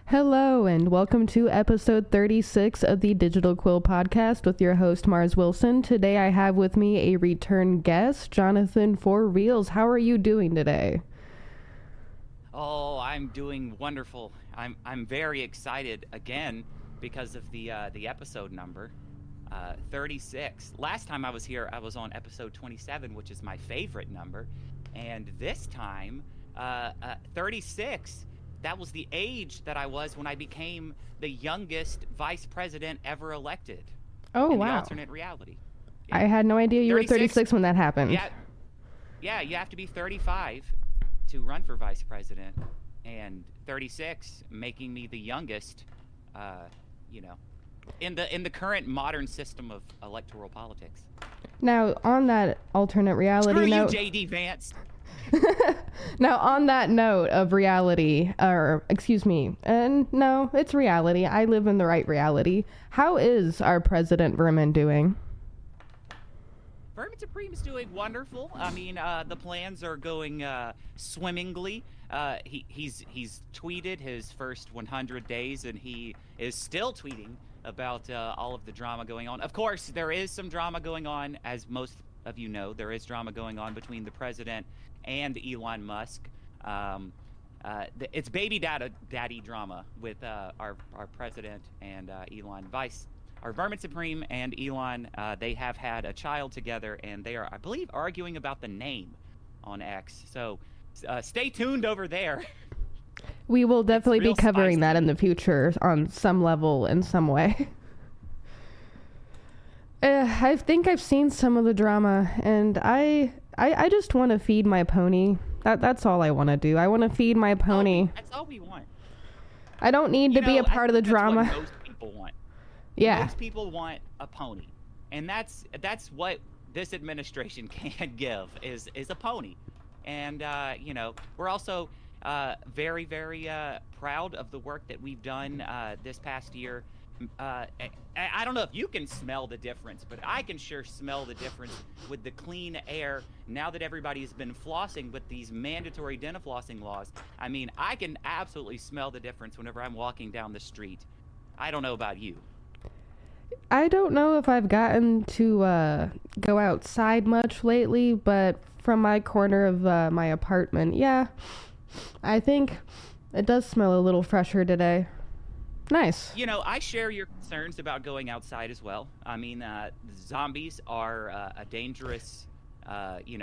Hello, and welcome to episode 36 of the Digital Quill Podcast with your host, Mars Wilson. Today I have with me a return guest, Jonathan for Realz. How are you doing today? Oh, I'm doing wonderful. I'm very excited again because of the episode number, 36. Last time I was here, I was on episode 27, which is my favorite number, and this time, 36. That was the age that I was when I became the youngest vice president ever elected. Oh, in wow. The alternate reality. Yeah. I had no idea you were 36 when that happened. Yeah, you have to be 35 to run for vice president, and 36 making me the youngest, in the current modern system of electoral politics. Now, on that alternate reality note... Screw you, J.D. Vance! Now, on that note of reality, no, it's reality. I live in the right reality. How is our President Vermin doing? Vermin Supreme is doing wonderful. I mean, the plans are going swimmingly. He's tweeted his first 100 days, and he is still tweeting about all of the drama going on. Of course, there is some drama going on, as most of you know. There is drama going on between the president and Elon Musk. It's baby daddy drama with our president and Elon. Our Vermin Supreme and Elon, they have had a child together, and they are, I believe, arguing about the name on X. So stay tuned over there. We will definitely be covering that in the future on some level, in some way. I think I've seen some of the drama, and I just want to feed my pony. That's all I want to do. I want to feed my pony. That's all we want. I don't need to be a part of the drama. That's what most people want. Yeah. Most people want a pony. And that's what this administration can give is a pony. And, we're also very, very proud of the work that we've done this past year. I don't know if you can smell the difference, but I can sure smell the difference with the clean air now that everybody's been flossing with these mandatory dental flossing laws. I mean, I can absolutely smell the difference whenever I'm walking down the street. I don't know about you. I don't know if I've gotten to go outside much lately, but from my corner of my apartment, yeah, I think it does smell a little fresher today. Nice. I share your concerns about going outside as well. I mean, zombies are a dangerous,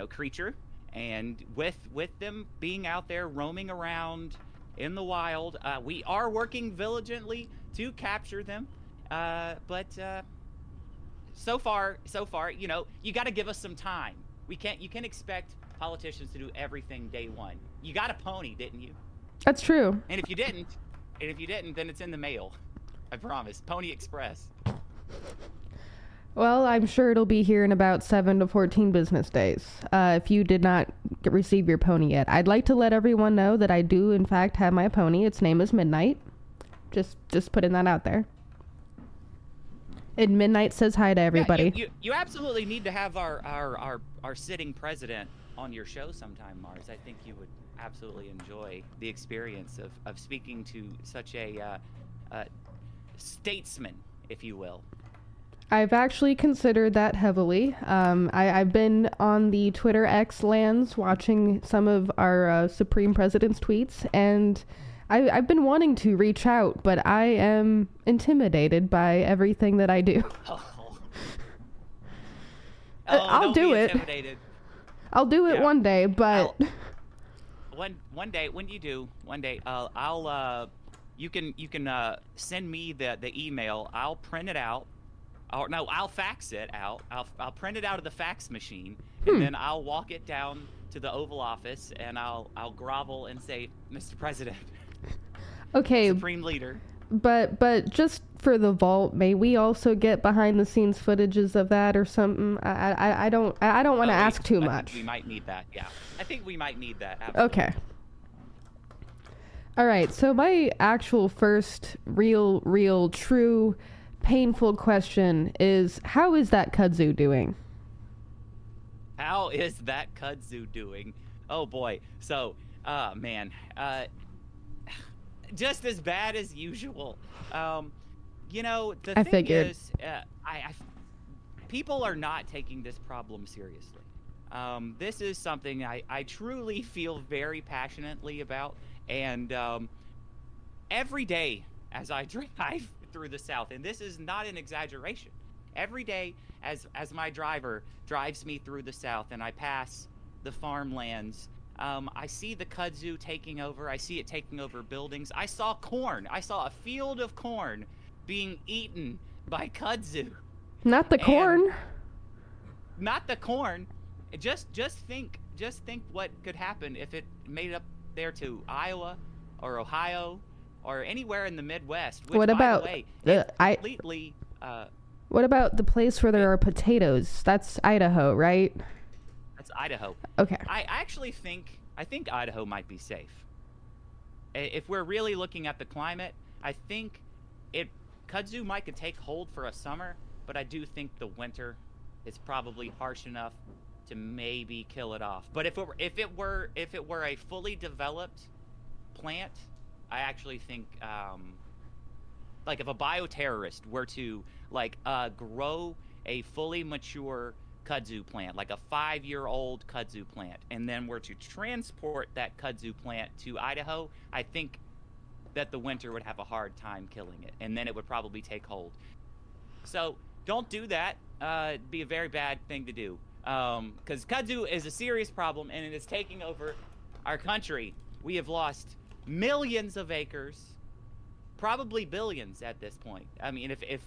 creature, and with them being out there roaming around in the wild, we are working diligently to capture them. But so far, you got to give us some time. You can expect politicians to do everything day one. You got a pony, didn't you? That's true. And if you didn't, then it's in the mail. I promise. Pony Express. Well, I'm sure it'll be here in about 7 to 14 business days. If you did not receive your pony yet, I'd like to let everyone know that I do, in fact, have my pony. Its name is Midnight. Just putting that out there. And Midnight says hi to everybody. Yeah, you absolutely need to have our sitting president on your show sometime, Mars. I think you would absolutely enjoy the experience of speaking to such a statesman, if you will. I've actually considered that heavily. I've been on the Twitter X lands watching some of our Supreme President's tweets, and I've been wanting to reach out, but I am intimidated by everything that I do. I'll do it. I'll do it one day, but... One day, when you do, you can send me the email. I'll print it out. I'll fax it out. I'll print it out of the fax machine, and then I'll walk it down to the Oval Office, and I'll grovel and say, Mr. President, okay, Supreme Leader. But just for the vault, may we also get behind the scenes footages of that or something? I don't want to ask too much. We might need that. Yeah, I think we might need that. Absolutely. Okay. All right. So my actual first real, true, painful question is, how is that Kudzu doing? How is that Kudzu doing? Oh boy. So, man. just as bad as usual. You know, the I thing figured. is, people are not taking this problem seriously. This is something I truly feel very passionately about, and every day as I drive through the South, and this is not an exaggeration, every day as my driver drives me through the South and I pass the farmlands, I see the kudzu taking over. I see it taking over buildings. I saw corn. I saw a field of corn being eaten by kudzu. Not the corn. Not the corn. Just think what could happen if it made it up there to Iowa or Ohio or anywhere in the Midwest. Which, What about by the way, it's completely. What about the place where there are potatoes? That's Idaho, right? That's Idaho. Okay. I think Idaho might be safe. If we're really looking at the climate, I think kudzu might could take hold for a summer, but I do think the winter is probably harsh enough to maybe kill it off. But if it were a fully developed plant, I actually think like if a bioterrorist were to grow a fully mature kudzu plant, like a 5-year-old kudzu plant, and then were to transport that kudzu plant to Idaho, I think that the winter would have a hard time killing it, and then it would probably take hold. So don't do that. It'd be a very bad thing to do, because kudzu is a serious problem, and it is taking over our country. We have lost millions of acres, probably billions at this point. I mean, if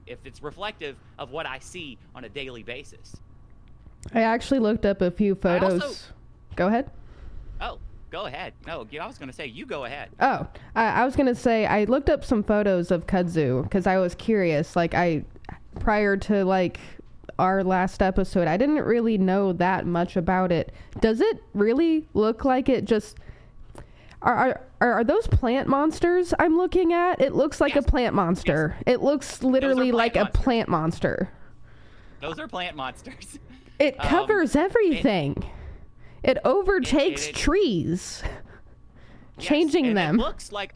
it's reflective of what I see on a daily basis. I actually looked up a few photos. Go ahead. Oh, go ahead. No, I was going to say, you go ahead. Oh, I was going to say, I looked up some photos of kudzu because I was curious. Prior to our last episode, I didn't really know that much about it. Does it really look like it just... Are those plant monsters I'm looking at? It looks like a plant monster. Yes. It looks literally like a plant monster. Those are plant monsters. It covers everything. It overtakes trees, changing them. It looks like,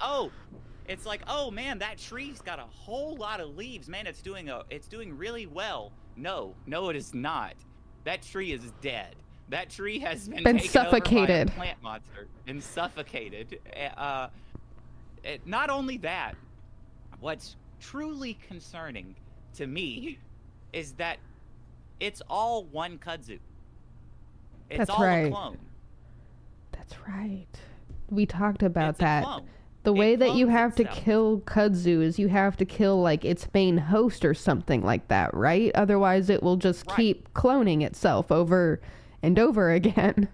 it's like, oh man, that tree's got a whole lot of leaves. Man, it's doing really well. No, it is not. That tree is dead. That tree has been suffocated. Over by a plant monster and suffocated. Not only that, what's truly concerning to me is that it's all one kudzu. It's all a clone. That's right. We talked about it's that. A clone. The way that you have to kill kudzu is you have to kill its main host or something like that, right? Otherwise it will just keep cloning itself over and over again.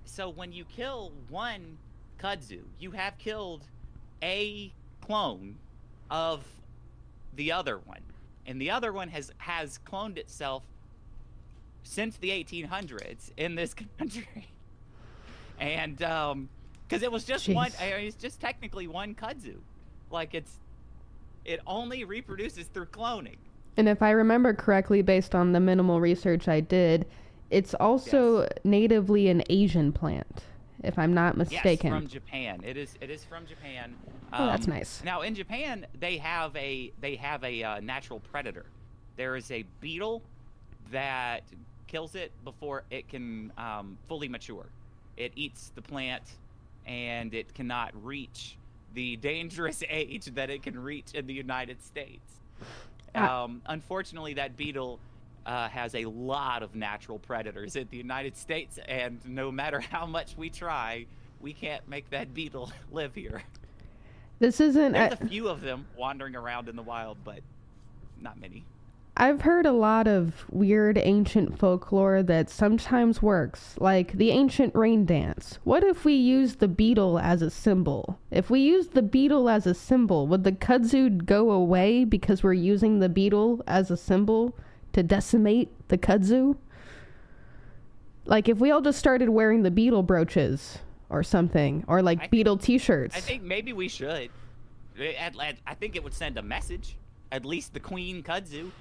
So when you kill one kudzu, you have killed a clone of the other one. And the other one has cloned itself since the 1800s in this country. And because it was just one, it's just technically one kudzu. It only reproduces through cloning. And if I remember correctly, based on the minimal research I did, it's also natively an Asian plant, if I'm not mistaken. Yes, from Japan. It is from Japan. Oh, that's nice. Now in Japan, they have a natural predator. There is a beetle that kills it before it can fully mature. It eats the plant, and it cannot reach the dangerous age that it can reach in the United States. Unfortunately, that beetle has a lot of natural predators in the United States, and no matter how much we try, we can't make that beetle live here. There's a few of them wandering around in the wild, but not many. I've heard a lot of weird ancient folklore that sometimes works, like the ancient rain dance. What if we use the beetle as a symbol? If we use the beetle as a symbol, would the kudzu go away because we're using the beetle as a symbol to decimate the kudzu? If we all just started wearing the beetle brooches or something, or beetle t-shirts. I think maybe we should. I think it would send a message. At least the queen kudzu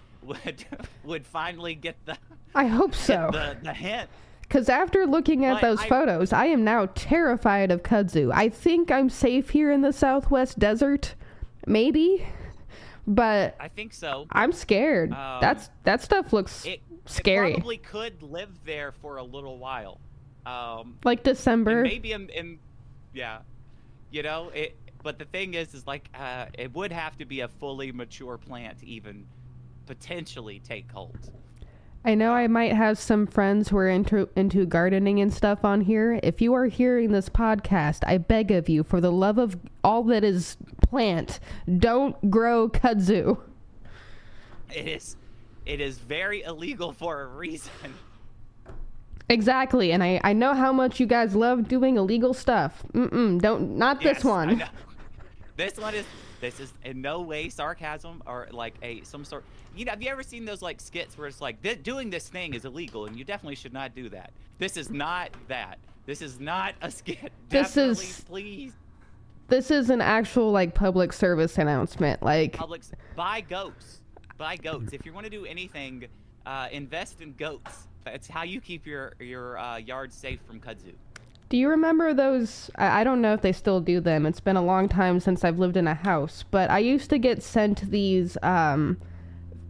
would finally get the... I hope so. The hint Because after looking at those photos, I am now terrified of kudzu. I think I'm safe here in the Southwest desert, maybe, but I think so. I'm scared. That stuff looks scary. It probably could live there for a little while. Like December. Maybe yeah, you know it. But the thing is like it would have to be a fully mature plant to even potentially take hold. I know I might have some friends who are into gardening and stuff on here. If you are hearing this podcast, I beg of you, for the love of all that is plant, don't grow kudzu. It is very illegal for a reason. Exactly, and I know how much you guys love doing illegal stuff. Not this one. I know. This is in no way sarcasm or like some sort. Have you ever seen those like skits where it's like doing this thing is illegal and you definitely should not do that? This is not that. This is not a skit. Please. This is an actual like public service announcement. Like buy goats. Buy goats. If you want to do anything, invest in goats. That's how you keep your yard safe from kudzu. Do you remember those? I don't know if they still do them. It's been a long time since I've lived in a house, but I used to get sent these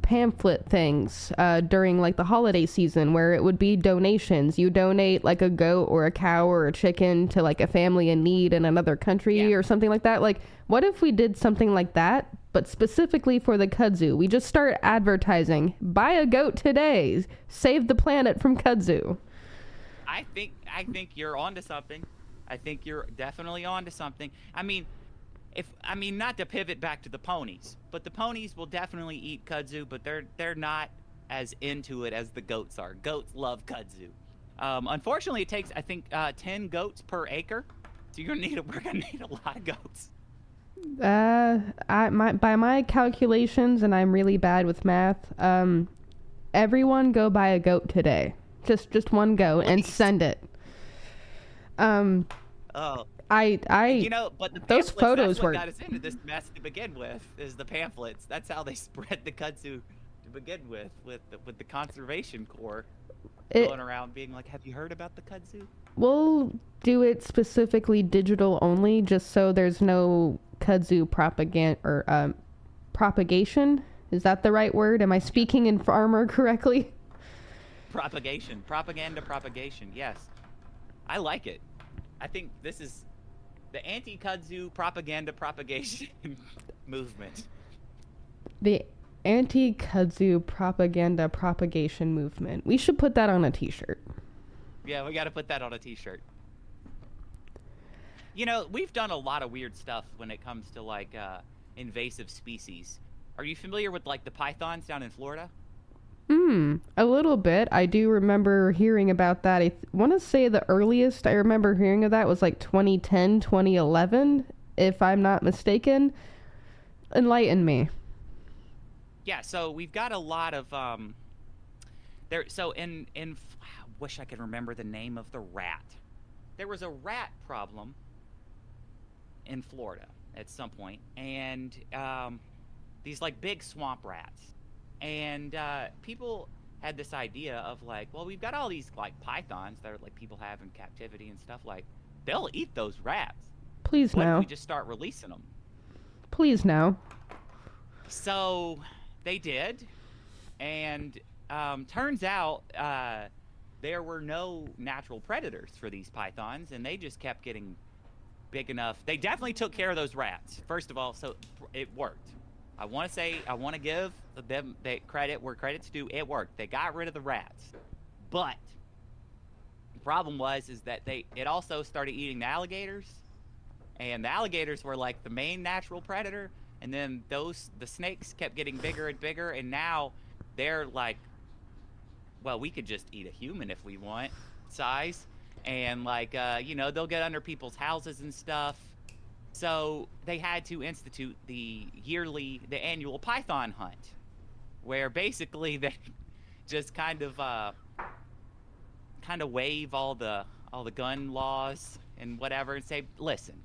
pamphlet things during like the holiday season where it would be donations. You donate like a goat or a cow or a chicken to like a family in need in another country or something like that. Like, what if we did something like that, but specifically for the kudzu? We just start advertising, buy a goat today, save the planet from kudzu. I think you're onto something. I think you're definitely onto something. I mean, not to pivot back to the ponies, but the ponies will definitely eat kudzu, but they're not as into it as the goats are. Goats love kudzu. Unfortunately, it takes I think 10 goats per acre, so we're gonna need a lot of goats. By my calculations, and I'm really bad with math, everyone go buy a goat today. Just one goat and send it. But those photos that's what were got us into this mess to begin with. Is the pamphlets? That's how they spread the kudzu to begin with the conservation corps going around being like, "Have you heard about the kudzu?" We'll do it specifically digital only, just so there's no kudzu propaganda or propagation. Is that the right word? Am I speaking in farmer correctly? Propagation. Yes, I like it. I think this is the anti-kudzu propaganda propagation movement. The anti-kudzu propaganda propagation movement. We should put that on a t-shirt. Yeah, we got to put that on a t-shirt. We've done a lot of weird stuff when it comes to like invasive species. Are you familiar with like the pythons down in Florida? A little bit. I do remember hearing about that. I want to say the earliest I remember hearing of that was like 2010, 2011, if I'm not mistaken. Enlighten me. Yeah, so we've got a lot of there. So I wish I could remember the name of the rat. There was a rat problem in Florida at some point, and these like big swamp rats. And people had this idea of like, well, we've got all these like pythons that are like people have in captivity and stuff. Like, they'll eat those rats. Please no. Why don't we just start releasing them? Please no. So they did, and turns out there were no natural predators for these pythons, and they just kept getting big enough. They definitely took care of those rats, first of all, so it worked. I want to give them credit where credit's due. It worked. They got rid of the rats. But the problem is that it also started eating the alligators. And the alligators were like the main natural predator. And then the snakes kept getting bigger and bigger. And now they're like, well, we could just eat a human if we want size. And like, they'll get under people's houses and stuff. So they had to institute the annual python hunt, where basically they just kind of waive all the gun laws and whatever and say, listen,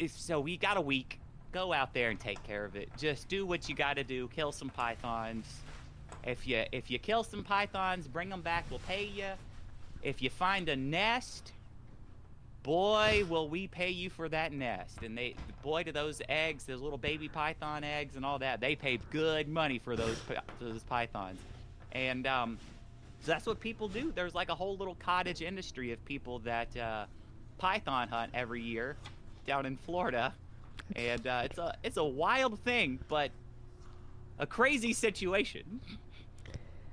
so we got a week, go out there and take care of it. Just do what you got to do, kill some pythons, If you kill some pythons, bring them back, we'll pay you. If you find a nest, boy, will we pay you for that nest. And boy, do those eggs, those little baby python eggs and all that, they pay good money for those pythons. And so that's what people do. There's like a whole little cottage industry of people that python hunt every year down in Florida. And it's a wild thing, but a crazy situation.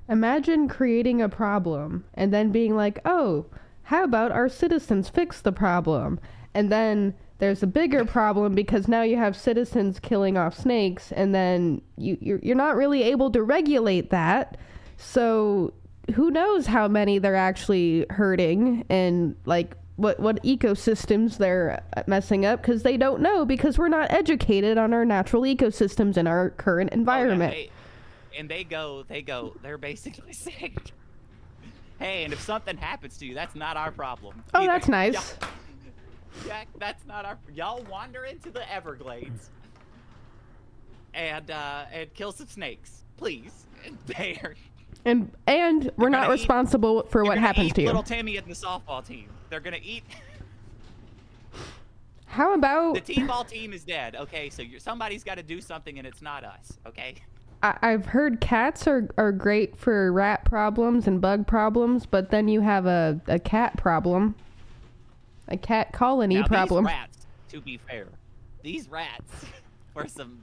Imagine creating a problem and then being like, oh, how about our citizens fix the problem? And then there's a bigger problem because now you have citizens killing off snakes, and then you're not really able to regulate that. So who knows how many they're actually hurting and like what ecosystems they're messing up, because they don't know, because we're not educated on our natural ecosystems in our current environment. They're basically saying, hey, and if something happens to you, that's not our problem. Oh, that's nice. Yeah, that's not our. Y'all wander into the Everglades and kill some snakes, please. And we're not responsible for what happens to you. Little Timmy and the softball team. They're gonna eat. How about the t-ball team is dead? Okay, so somebody's got to do something, and it's not us. Okay. I've heard cats are great for rat problems and bug problems, but then you have a cat problem, a cat colony problem. These rats, to be fair, these rats were some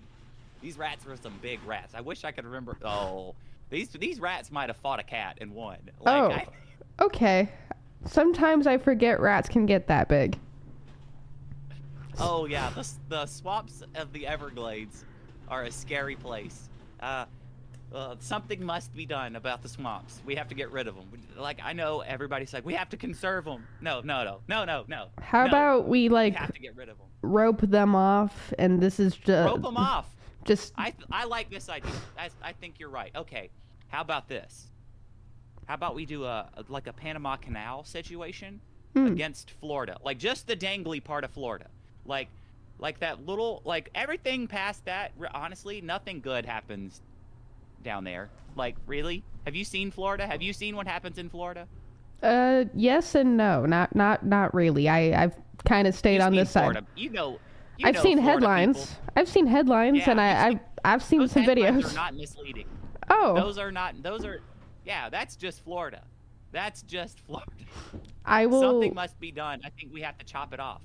big rats. I wish I could remember. Oh, these rats might have fought a cat and won. Okay. Sometimes I forget rats can get that big. Oh yeah, the swamps of the Everglades are a scary place. Something must be done about the swamps. We have to get rid of them. Like, I know everybody's like, we have to conserve them. No. How about we have to get rid of them. Rope them off, and this is just rope them off. Just I like this idea. I think you're right. Okay, how about this? How about we do a Panama Canal situation against Florida, like just the dangly part of Florida, like that little, like everything past that. Honestly, nothing good happens down there. Like, really? Have you seen Florida? Have you seen what happens in Florida? Yes and no. Not really. I've kind of stayed on this Florida. side. I've seen Florida headlines. People. I've seen headlines, yeah, and I've seen those some videos. Those are not misleading. Oh. Those are. Yeah, that's just Florida. That's just Florida. Something must be done. I think we have to chop it off.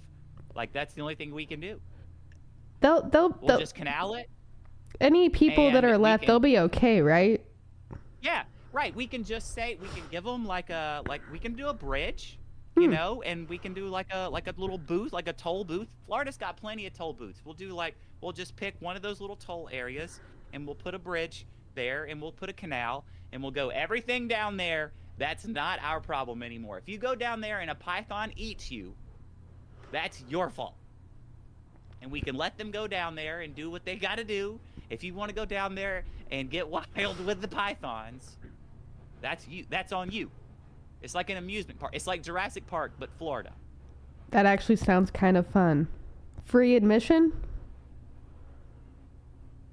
Like, that's the only thing we can do. We'll just canal it. Any people that are left, they'll be okay, right? Yeah, right. We can just say, we can give them we can do a bridge, you know, and we can do like a little booth, like a toll booth. Florida's got plenty of toll booths. We'll just pick one of those little toll areas, and we'll put a bridge there, and we'll put a canal, and we'll go everything down there. That's not our problem anymore. If you go down there and a python eats you, that's your fault. And we can let them go down there and do what they got to do. If you want to go down there and get wild with the pythons, that's you. That's on you. It's like an amusement park. It's like Jurassic Park, but Florida. That actually sounds kind of fun. Free admission?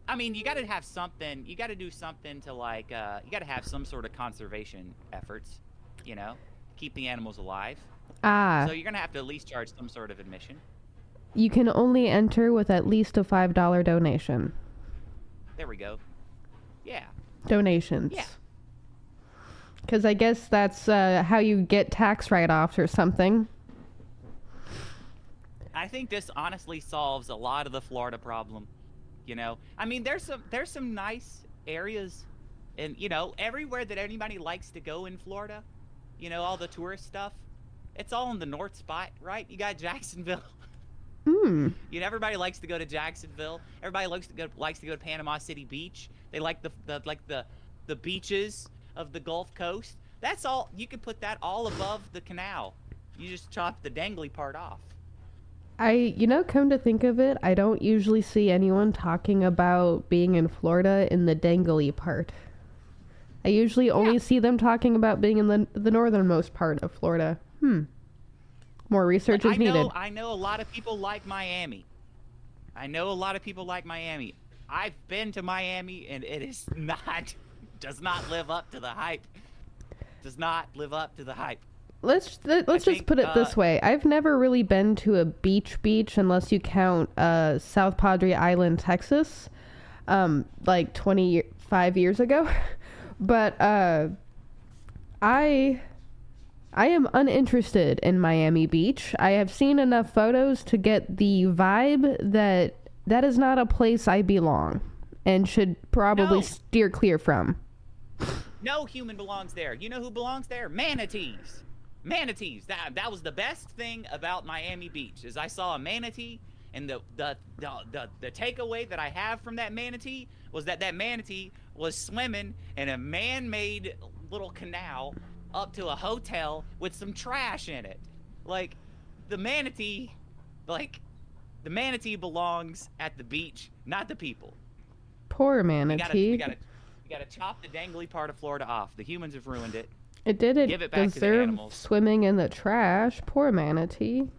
I mean, you got to have something. You got to do something to you got to have some sort of conservation efforts, you know, keep the animals alive. So you're going to have to at least charge some sort of admission. You can only enter with at least a $5 donation. There we go. Yeah. Donations. Yeah. Because I guess that's how you get tax write-offs or something. I think this honestly solves a lot of the Florida problem. You know, I mean, there's some nice areas, and you know, everywhere that anybody likes to go in Florida, you know, all the tourist stuff, it's all in the north spot, right? You got Jacksonville. You know, everybody likes to go to Jacksonville. Everybody likes to go to Panama City Beach. They like the beaches of the Gulf Coast. That's all. You can put that all above the canal. You just chop the dangly part off. Come to think of it, I don't usually see anyone talking about being in Florida in the dangly part. I usually only see them talking about being in the northernmost part of Florida. More research is needed. I know a lot of people like Miami. I've been to Miami, and it is not does not live up to the hype. Does not live up to the hype. Let's just put it this way. I've never really been to a beach unless you count South Padre Island, Texas, like 25 years ago. But I am uninterested in Miami Beach. I have seen enough photos to get the vibe that is not a place I belong and should probably steer clear from. No human belongs there. You know who belongs there? Manatees. Manatees. That was the best thing about Miami Beach is I saw a manatee, and the takeaway that I have from that manatee was that manatee was swimming in a man-made little canal up to a hotel with some trash in it. Like the manatee belongs at the beach, not the people. Poor manatee. We gotta chop the dangly part of Florida off. The humans have ruined it. It didn't Give it back to the deserve animals. swimming in the trash. Poor manatee.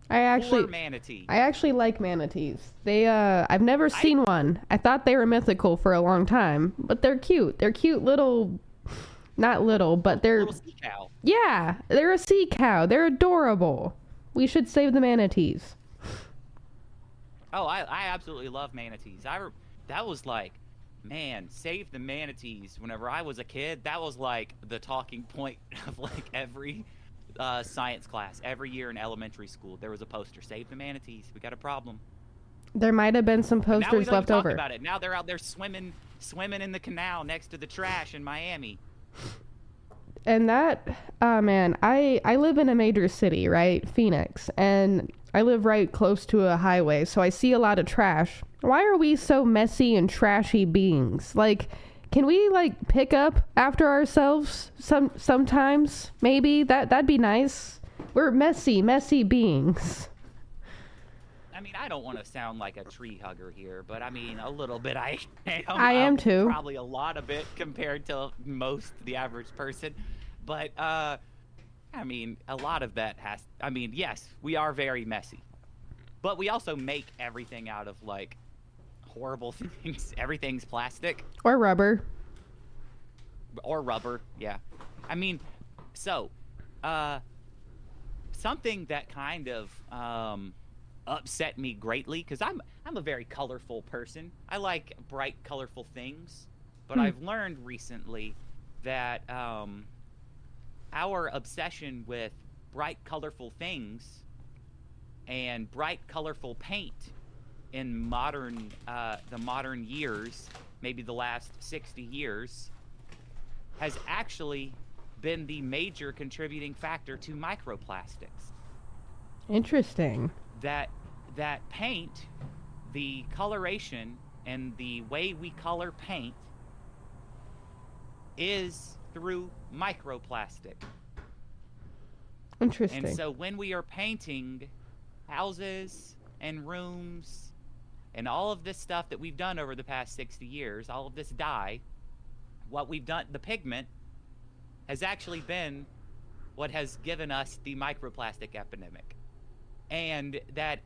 Poor manatee. I actually like manatees. I've never seen one. I thought they were mythical for a long time, but they're cute. They're cute little, not little, but they're little sea cow. Yeah, they're a sea cow. They're adorable. We should save the manatees. Oh, I absolutely love manatees. That was like, man, save the manatees. Whenever I was a kid, that was like the talking point of like every science class. Every year in elementary school, there was a poster, save the manatees. We got a problem. There might have been some posters now we don't left talk over. About it. Now they're out there swimming in the canal next to the trash in Miami. And that, man, I live in a major city, right? Phoenix. And I live right close to a highway, so I see a lot of trash. Why are we so messy and trashy beings? Like, can we, like, pick up after ourselves sometimes? Maybe? That'd be nice. We're messy beings. I mean, I don't want to sound like a tree hugger here, but I mean, a little bit I am. I am too. Probably a lot of it compared to the average person. But, I mean, a lot of that yes, we are very messy. But we also make everything out of, like, horrible things. Everything's plastic. Or rubber. Yeah. I mean, so, something that kind of, upset me greatly, because I'm a very colorful person. I like bright, colorful things. But I've learned recently that, our obsession with bright, colorful things and bright, colorful paint in the modern years, maybe the last 60 years, has actually been the major contributing factor to microplastics. Interesting. That paint, the coloration, and the way we color paint is through microplastic. Interesting. And so when we are painting houses and rooms and all of this stuff that we've done over the past 60 years, all of this dye, what we've done, the pigment, has actually been what has given us the microplastic epidemic. And that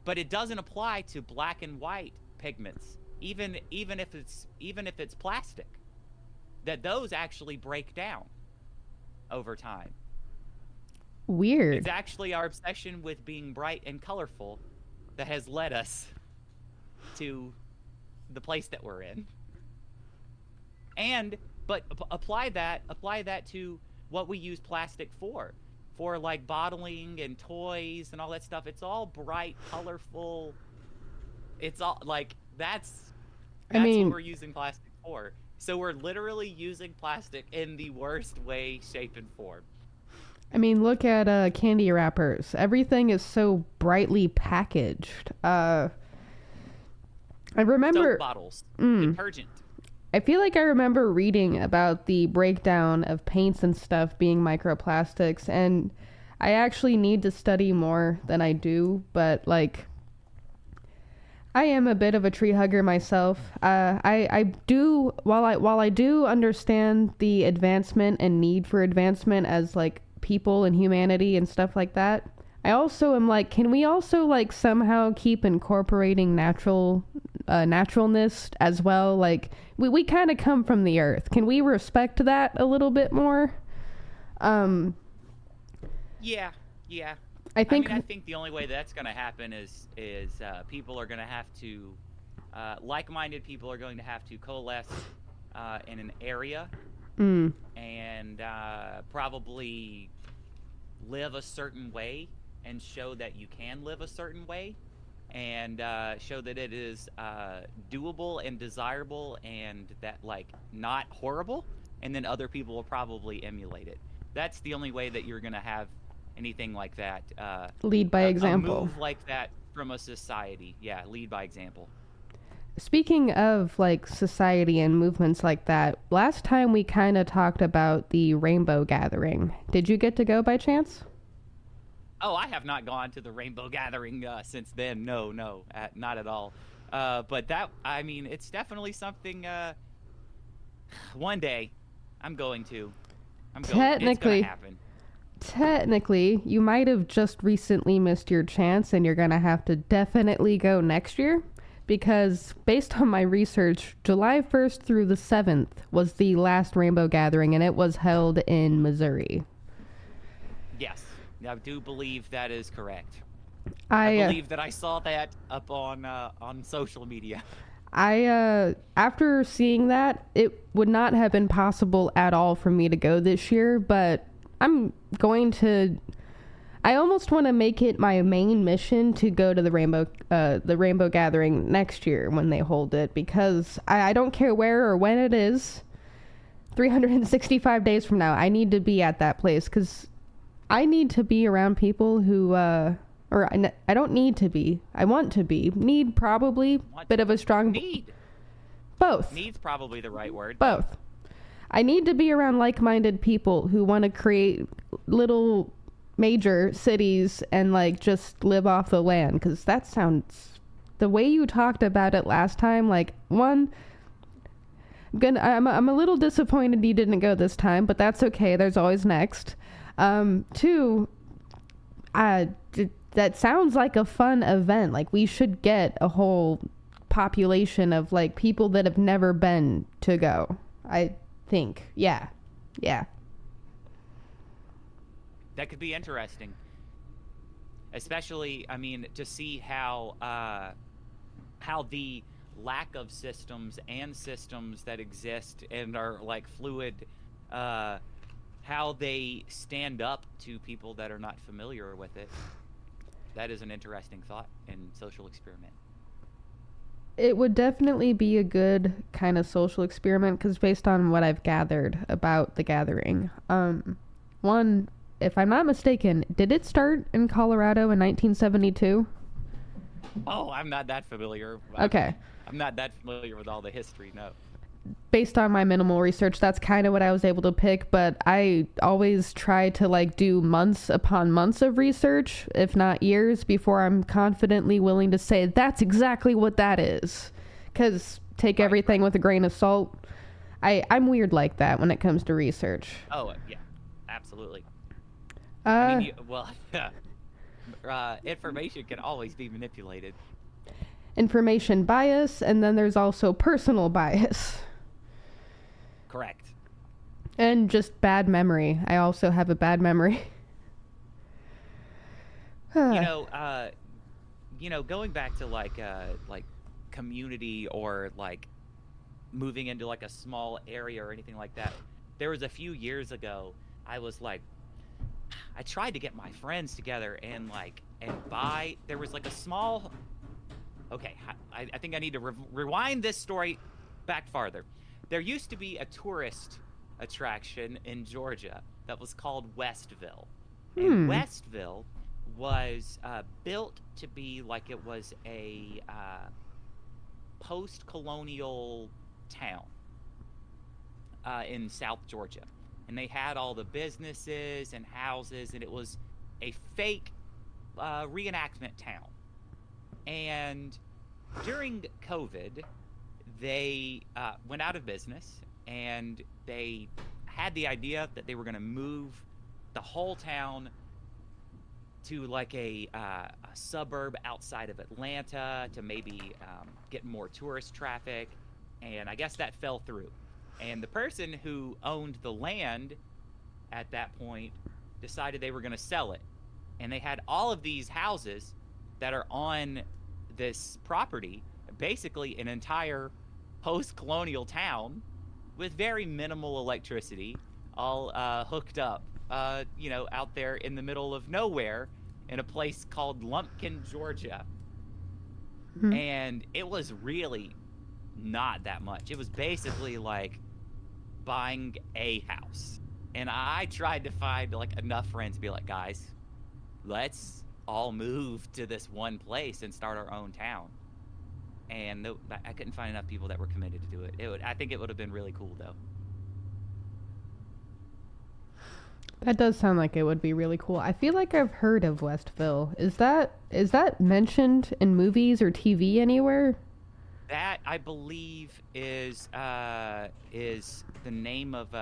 but it doesn't apply to black and white pigments, even if it's plastic, that those actually break down over time. Weird. It's actually our obsession with being bright and colorful that has led us to the place that we're in. But apply that to what we use plastic for like bottling and toys and all that stuff. It's all bright, colorful. It's all like that's what we're using plastic for. So we're literally using plastic in the worst way, shape, and form. I mean, look at candy wrappers. Everything is so brightly packaged. I remember soap bottles, detergent. I feel like I remember reading about the breakdown of paints and stuff being microplastics, and I actually need to study more than I do, but like I am a bit of a tree hugger myself. I do while I do understand the advancement and need for advancement as like people and humanity and stuff like that, I also am like, can we also like somehow keep incorporating natural naturalness as well. Like we kind of come from the earth. Can we respect that a little bit more? Yeah. I think the only way that's going to happen is people are going to have to, like-minded people are going to have to coalesce in an area and probably live a certain way and show that you can live a certain way and show that it is doable and desirable and that, like, not horrible, and then other people will probably emulate it. That's the only way that you're going to have anything like that. Lead by example. A move like that from a society. Yeah, lead by example. Speaking of, like, society and movements like that, last time we kind of talked about the Rainbow Gathering. Did you get to go by chance? Oh, I have not gone to the Rainbow Gathering since then. No, not at all. But that, I mean, it's definitely something one day I'm going to. It's going to happen. Technically, you might have just recently missed your chance, and you're going to have to definitely go next year, because based on my research, July 1st through the 7th was the last Rainbow Gathering, and it was held in Missouri. Yes, I do believe that is correct. I believe that I saw that up on social media. After seeing that, it would not have been possible at all for me to go this year, but I almost want to make it my main mission to go to the Rainbow Gathering next year when they hold it, because I don't care where or when it is. 365 days from now, I need to be at that place, because I need to be around people who, I don't need to be. I want to be. Need, probably. Bit of a strong... Need. Both. Need's probably the right word. Both. I need to be around like-minded people who want to create little major cities and, like, just live off the land, because that sounds... The way you talked about it last time, like, one... I'm a little disappointed you didn't go this time, but that's okay. There's always next. Two... that sounds like a fun event. Like, we should get a whole population of, like, people that have never been to go. I think. Yeah. That could be interesting. Especially, I mean, to see how the lack of systems and systems that exist and are, like, fluid, how they stand up to people that are not familiar with it. That is an interesting thought and social experiment. It would definitely be a good kind of social experiment, because based on what I've gathered about the gathering, one, if I'm not mistaken, did it start in Colorado in 1972? Oh, I'm not that familiar. Okay. I'm not that familiar with all the history, no. Based on my minimal research, that's kind of what I was able to pick, but I always try to, like, do months upon months of research, if not years, before I'm confidently willing to say that's exactly what that is. Because take everything with a grain of salt. I'm weird like that when it comes to research. Oh, yeah, absolutely. Information can always be manipulated. Information bias, and then there's also personal bias. Correct. And just bad memory. I also have a bad memory. Going back to like community or like moving into like a small area or anything like that. There was a few years ago, I tried to get my friends together and buy. There was like a small. Okay, I think I need to rewind this story back farther. There used to be a tourist attraction in Georgia that was called Westville. And Westville was built to be like it was a post-colonial town in South Georgia. And they had all the businesses and houses, and it was a fake reenactment town. And during COVID, they went out of business, and they had the idea that they were going to move the whole town to like a suburb outside of Atlanta to maybe get more tourist traffic, and I guess that fell through. And the person who owned the land at that point decided they were going to sell it, and they had all of these houses that are on this property, basically an entire post-colonial town with very minimal electricity, all hooked up, out there in the middle of nowhere in a place called Lumpkin, Georgia. Mm-hmm. And it was really not that much. It was basically like buying a house. And I tried to find like enough friends to be like, guys, let's all move to this one place and start our own town. And I couldn't find enough people that were committed to do it. I think it would have been really cool, though. That does sound like it would be really cool. I feel like I've heard of Westville. Is that mentioned in movies or TV anywhere? That, I believe, is the name of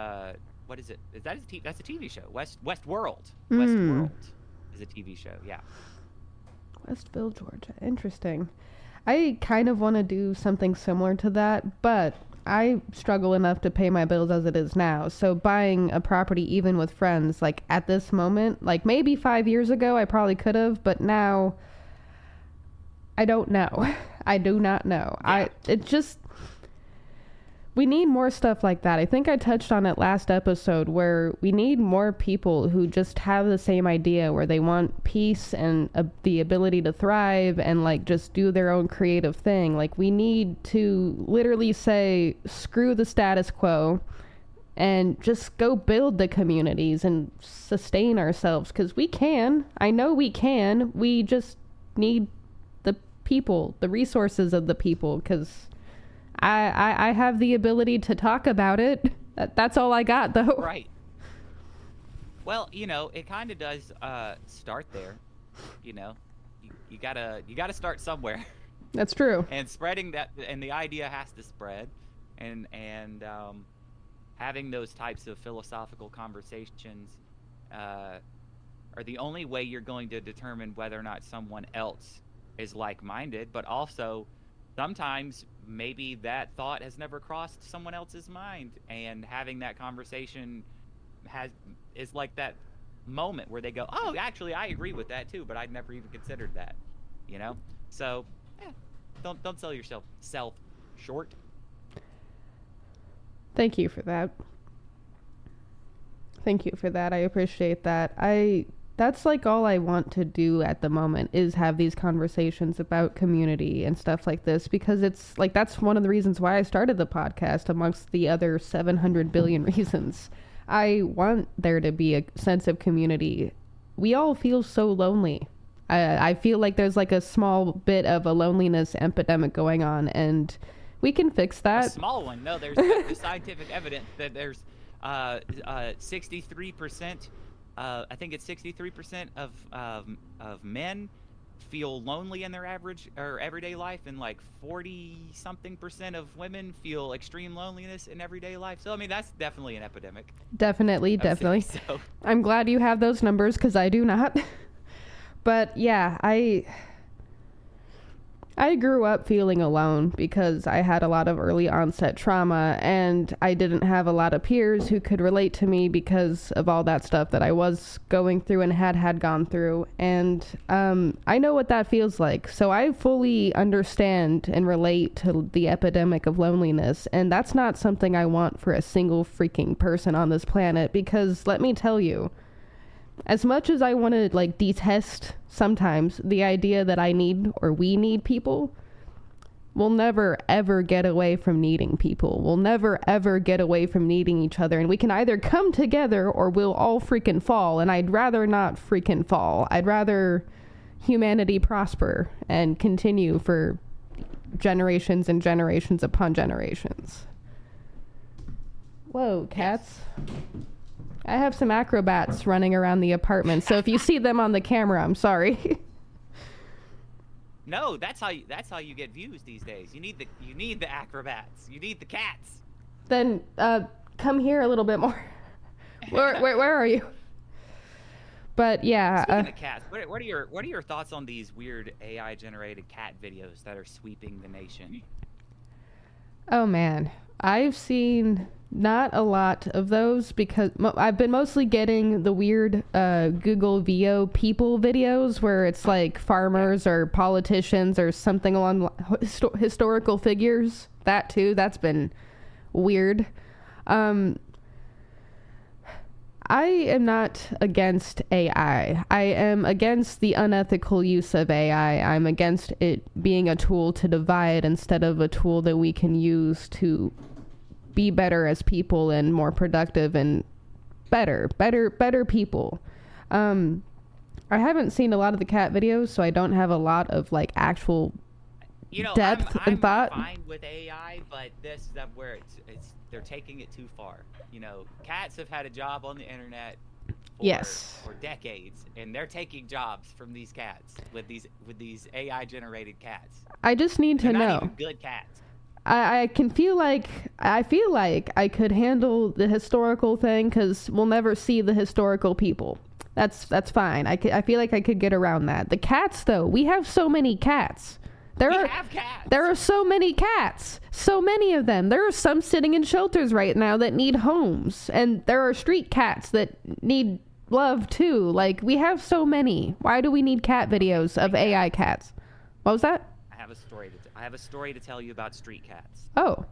what is it? That's a TV show. Westworld. Westworld is a TV show. Yeah. Westville, Georgia. Interesting. I kind of want to do something similar to that, but I struggle enough to pay my bills as it is now. So buying a property, even with friends, like at this moment, like maybe 5 years ago, I probably could have, but now I don't know. I do not know. Yeah. We need more stuff like that. I think I touched on it last episode, where we need more people who just have the same idea, where they want peace and the ability to thrive and like just do their own creative thing. Like, we need to literally say, screw the status quo and just go build the communities and sustain ourselves, because we can. I know we can. We just need the people, the resources of the people, because I have the ability to talk about it. That's all I got, though. Right. Well, it kind of does start there. You gotta start somewhere. That's true. And spreading that, and the idea has to spread, and having those types of philosophical conversations are the only way you're going to determine whether or not someone else is like-minded, but also sometimes maybe that thought has never crossed someone else's mind, and having that conversation is like that moment where they go, oh, actually I agree with that too, but I'd never even considered that, so don't sell yourself short. Thank you for that. I appreciate that. That's like all I want to do at the moment, is have these conversations about community and stuff like this, because it's like, that's one of the reasons why I started the podcast, amongst the other 700 billion reasons. I want there to be a sense of community. We all feel so lonely. I feel like there's like a small bit of a loneliness epidemic going on, and we can fix that. A small one. No, there's the scientific evidence that there's 63%. I think it's 63% of men feel lonely in their average or everyday life, and like 40-something% of women feel extreme loneliness in everyday life. So, I mean, that's definitely an epidemic. Definitely. So. I'm glad you have those numbers, because I do not. But yeah, I grew up feeling alone because I had a lot of early onset trauma, and I didn't have a lot of peers who could relate to me because of all that stuff that I was going through and had gone through. And I know what that feels like. So I fully understand and relate to the epidemic of loneliness. And that's not something I want for a single freaking person on this planet, because let me tell you, as much as I want to like detest sometimes the idea that I need, or we need people, we'll never ever get away from needing people. We'll never ever get away from needing each other, and we can either come together or we'll all freaking fall, and I'd rather not freaking fall. I'd rather humanity prosper and continue for generations and generations upon generations. Whoa, cats. I have some acrobats running around the apartment, so if you see them on the camera, I'm sorry. No, that's how you get views these days. You need the acrobats. You need the cats. Then come here a little bit more. Where are you? But yeah, Speaking of cats, what are your thoughts on these weird AI generated cat videos that are sweeping the nation? oh man, I've seen not a lot of those because I've been mostly getting the weird Google VO people videos where it's like farmers or politicians or something along historical figures. That too, that's been weird. I am not against AI. I am against the unethical use of AI. I'm against it being a tool to divide instead of a tool that we can use to be better as people and more productive and better people. I haven't seen a lot of the cat videos, so I don't have a lot of like actual depth and thought. I'm fine with AI, but this is where it's they're taking it too far. Cats have had a job on the internet for decades, and they're taking jobs from these cats with these AI generated cats. I just need to know. Not even good cats. I feel like I could handle the historical thing because we'll never see the historical people. That's fine. I feel like I could get around that. The cats, though, we have so many cats. There are so many cats. So many of them. There are some sitting in shelters right now that need homes. And there are street cats that need love too. Like, we have so many. Why do we need cat videos of AI cats? What was that? I have a story to tell you about street cats. Oh,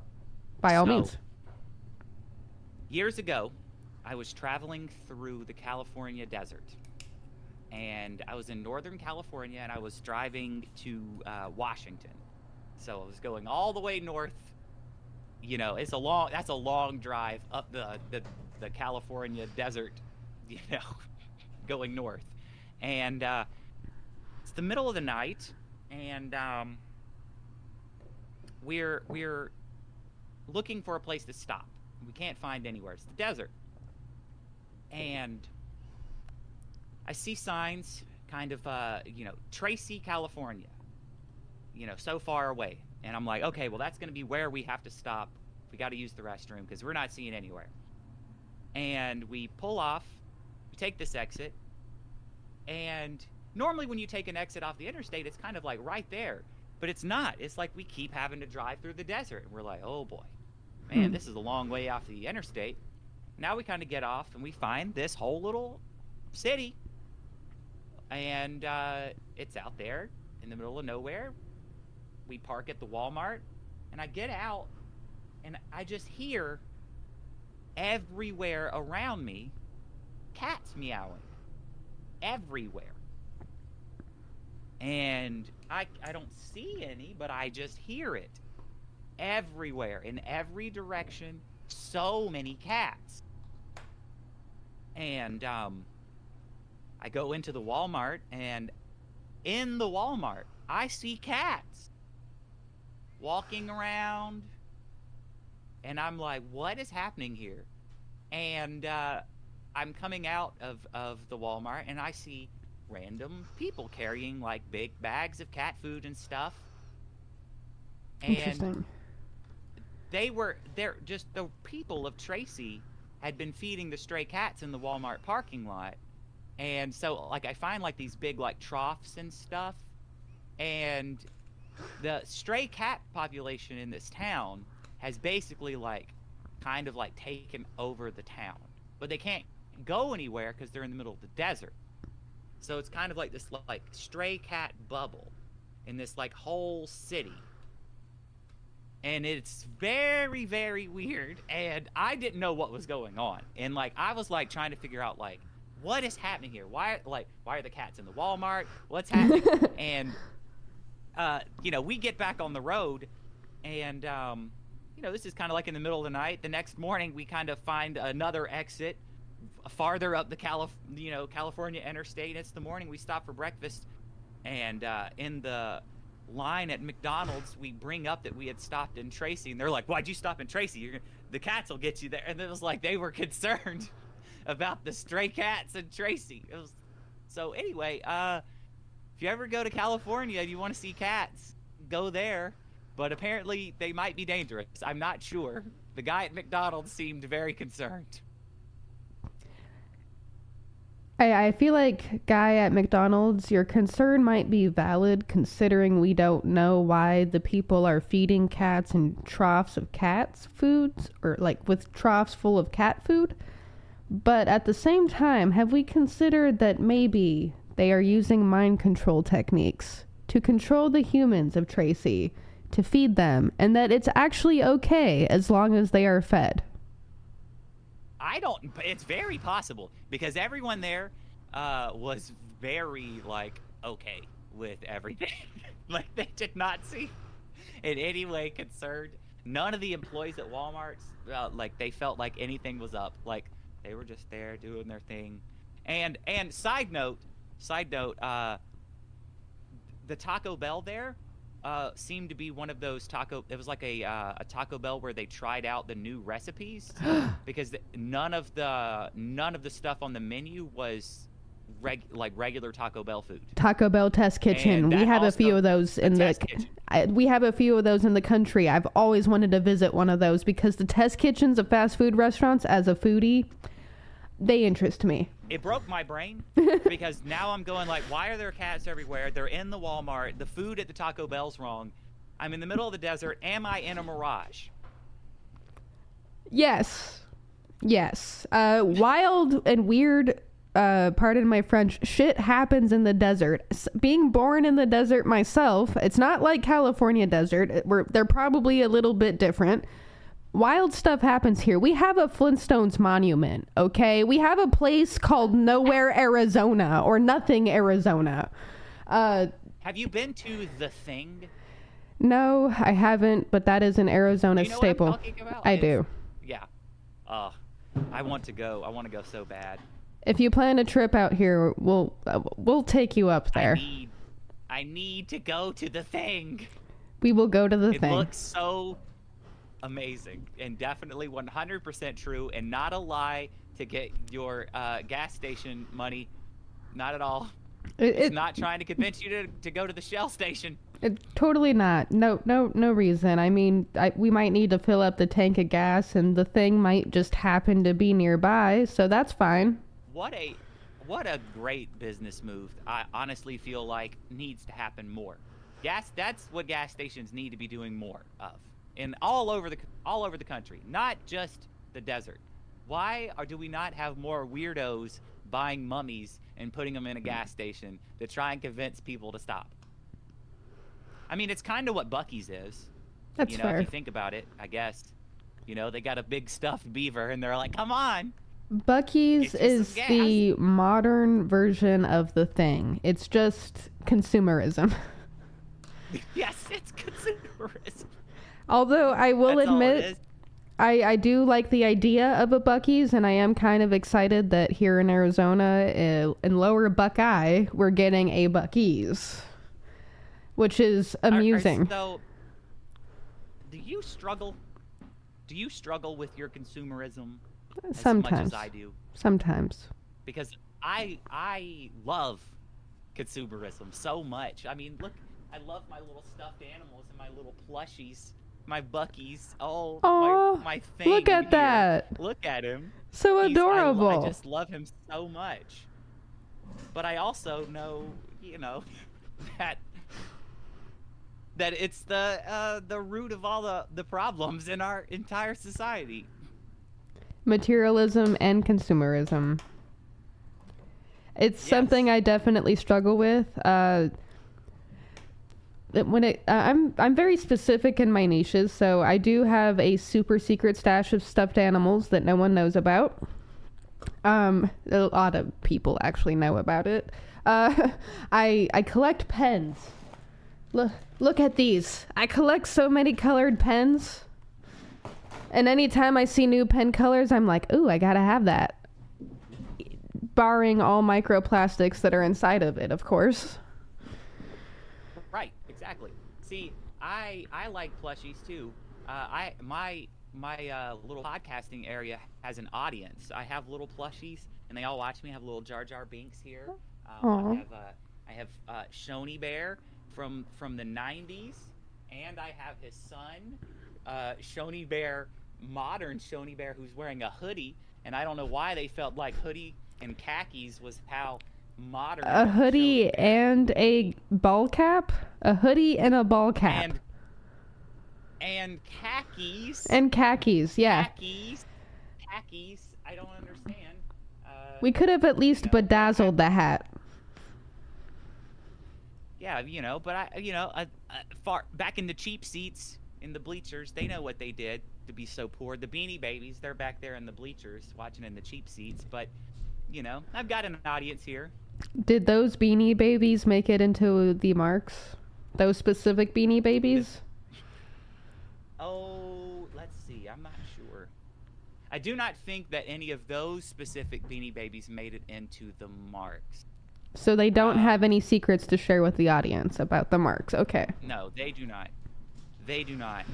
by all means. Years ago, I was traveling through the California desert. And I was in Northern California, and I was driving to Washington. So I was going all the way north. That's a long drive up the California desert, going north. And it's the middle of the night, and we're looking for a place to stop. We can't find anywhere. It's the desert. And I see signs kind of, Tracy, California, so far away. And I'm like, okay, well, that's going to be where we have to stop. We got to use the restroom because we're not seeing anywhere. And we pull off, we take this exit. And normally when you take an exit off the interstate, it's kind of like right there. But it's not. It's like we keep having to drive through the desert. And we're like, oh, boy, man, this is a long way off the interstate. Now we kind of get off and we find this whole little city. And it's out there in the middle of nowhere. We park at the Walmart, and I get out, and I just hear everywhere around me cats meowing. Everywhere. And I don't see any, but I just hear it. Everywhere, in every direction, so many cats. And I go into the Walmart, and in the Walmart, I see cats walking around, and I'm like, what is happening here? And I'm coming out of the Walmart, and I see random people carrying like big bags of cat food and stuff. Interesting. And the people of Tracy had been feeding the stray cats in the Walmart parking lot. And so, like, I find, like, these big, like, troughs and stuff. And the stray cat population in this town has basically, like, kind of, like, taken over the town. But they can't go anywhere because they're in the middle of the desert. So it's kind of like this, like, stray cat bubble in this, like, whole city. And it's very, very weird. And I didn't know what was going on. And, like, I was, like, trying to figure out, like, what is happening here? Why are the cats in the Walmart? What's happening? And, we get back on the road, and, this is kind of like in the middle of the night. The next morning, we kind of find another exit farther up the California interstate. It's the morning we stop for breakfast, and in the line at McDonald's, we bring up that we had stopped in Tracy, and they're like, "Why'd you stop in Tracy? The cats will get you there." And it was like they were concerned about the stray cats in Tracy. So anyway, if you ever go to California and you want to see cats, go there. But apparently they might be dangerous. I'm not sure. The guy at McDonald's seemed very concerned. I feel like, guy at McDonald's, your concern might be valid considering we don't know why the people are feeding cats in troughs of cats' foods, or like with troughs full of cat food. But at the same time, have we considered that maybe they are using mind control techniques to control the humans of Tracy, to feed them, and that it's actually okay as long as they are fed? It's very possible because everyone there was very like okay with everything. Like they did not seem in any way concerned. None of the employees at Walmart like they felt like anything was up. Like they were just there doing their thing. And side note, the Taco Bell there seemed to be one of those it was like a Taco Bell where they tried out the new recipes because none of the stuff on the menu was regular Taco Bell food. Taco Bell test kitchen. We have a few of those in we have a few of those in the country. I've always wanted to visit one of those because the test kitchens of fast food restaurants, as a foodie, they interest me. It broke my brain because now I'm going like, why are there cats everywhere? They're in the Walmart. The food at the Taco Bell's wrong. I'm in the middle of the desert. Am I in a mirage? Yes. Wild and weird, pardon my French, shit happens in the desert. Being born in the desert myself, it's not like California desert. They're probably a little bit different. Wild stuff happens here. We have a Flintstones monument, okay? We have a place called Nowhere, Arizona, or Nothing, Arizona. Have you been to The Thing? No, I haven't, but that is an Arizona staple. What I'm talking about? I do. Yeah. I want to go. I want to go so bad. If you plan a trip out here, we'll take you up there. I need to go to The Thing. We will go to The Thing. It looks so amazing and definitely 100% true and not a lie to get your gas station money. Not at all. It's not trying to convince you to go to the Shell station. Totally not. No reason. I mean, we might need to fill up the tank of gas and the thing might just happen to be nearby, so that's fine. What a great business move. I honestly feel like needs to happen more. That's what gas stations need to be doing more of. And all over the country, not just the desert. Why do we not have more weirdos buying mummies and putting them in a gas station to try and convince people to stop? I mean, it's kind of what Buc-ee's is. That's fair. If you think about it, I guess. They got a big stuffed beaver, and they're like, come on. Buc-ee's is the modern version of The Thing. It's just consumerism. Yes, it's consumerism. Although I will admit, I do like the idea of a Buc-ee's, and I am kind of excited that here in Arizona, in Lower Buckeye, we're getting a Buc-ee's, which is amusing. So, do you struggle with your consumerism sometimes, as much as I do? Sometimes. Because I love consumerism so much. I mean, look, I love my little stuffed animals and my little plushies. My Buc-ee's. My thing. Look at that. Look at him. So adorable. I just love him so much. But I also know, that it's the root of all the problems in our entire society. Materialism and consumerism. It's something I definitely struggle with. I'm very specific in my niches, so I do have a super secret stash of stuffed animals that no one knows about. A lot of people actually know about it. I collect pens. Look at these. I collect so many colored pens. And anytime I see new pen colors, I'm like, ooh, I gotta have that. Barring all microplastics that are inside of it, of course. Right, exactly. See, I like plushies too. My little podcasting area has an audience. I have little plushies, and they all watch me. I have little Jar Jar Binks here. I have Shoney Bear from the 90s, and I have his son, modern Shoney Bear, who's wearing a hoodie. And I don't know why they felt like hoodie and khakis was how modern. A hoodie and a ball cap? A hoodie and a ball cap. And khakis. And khakis, yeah. Khakis. I don't understand. We could have at least bedazzled the hat. Yeah, but far back in the cheap seats in the bleachers, they know what they did to be so poor. The Beanie Babies, they're back there in the bleachers watching in the cheap seats, but I've got an audience here. Did those Beanie Babies make it into the marks? Those specific Beanie Babies? Oh, let's see. I'm not sure. I do not think that any of those specific Beanie Babies made it into the marks. So they don't have any secrets to share with the audience about the marks. Okay. No, they do not. They do not.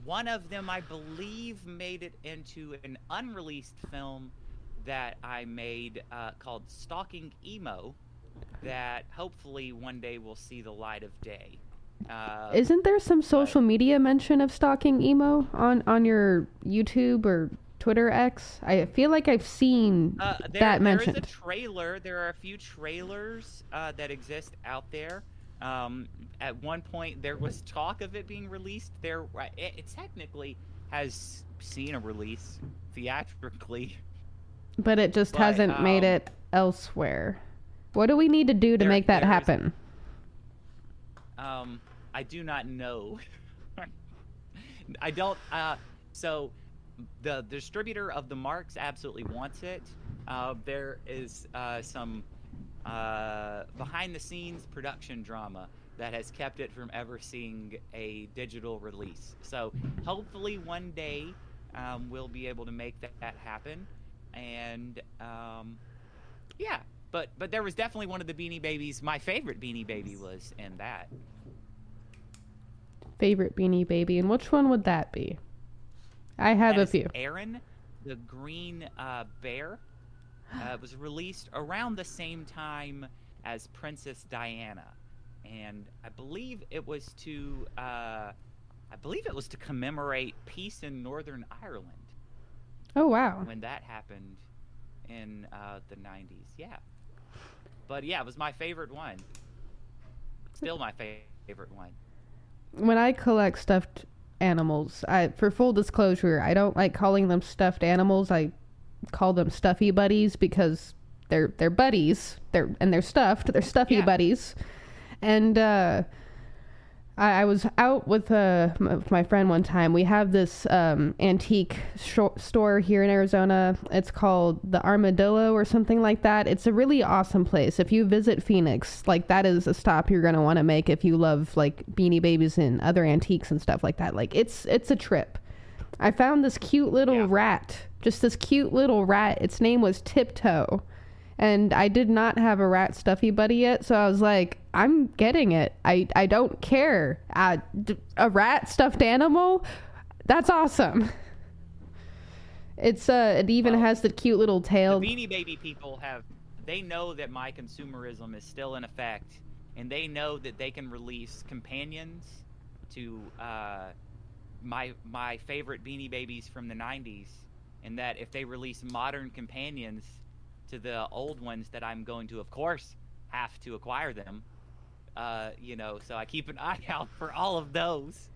One of them, I believe, made it into an unreleased film that I made called Stalking Emo, that hopefully one day will see the light of day. Isn't there some social media mention of Stalking Emo on your YouTube or Twitter X? I feel like I've seen that mentioned. There is a trailer. There are a few trailers that exist out there. At one point, there was talk of it being released. It technically has seen a release theatrically. But it just hasn't made it elsewhere. What do we need to do to make that happen? I do not know. I don't. So the distributor of the marks absolutely wants it. There is some behind-the-scenes production drama that has kept it from ever seeing a digital release. So hopefully one day we'll be able to make that happen. And yeah, but there was definitely one of the Beanie Babies. My favorite Beanie Baby was in that. Favorite Beanie Baby, and which one would that be? I have a few. Aaron, the green bear, was released around the same time as Princess Diana, and I believe it was to commemorate peace in Northern Ireland. Oh wow! When that happened in the 90s, yeah. But yeah, it was my favorite one. Still my favorite one. When I collect stuffed animals, for full disclosure, I don't like calling them stuffed animals. I call them stuffy buddies because they're buddies. They're stuffed. They're stuffy buddies. And I was out with my friend one time. We have this antique store here in Arizona. It's called the Armadillo or something like that. It's a really awesome place. If you visit Phoenix, like, that is a stop you're going to want to make if you love like Beanie Babies and other antiques and stuff like that. Like, it's a trip. I found this cute little rat. Just this cute little rat. Its name was Tiptoe. And I did not have a rat stuffy buddy yet, so I was like, I'm getting it. I don't care. A rat stuffed animal? That's awesome. It even has the cute little tail. The Beanie Baby people they know that my consumerism is still in effect, and they know that they can release companions to my favorite Beanie Babies from the 90s, and that if they release modern companions to the old ones, that I'm going to, of course, have to acquire them. So I keep an eye out for all of those,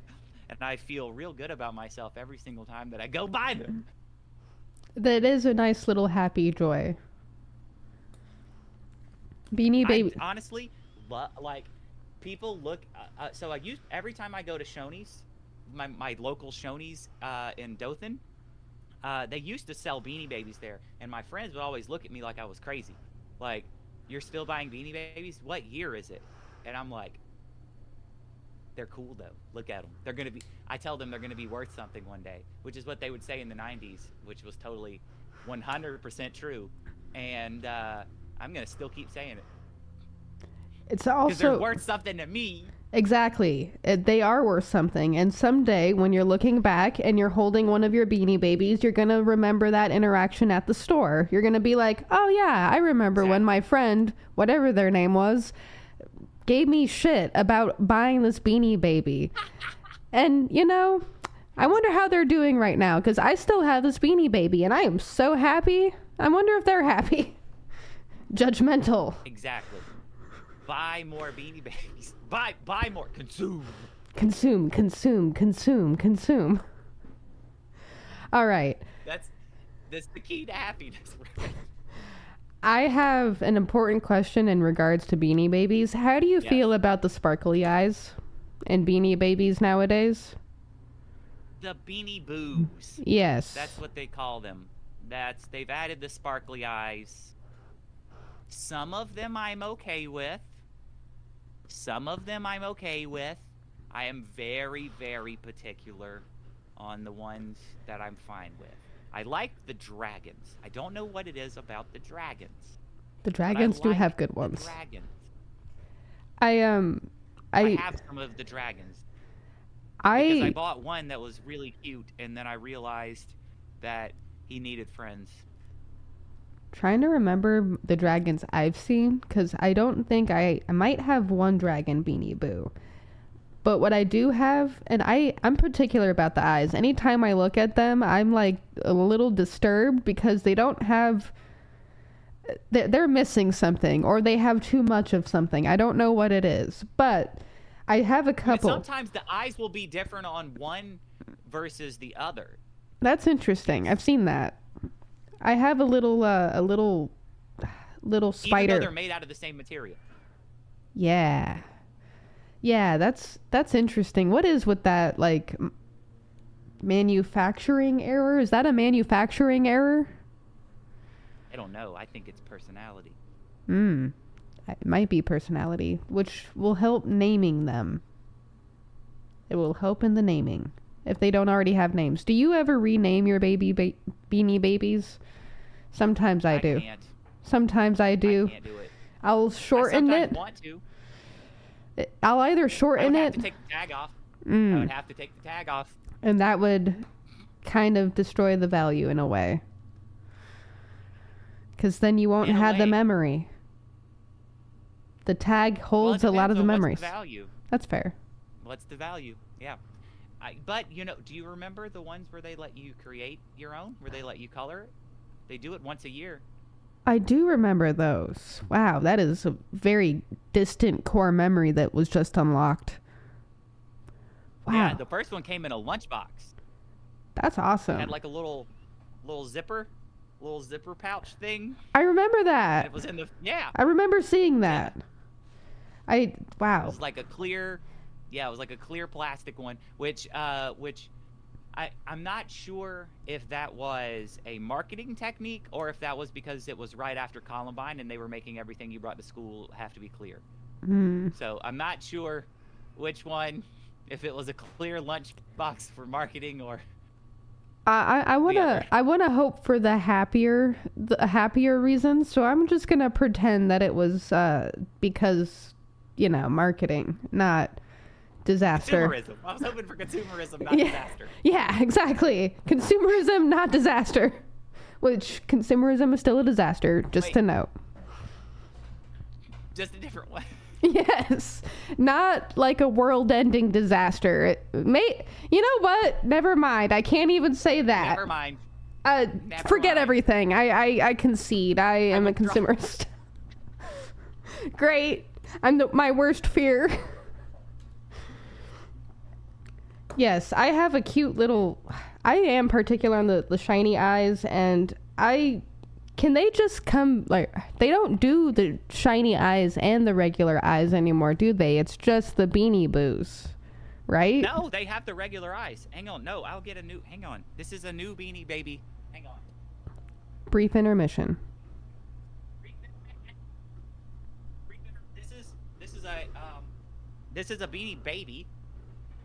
and I feel real good about myself every single time that I go buy them. That is a nice little happy joy. Beanie Baby. Honestly, like, people look. So every time I go to Shoney's, my local Shoney's in Dothan. They used to sell Beanie Babies there, and my friends would always look at me like I was crazy. Like, you're still buying Beanie Babies? What year is it? And I'm like, they're cool though. Look at them. I tell them they're going to be worth something one day, which is what they would say in the 90s, which was totally 100% true. And I'm going to still keep saying it. It's also, because they're worth something to me. Exactly. They are worth something. And someday when you're looking back and you're holding one of your Beanie Babies, you're going to remember that interaction at the store. You're going to be like, oh yeah, I remember when my friend, whatever their name was, gave me shit about buying this Beanie Baby. And, I wonder how they're doing right now, because I still have this Beanie Baby and I am so happy. I wonder if they're happy. Judgmental. Exactly. Buy more Beanie Babies. Buy more. Consume. Consume, consume, consume, consume. All right. That's the key to happiness. I have an important question in regards to Beanie Babies. How do you feel about the sparkly eyes in Beanie Babies nowadays? The Beanie Boos. Yes. That's what they call them. They've added the sparkly eyes. Some of them I'm okay with. I am very, very particular on the ones that I'm fine with. I like the dragons. I don't know what it is about the dragons. The dragons do have good ones. Dragons. I have some of the dragons. Because I bought one that was really cute, and then I realized that he needed friends. Trying to remember the dragons I've seen, because I don't think I might have one dragon Beanie Boo. But what I do have, and I'm particular about the eyes. Anytime I look at them, I'm like a little disturbed because they don't have, they're missing something, or they have too much of something. I don't know what it is, but I have a couple. But sometimes the eyes will be different on one versus the other. That's interesting. I've seen that. I have a little spider. Even though they're made out of the same material. Yeah. Yeah, that's interesting. What is with that, like, manufacturing error? Is that a manufacturing error? I don't know. I think it's personality. It might be personality, which will help naming them. It will help in the naming, if they don't already have names. Do you ever rename your Beanie Babies? Sometimes I do. Can't. Sometimes I do. I can't do it. I'll shorten I it. sometimes want to. I'll either shorten I would it. have to take the tag off. I would have to take the tag off. And that would kind of destroy the value in a way. Because then you won't have the memory. The tag holds a lot of the memories. What's the value? That's fair. What's the value? Yeah. But, do you remember the ones where they let you create your own? Where they let you color it? They do it once a year. I do remember those. Wow, that is a very distant core memory that was just unlocked. Wow. Yeah, the first one came in a lunchbox. That's awesome. It had like a little zipper pouch thing. I remember that. It was in the I remember seeing that. Yeah. Wow. It was like a clear plastic one, which I'm not sure if that was a marketing technique or if that was because it was right after Columbine and they were making everything you brought to school have to be clear. So I'm not sure which one, if it was a clear lunch box for marketing or. I wanna hope for the happier reasons. So I'm just gonna pretend that it was because marketing, not disaster. Consumerism. I was hoping for consumerism, not disaster. Yeah, exactly. Consumerism, not disaster. Which consumerism is still a disaster, just to note. Just a different one. Yes. Not like a world-ending disaster. It may. You know what? Never mind. I can't even say that. Never mind. Forget everything. I concede. I am a consumerist. Great. I'm my worst fear. Yes, I have a cute little. I am particular on the shiny eyes, and can they just come, like, they don't do the shiny eyes and the regular eyes anymore, do they? It's just the Beanie Boos, right? No, they have the regular eyes. Hang on. No, I'll get a new. Hang on. This is a new Beanie Baby. Hang on. Brief intermission. This is a Beanie Baby,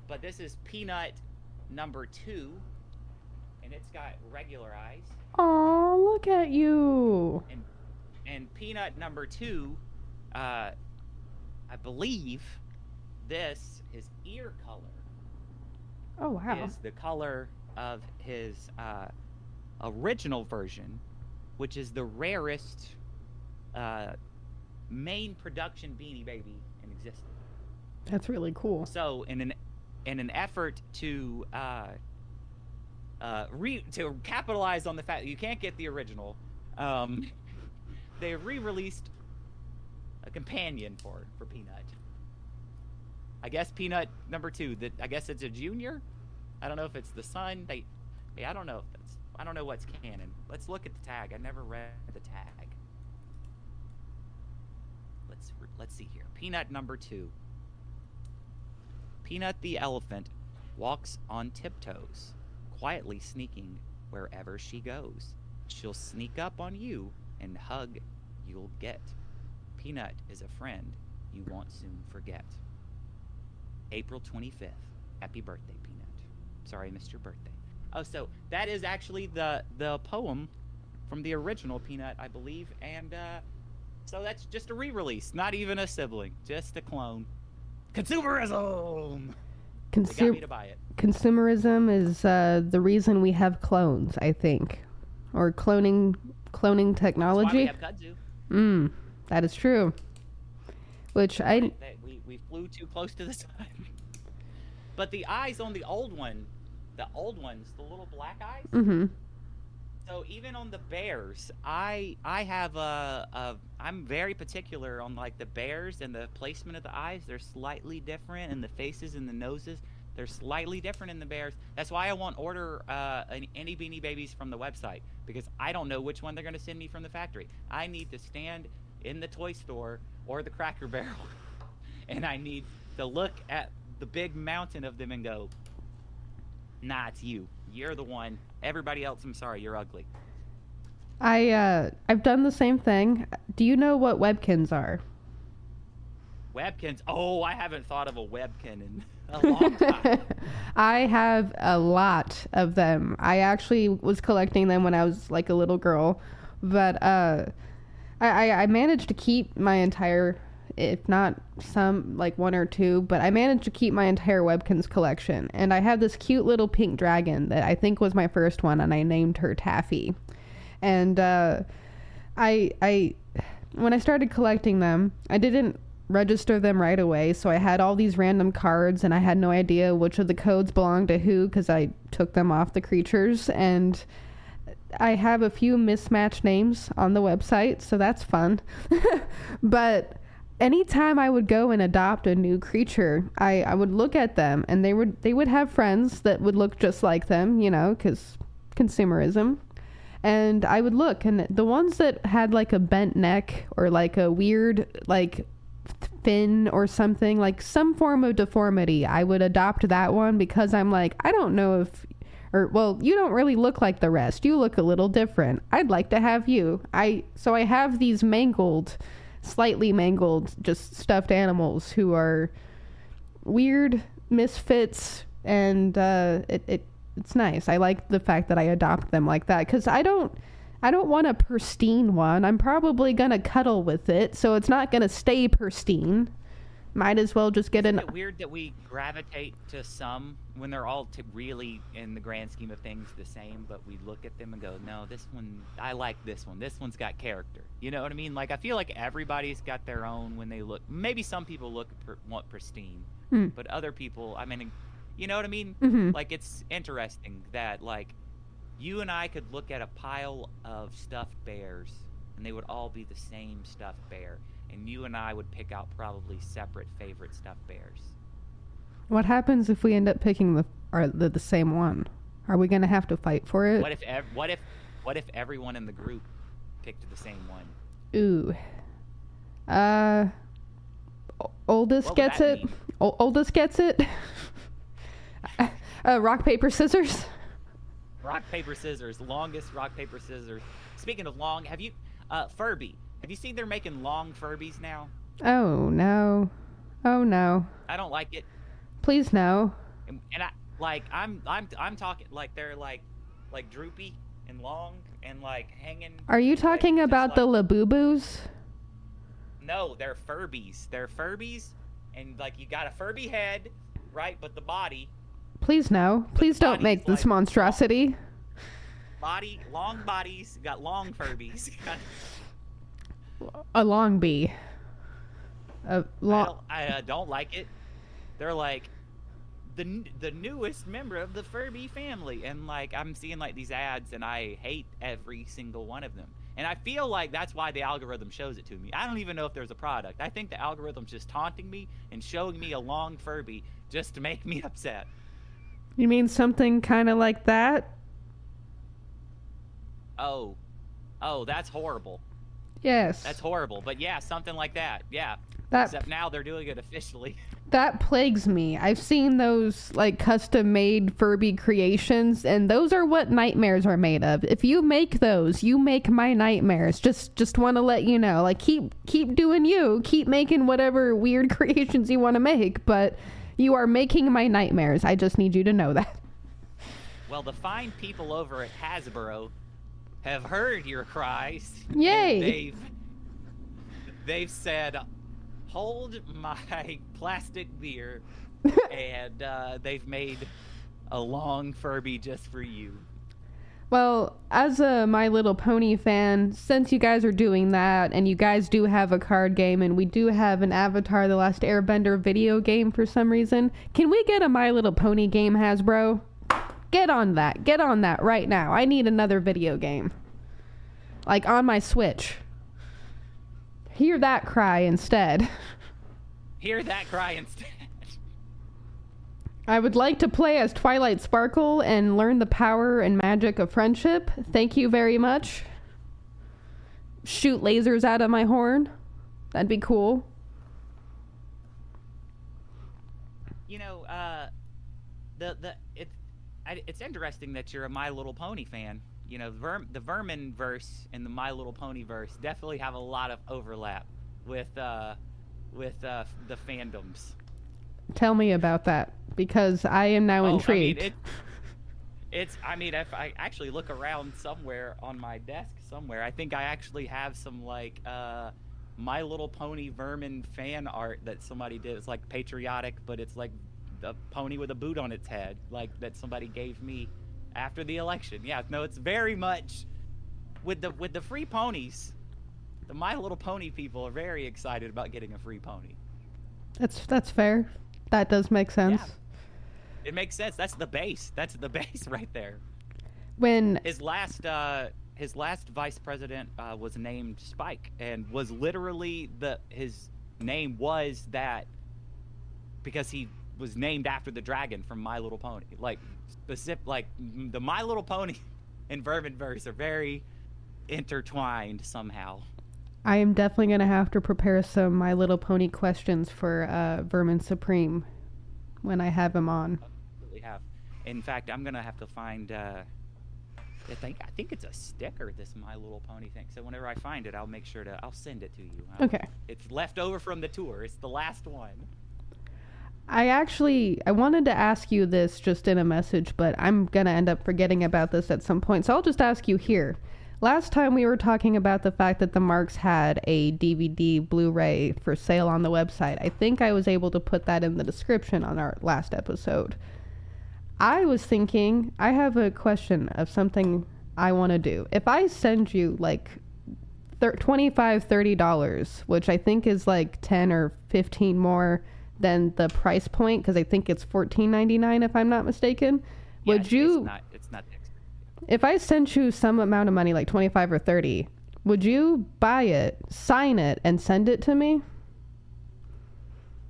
but this is Peanut number 2, and it's got regular eyes. Oh, look at you. And Peanut number 2, I believe his ear color. Oh, wow. Is the color of his original version, which is the rarest main production Beanie Baby in existence. That's really cool. So in an effort to capitalize on the fact that you can't get the original, Um, they re-released a companion for Peanut. I guess Peanut number 2. That I guess it's a junior. I don't know if it's the son. I don't know if I don't know what's canon. Let's look at the tag. I never read the tag. Let's see here. Peanut number 2. Peanut the elephant walks on tiptoes, quietly sneaking wherever she goes. She'll sneak up on you and hug you'll get. Peanut is a friend you won't soon forget. April 25th. Happy birthday, Peanut. Sorry I missed your birthday. Oh, so that is actually the poem from the original Peanut, I believe, and so that's just a re-release, not even a sibling, just a clone. Consumerism. They got me to buy it. Consumerism is the reason we have clones, I think, or cloning technology. That's why we have Kudzu. That is true. Which we flew too close to the sun. But the eyes on the old ones, the little black eyes. Mm-hmm. So even on the bears, I have I'm very particular on like the bears and the placement of the eyes. They're slightly different, and the faces and the noses, they're slightly different in the bears. That's why I won't order any Beanie Babies from the website, because I don't know which one they're going to send me from the factory. I need to stand in the toy store or the Cracker Barrel, and I need to look at the big mountain of them and go, nah, it's you. You're the one. Everybody else, I'm sorry, you're ugly. I've done the same thing. Do you know what webkins are? Webkins? Oh, I haven't thought of a webkin in a long time. I have a lot of them. I actually was collecting them when I was like a little girl, but I managed to keep my entire, if not some, like one or two, but I managed to keep my entire Webkins collection. And I have this cute little pink dragon that I think was my first one, and I named her Taffy. And I when I started collecting them, I didn't register them right away, so I had all these random cards, and I had no idea which of the codes belonged to who, because I took them off the creatures, and I have a few mismatched names on the website, so that's fun. But anytime I would go and adopt a new creature, I would look at them, and they would have friends that would look just like them, you know, because consumerism. And I would look, and the ones that had like a bent neck or like a weird like fin or something, like some form of deformity, I would adopt that one, because I'm like, I don't know if, or well, you don't really look like the rest. You look a little different. I'd like to have you. So I have these slightly mangled, just stuffed animals who are weird misfits, and it's nice. I like the fact that I adopt them like that, because I don't want a pristine one. I'm probably gonna cuddle with it, so it's not gonna stay pristine. Might as well just get Isn't it weird that we gravitate to some when they're all really, in the grand scheme of things, the same, but we look at them and go, no, this one, I like this one. This one's got character. You know what I mean? Like, I feel like everybody's got their own when they look. Maybe some people want pristine, but other people, I mean, you know what I mean? Mm-hmm. Like, it's interesting that, like, you and I could look at a pile of stuffed bears, and they would all be the same stuffed bear. And you and I would pick out probably separate favorite stuffed bears. What happens if we end up picking the same one? Are we gonna have to fight for it? What if everyone in the group picked the same one? Ooh. Oldest gets it. Oldest gets it. Rock, paper, scissors. Rock, paper, scissors. Longest rock, paper, scissors. Speaking of long, have you Furby? Have you seen they're making long Furbies now? Oh no. Oh no. I don't like it. Please no. And I'm talking like they're like droopy and long and like hanging. Are you talking about the Labubus? No, they're Furbies. They're Furbies, and like you got a Furby head, right? But the body. Please no. Please don't make this monstrosity. Long bodies, got long Furbies. A long bee. I don't like it. They're like the newest member of the Furby family, and like I'm seeing like these ads, and I hate every single one of them. And I feel like that's why the algorithm shows it to me. I don't even know if there's a product. I think the algorithm's just taunting me and showing me a long Furby just to make me upset. You mean something kind of like that? Oh, that's horrible. Yes. That's horrible. But yeah, something like that. Yeah. Except now they're doing it officially. That plagues me. I've seen those like custom made Furby creations, and those are what nightmares are made of. If you make those, you make my nightmares. Just want to let you know. Like keep doing you. Keep making whatever weird creations you want to make, but you are making my nightmares. I just need you to know that. Well, the fine people over at Hasbro have heard your cries. Yay! They've said, hold my plastic beer, and they've made a long Furby just for you. Well, as a My Little Pony fan, since you guys are doing that, and you guys do have a card game, and we do have an Avatar: The Last Airbender video game for some reason, can we get a My Little Pony game, Hasbro? Get on that. Get on that right now. I need another video game. Like on my Switch. Hear that cry instead. Hear that cry instead. I would like to play as Twilight Sparkle and learn the power and magic of friendship. Thank you very much. Shoot lasers out of my horn. That'd be cool. You know, it's interesting that you're a My Little Pony fan. You know, the Vermin verse and the My Little Pony verse definitely have a lot of overlap with the fandoms. Tell me about that, because I am now intrigued. I mean, if I actually look around somewhere on my desk somewhere, I think I actually have some like My Little Pony Vermin fan art that somebody did. It's like patriotic, but it's like a pony with a boot on its head, like that somebody gave me after the election. Yeah, no, it's very much with the free ponies. The My Little Pony people are very excited about getting a free pony. That's fair. That does make sense. Yeah, it makes sense. That's the base. That's the base right there. When his last vice president was named Spike, and was literally his name was that because he was named after the dragon from My Little Pony. Like the My Little Pony and Verminverse are very intertwined somehow. I am definitely going to have to prepare some My Little Pony questions for Vermin Supreme when I have him on. Absolutely have. In fact, I'm going to have to find I think it's a sticker, this My Little Pony thing. So whenever I find it, I'll make sure I'll send it to you. Okay. It's left over from the tour. It's the last one. I wanted to ask you this just in a message, but I'm going to end up forgetting about this at some point. So I'll just ask you here. Last time we were talking about the fact that the Marks had a DVD Blu-ray for sale on the website. I think I was able to put that in the description on our last episode. I was thinking, I have a question of something I want to do. If I send you like $25, $30, which I think is like 10 or 15 more than the price point, because I think it's $14.99 if I'm not mistaken. Yeah, would you? It's not extra. If I sent you some amount of money, like 25 or 30, would you buy it, sign it, and send it to me?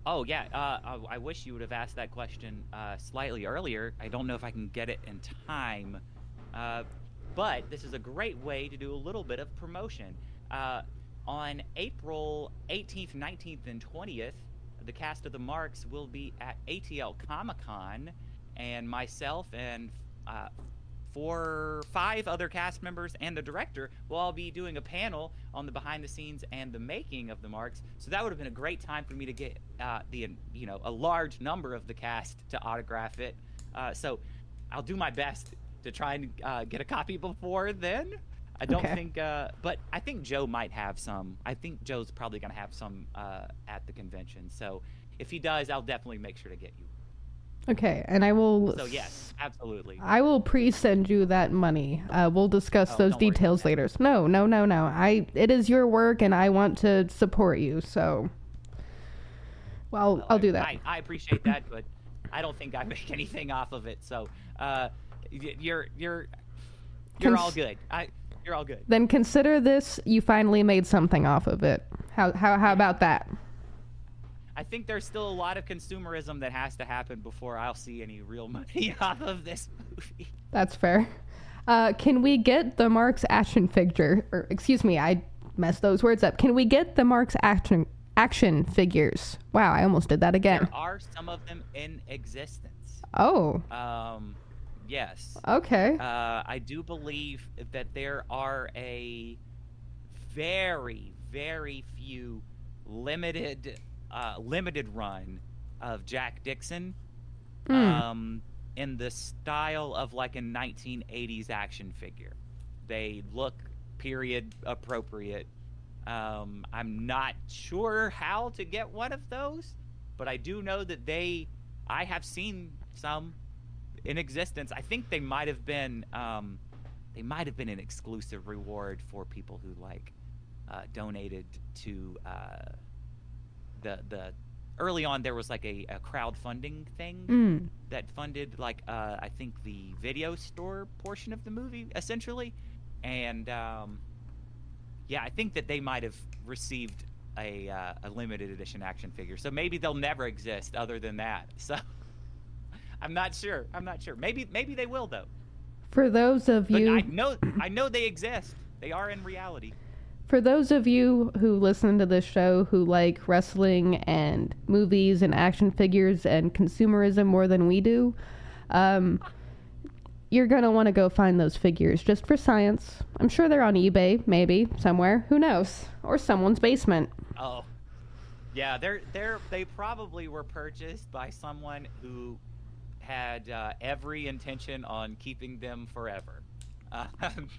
Oh yeah. I wish you would have asked that question slightly earlier. I don't know if I can get it in time, but this is a great way to do a little bit of promotion. On April 18th, 19th, and 20th. The cast of the Marks will be at ATL Comic-Con, and myself and 5 other cast members and the director will all be doing a panel on the behind the scenes and the making of the Marks. So that would have been a great time for me to get a large number of the cast to autograph it. So I'll do my best to try and get a copy before then. I don't think, but I think Joe might have some. I think Joe's probably going to have some at the convention. So if he does, I'll definitely make sure to get you. Okay, and I will... So yes, absolutely. I will pre-send you that money. We'll discuss those details later. No. It is your work, and I want to support you, so... Well, I'll do that. I appreciate that, but I don't think I make anything off of it, so you're all good. You're all good. Then consider this, you finally made something off of it. How about that? I think there's still a lot of consumerism that has to happen before I'll see any real money off of this movie. That's fair. Can we get the Marx action figure? Or excuse me, I messed those words up. Can we get the Marx action figures? Wow, I almost did that again. There are some of them in existence. Oh. Yes. Okay. I do believe that there are a very, very few limited run of Jack Dixon in the style of like a 1980s action figure. They look period appropriate. I'm not sure how to get one of those, but I do know that I have seen some in existence. I think they might have been an exclusive reward for people who donated to the early on. There was like a crowdfunding thing that funded I think the video store portion of the movie essentially, and I think that they might have received a limited edition action figure. So maybe they'll never exist other than that. So I'm not sure. Maybe they will though. For those of you, I know they exist. They are in reality. For those of you who listen to this show who like wrestling and movies and action figures and consumerism more than we do, you're going to want to go find those figures just for science. I'm sure they're on eBay, maybe, somewhere. Who knows? Or someone's basement. Oh. Yeah, they probably were purchased by someone who had every intention on keeping them forever.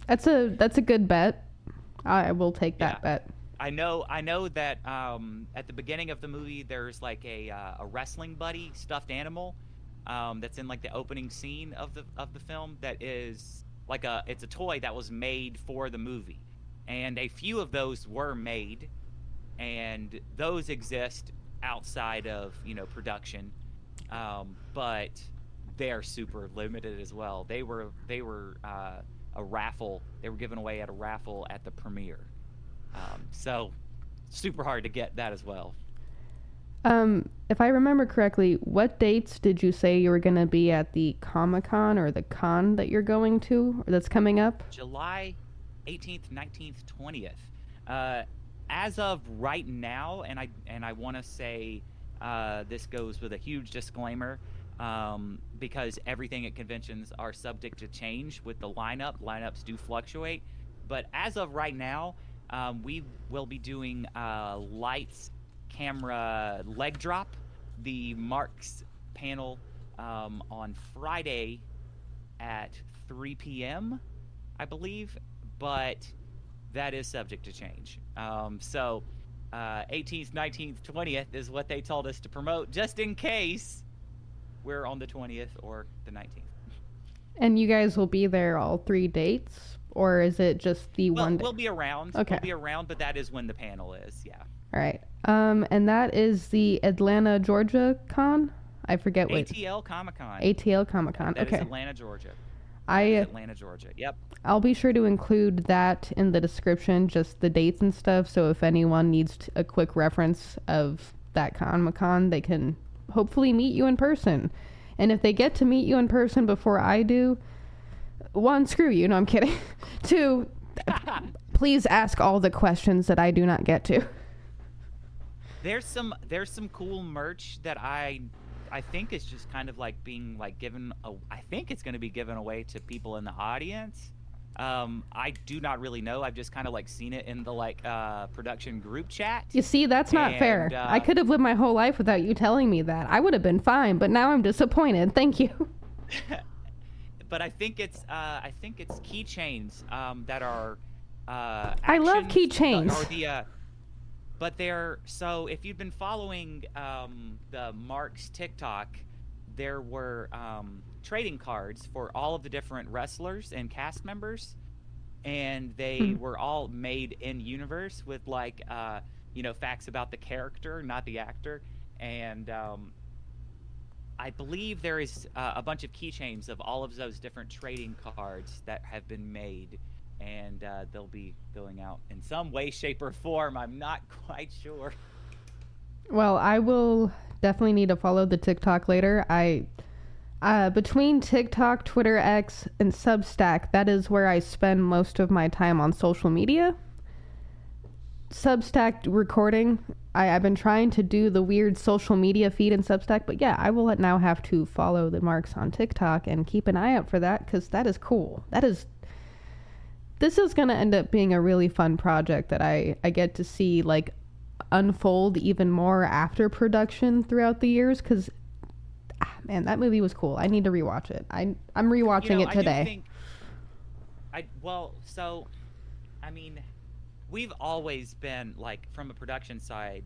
That's a good bet. I will take that bet. I know that at the beginning of the movie there's like a wrestling buddy stuffed animal that's in like the opening scene of the film that is like it's a toy that was made for the movie, and a few of those were made, and those exist outside of production, but they're super limited as well. They were a raffle. They were given away at a raffle at the premiere, so super hard to get that as well. If I remember correctly, what dates did you say you were going to be at the Comic-Con or the con that you're going to, or that's coming up? July 18th, 19th, 20th. As of right now, and I want to say this goes with a huge disclaimer, because everything at conventions are subject to change with the lineup. Lineups do fluctuate. But as of right now, we will be doing lights, camera, leg drop, the Marx panel on Friday at 3 p.m., I believe. But that is subject to change. So 18th, 19th, 20th is what they told us to promote, just in case we're on the 20th or the 19th. And you guys will be there all 3 dates? Or is it just the one day? We'll be around. Okay. We'll be around, but that is when the panel is, yeah. All right. And that is the Atlanta, Georgia con? I forget what. ATL Comic-Con. ATL Comic-Con. That okay. is Atlanta, Georgia. Atlanta, Georgia. Yep. I'll be sure to include that in the description, just the dates and stuff, so if anyone needs a quick reference of that Comic-Con, they can hopefully meet you in person. And if they get to meet you in person before I do, 1, screw you. No, I'm kidding. 2, please ask all the questions that I do not get to. There's some cool merch that I think is just kind of like being like given. I think it's going to be given away to people in the audience. I do not really know. I've just kind of like seen it in the production group chat. You see, that's not fair. I could have lived my whole life without you telling me that. I would have been fine, but now I'm disappointed. Thank you. But I think it's keychains that are. I love keychains. But so if you've been following the Marx TikTok, there were trading cards for all of the different wrestlers and cast members, and they were all made in universe with facts about the character, not the actor. And I believe there is a bunch of keychains of all of those different trading cards that have been made and they'll be going out in some way, shape, or form. I'm not quite sure. Well, I will definitely need to follow the TikTok later. Between TikTok, Twitter X, and Substack, that is where I spend most of my time on social media. Substack recording, I've been trying to do the weird social media feed in Substack, but yeah, I will now have to follow the marks on TikTok and keep an eye out for that, because that is cool. This is going to end up being a really fun project that I get to see, like, unfold even more after production throughout the years, because man, that movie was cool. I need to rewatch it. I'm rewatching it today. I mean, we've always been, like, from a production side,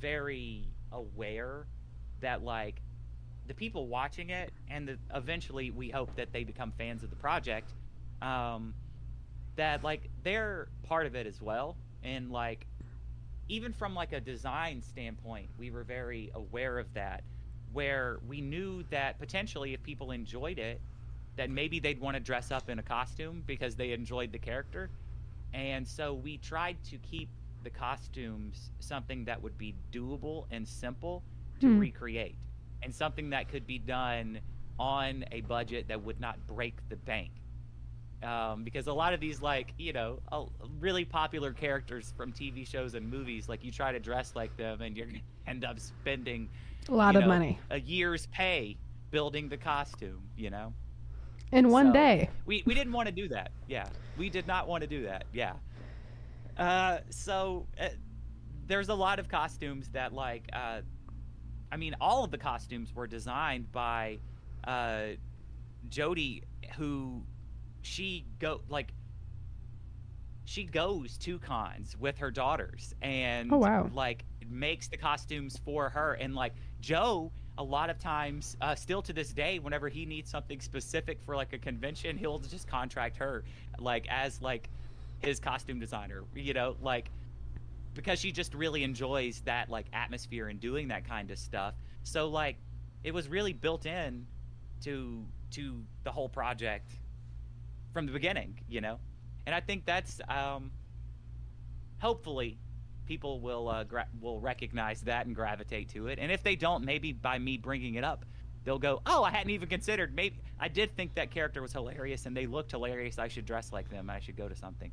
very aware that, like, the people watching it, and eventually we hope that they become fans of the project, that, like, they're part of it as well. And, like, even from, like, a design standpoint, we were very aware of that, where we knew that potentially if people enjoyed it, that maybe they'd want to dress up in a costume because they enjoyed the character. And so we tried to keep the costumes something that would be doable and simple to recreate, and something that could be done on a budget that would not break the bank. Because a lot of these, like, really popular characters from TV shows and movies, like, you try to dress like them and you're going to end up spending a lot of money, a year's pay building the costume, in one day. We didn't want to do that. Yeah, we did not want to do that. Yeah. There's a lot of costumes that, like, all of the costumes were designed by Jody, who she goes to cons with her daughters and like makes the costumes for her. And, like, Joe, a lot of times, still to this day, whenever he needs something specific for, like, a convention, he'll just contract her, like, as, like, his costume designer, like, because she just really enjoys that, like, atmosphere and doing that kind of stuff. So, like, it was really built in to the whole project from the beginning, and I think that's hopefully people will recognize that and gravitate to it. And if they don't, maybe by me bringing it up, they'll go, oh, I hadn't even considered. Maybe I did think that character was hilarious and they looked hilarious. I should dress like them. I should go to something.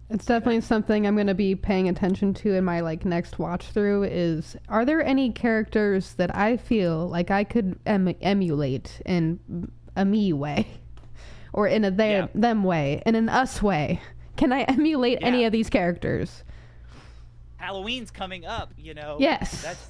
It's definitely something I'm going to be paying attention to in my, like, next watch through is, are there any characters that I feel like I could emulate in a me way? Or in a them way, in an us way? Can I emulate any of these characters? Halloween's coming up, Yes. That's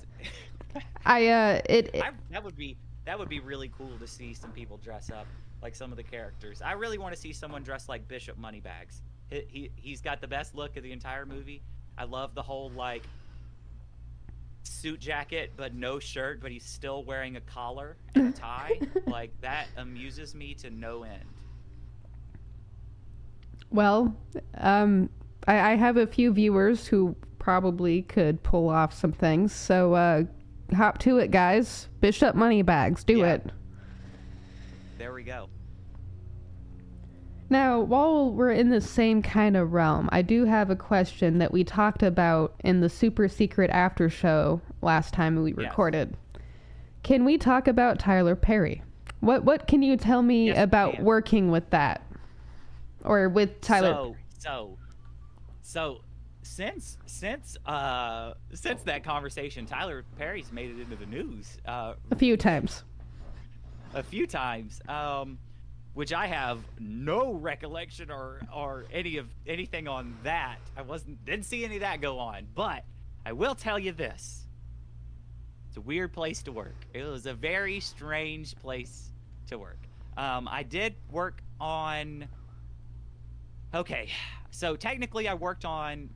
that would be really cool to see some people dress up like some of the characters. I really want to see someone dressed like Bishop Moneybags. He's got the best look of the entire movie. I love the whole, like, suit jacket but no shirt, but he's still wearing a collar and a tie. Like, that amuses me to no end. Well, I have a few viewers who probably could pull off some things, so hop to it, guys. Bishop Moneybags, do it. There we go. Now, while we're in the same kind of realm, I do have a question that we talked about in the super secret after show last time we recorded. Can we talk about Tyler Perry? What can you tell me about working with that? Or with Tyler? So since that conversation, Tyler Perry's made it into the news a few times. Which I have no recollection or anything on that. Didn't see any of that go on. But I will tell you this: it's a weird place to work. It was a very strange place to work. I did work on. Okay, so technically I worked on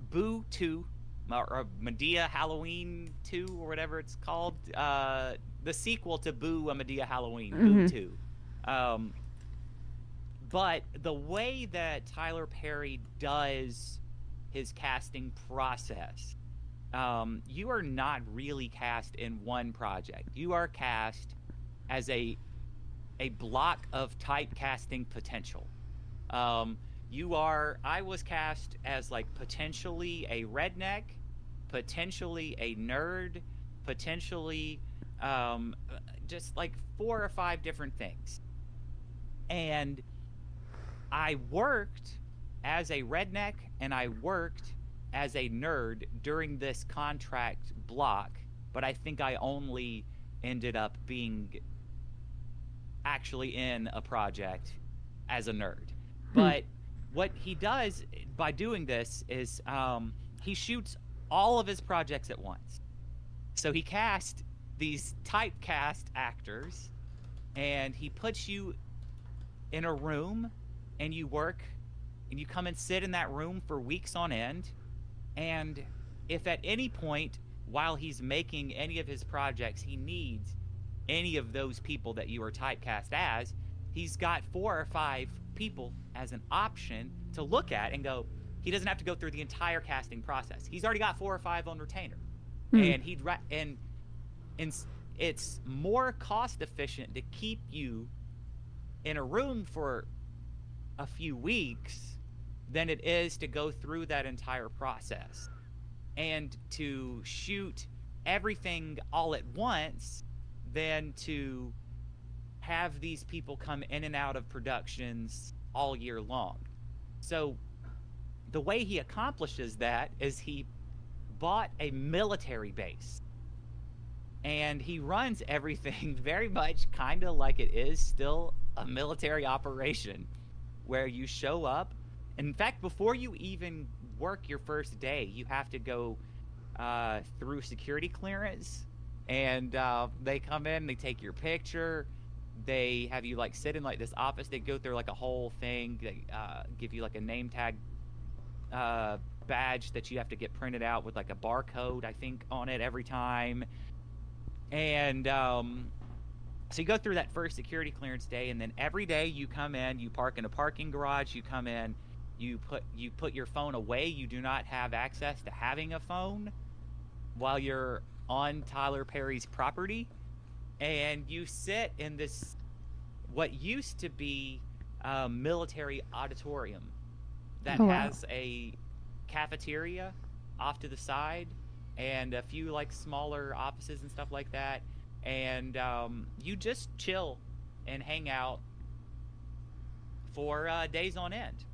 Boo 2, or Medea Halloween 2, or whatever it's called. The sequel to Boo, a Medea Halloween, Boo 2. But the way that Tyler Perry does his casting process, you are not really cast in one project. You are cast as a block of typecasting potential. I was cast as like potentially a redneck, potentially a nerd, potentially just like 4 or 5 different things. And I worked as a redneck and I worked as a nerd during this contract block, but I think I only ended up being actually in a project as a nerd. But what he does by doing this is he shoots all of his projects at once. So he cast these typecast actors, and he puts you in a room, and you work, and you come and sit in that room for weeks on end. And if at any point while he's making any of his projects he needs any of those people that you are typecast as, he's got 4 or 5 people as an option to look at and go, he doesn't have to go through the entire casting process. He's already got 4 or 5 on retainer. And it's more cost efficient to keep you in a room for a few weeks than it is to go through that entire process. And to shoot everything all at once than to have these people come in and out of productions all year long. So the way he accomplishes that is he bought a military base, and he runs everything very much kind of like it is still a military operation, where you show up. In fact, before you even work your first day, you have to go through security clearance, and they come in, they take your picture, they have you like sit in like this office, they go through like a whole thing, they give you like a name tag badge that you have to get printed out with like a barcode, I think, on it every time. And so you go through that first security clearance day, and then every day you come in, you park in a parking garage, you come in, you put your phone away. You do not have access to having a phone while you're on Tyler Perry's property, and you sit in this what used to be a military auditorium that has a cafeteria off to the side and a few like smaller offices and stuff like that, and you just chill and hang out for days on end.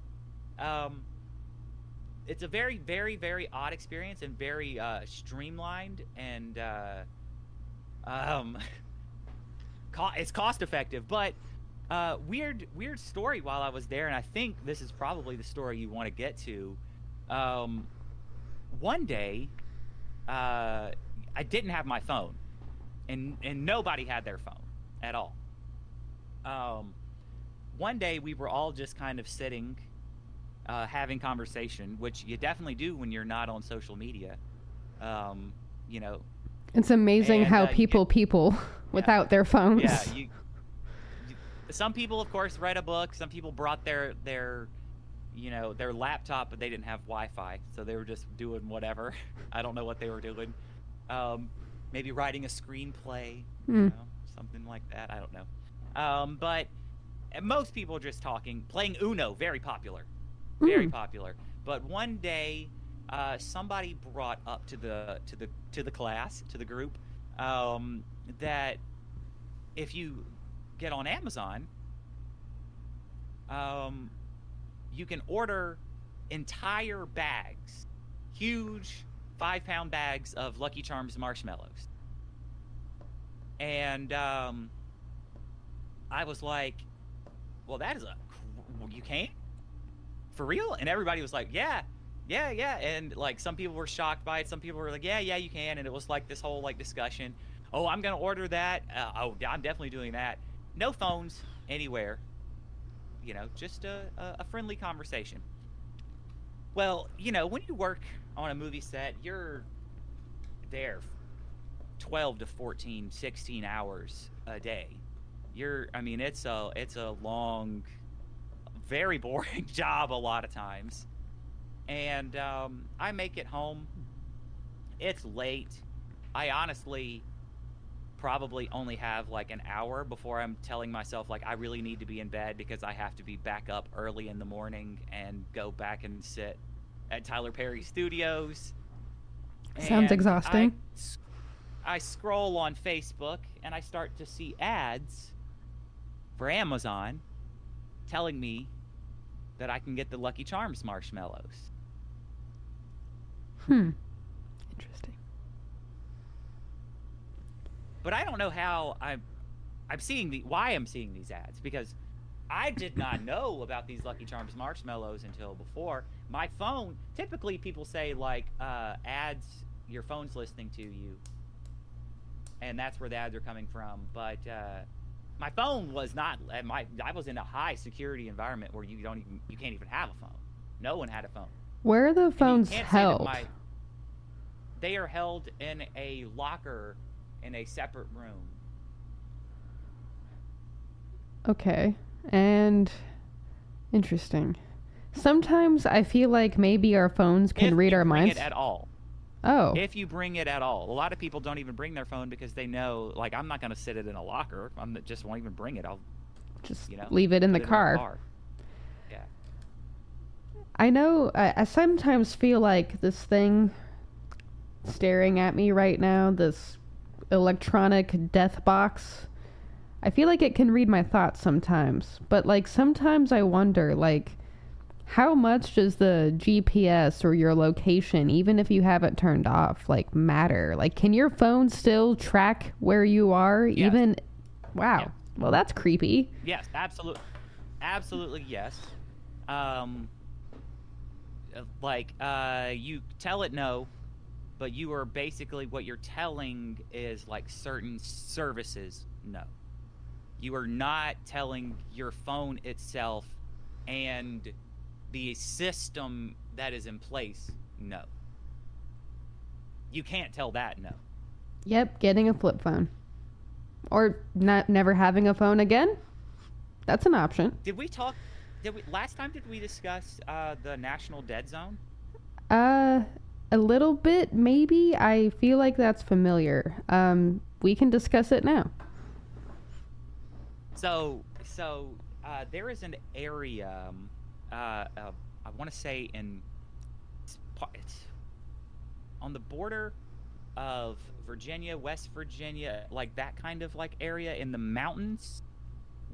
It's a very, very, very odd experience, and very streamlined, and it's cost effective, but weird story while I was there, and I think this is probably the story you want to get to. One day, I didn't have my phone, and nobody had their phone at all. One day we were all just kind of sitting, having conversation, which you definitely do when you're not on social media. You know, it's amazing how people without their phones. Yeah, some people, of course, read a book. Some people brought their laptop, but they didn't have Wi-Fi, so they were just doing whatever. I don't know what they were doing. Maybe writing a screenplay, something like that. I don't know. But most people are just talking, playing Uno, very popular. Very popular. But one day, somebody brought up to the class, to the group, that if you get on Amazon, you can order entire bags, huge 5-pound bags of Lucky Charms marshmallows. And I was like, well, you can? For real? And everybody was like, yeah. And like some people were shocked by it. Some people were like, yeah, you can. And it was like this whole like discussion. Oh, I'm going to order that. I'm definitely doing that. No phones anywhere. Just a friendly conversation. Well, when you work on a movie set, you're there 12 to 14, 16 hours a day. It's a long, very boring job a lot of times. And I make it home. It's late. I honestly probably only have like an hour before I'm telling myself like I really need to be in bed because I have to be back up early in the morning and go back and sit at Tyler Perry Studios. Sounds And exhausting. I scroll on Facebook and I start to see ads for Amazon telling me that I can get the Lucky Charms marshmallows. Interesting. But I don't know how I'm seeing why I'm seeing these ads, because I did not know about these Lucky Charms marshmallows until before. My phone, typically people say like ads, your phone's listening to you, and that's where the ads are coming from. But my phone was not. I was in a high security environment where you can't even have a phone. No one had a phone. Where are the phones held? They are held in a locker in a separate room. Okay. And interesting. Sometimes I feel like maybe our phones can read our minds. If you bring it at all. Oh. If you bring it at all. A lot of people don't even bring their phone because they know, like, I'm not going to sit it in a locker. Just won't even bring it. I'll just leave it in the car. Yeah. I know. I sometimes feel like this thing staring at me right now, this electronic death box, I feel like it can read my thoughts sometimes. But, like, sometimes I wonder, like, how much does the GPS or your location, even if you have it turned off, like, matter? Like, can your phone still track where you are? Yes. Even... Wow. Yeah. Well, that's creepy. Yes, absolutely. Absolutely, yes. You tell it no, but you are basically, what you're telling is, like, certain services no. You are not telling your phone itself and the system that is in place no. You can't tell that no. Yep, getting a flip phone. Or never having a phone again. That's an option. Last time did we discuss the National Dead Zone? A little bit, maybe. I feel like that's familiar. We can discuss it now. So there is an area, I want to say it's on the border of Virginia, West Virginia, like that kind of like area in the mountains,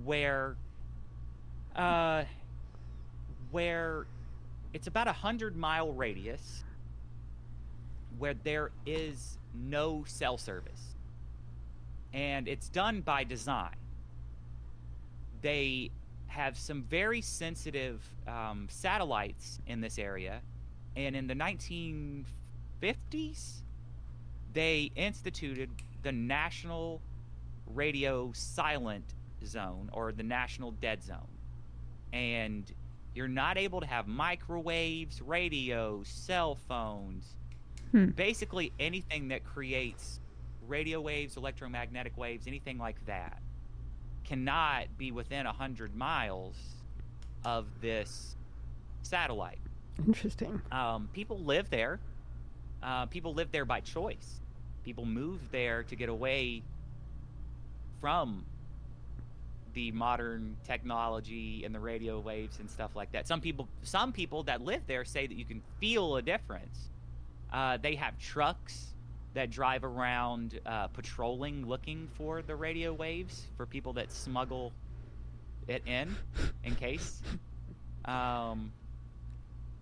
where it's about 100-mile radius, where there is no cell service, and it's done by design. They have some very sensitive satellites in this area, and in the 1950s, they instituted the National Radio Silent Zone, or the National Dead Zone. And you're not able to have microwaves, radios, cell phones, basically anything that creates radio waves, electromagnetic waves, anything like that, cannot be within 100 miles of this satellite. Interesting. People live there. People live there by choice. People move there to get away from the modern technology and the radio waves and stuff like that. Some people that live there say that you can feel a difference. They have trucks that drive around patrolling, looking for the radio waves for people that smuggle it in case.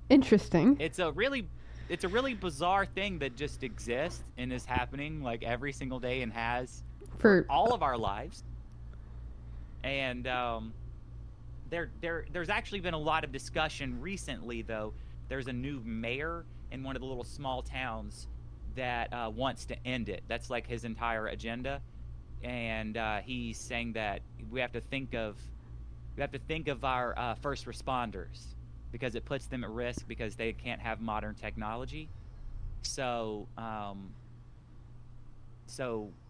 Interesting. It's a really bizarre thing that just exists and is happening like every single day and has for all of our lives. And there's actually been a lot of discussion recently, though. There's a new mayor in one of the little small towns that wants to end it. That's like his entire agenda, and he's saying that we have to think of our first responders, because it puts them at risk because they can't have modern technology. So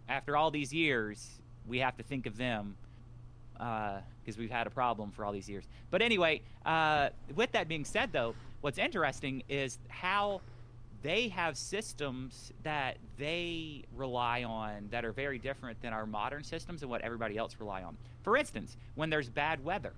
after all these years, we have to think of them, because we've had a problem for all these years. But anyway, with that being said, though, what's interesting is how they have systems that they rely on that are very different than our modern systems and what everybody else rely on. For instance, when there's bad weather,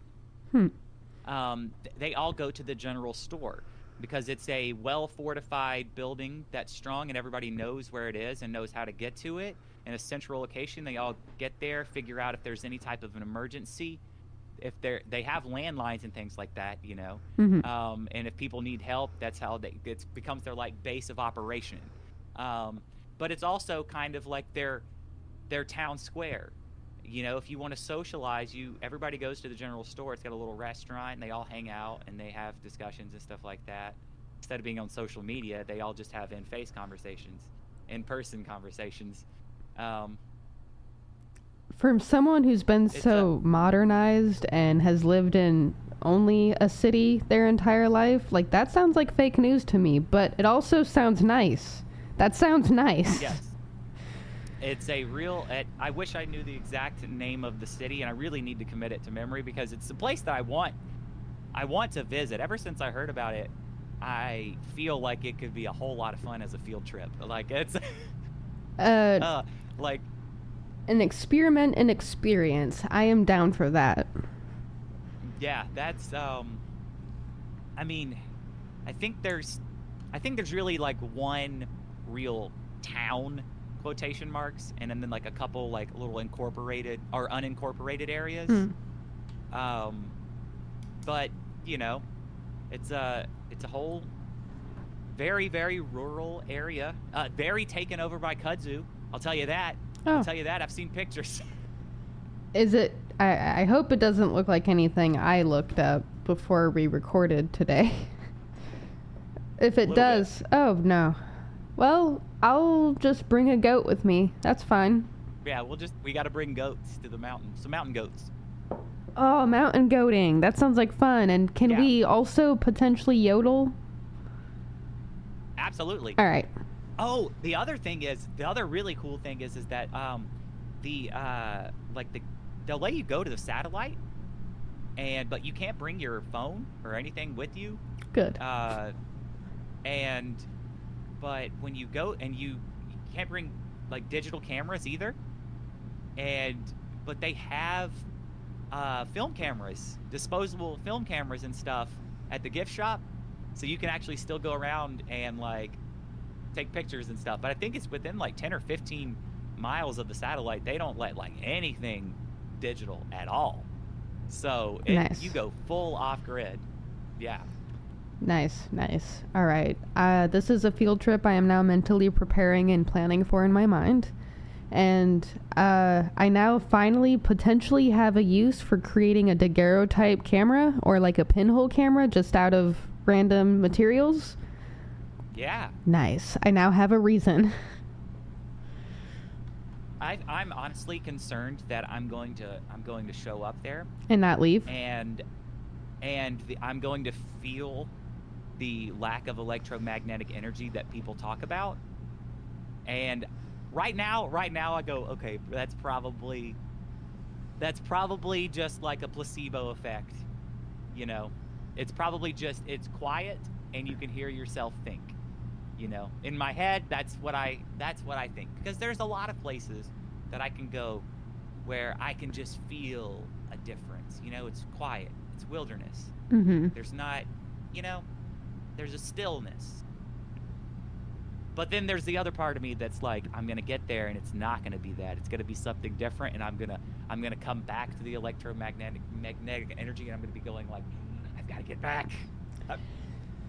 they all go to the general store because it's a well-fortified building that's strong and everybody knows where it is and knows how to get to it. In a central location, they all get there, figure out if there's any type of an emergency. If they have landlines and things like that, you know, and if people need help, that's how it becomes their like base of operation. But it's also kind of like their town square. You know, if you want to socialize, everybody goes to the general store. It's got a little restaurant, and they all hang out and they have discussions and stuff like that. Instead of being on social media, they all just have in-person conversations. From someone who's been so modernized and has lived in only a city their entire life, like that sounds like fake news to me, but it also sounds nice. That sounds nice. Yes. It's a real, I wish I knew the exact name of the city, and I really need to commit it to memory because it's a place that I want to visit. Ever since I heard about it, I feel like it could be a whole lot of fun as a field trip. Like it's like an experiment and experience. I am down for that. Yeah, that's I mean, I think there's really like one real town, quotation marks, and then like a couple like little incorporated or unincorporated areas. But you know, it's a whole very, very rural area, very taken over by Kudzu. I'll tell you that. I'll tell you that. I've seen pictures. Is it? I hope it doesn't look like anything I looked up before we recorded today. If it does, oh no. Well, I'll just bring a goat with me. That's fine. Yeah, we got to bring goats to the mountain. Some mountain goats. Oh, mountain goating. That sounds like fun. And can we also potentially yodel? Absolutely. All right. Oh, the other really cool thing is that they'll let you go to the satellite, but you can't bring your phone or anything with you. Good. But when you go, and you can't bring like digital cameras either, but they have film cameras, disposable film cameras and stuff at the gift shop, so you can actually still go around and like take pictures and stuff. But I think it's within like 10 or 15 miles of the satellite. They don't let like anything digital at all. So nice. You go full off grid. Yeah. Nice. All right. This is a field trip I am now mentally preparing and planning for in my mind. And I now finally potentially have a use for creating a daguerreotype camera or like a pinhole camera just out of random materials. Yeah. Nice. I now have a reason. I'm honestly concerned that I'm going to show up there and not leave. And I'm going to feel the lack of electromagnetic energy that people talk about. And right now I go, okay, that's probably just like a placebo effect. You know, it's probably just, it's quiet and you can hear yourself think. You know, in my head, that's what I think, because there's a lot of places that I can go where I can just feel a difference. You know, it's quiet, it's wilderness. Mm-hmm. There's not, you know, there's a stillness. But then there's the other part of me that's like, I'm gonna get there and it's not gonna be that. It's gonna be something different, and I'm gonna come back to the magnetic energy, and I'm gonna be going like, I've got to get back.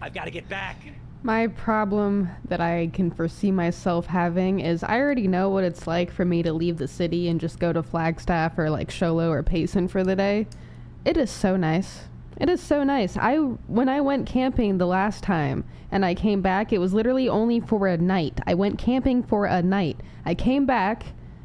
I've got to get back. My problem that I can foresee myself having is I already know what it's like for me to leave the city and just go to Flagstaff or like Sholo or Payson for the day. It is so nice. It is so nice. When I went camping the last time and I came back, it was literally only for a night. I went camping for a night. I came back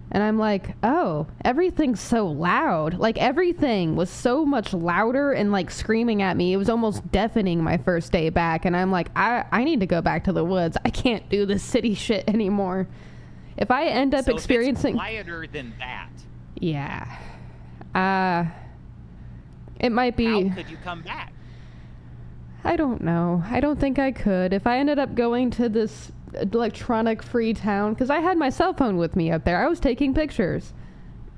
and I'm like, oh, everything's so loud. Like everything was so much louder and like screaming at me. It was almost deafening my first day back. And I'm like, I need to go back to the woods. I can't do this city shit anymore. If I end up experiencing... If it's quieter than that. Yeah. It might be... How could you come back? I don't know. I don't think I could. If I ended up going to this electronic free town, because I had my cell phone with me up there, I was taking pictures.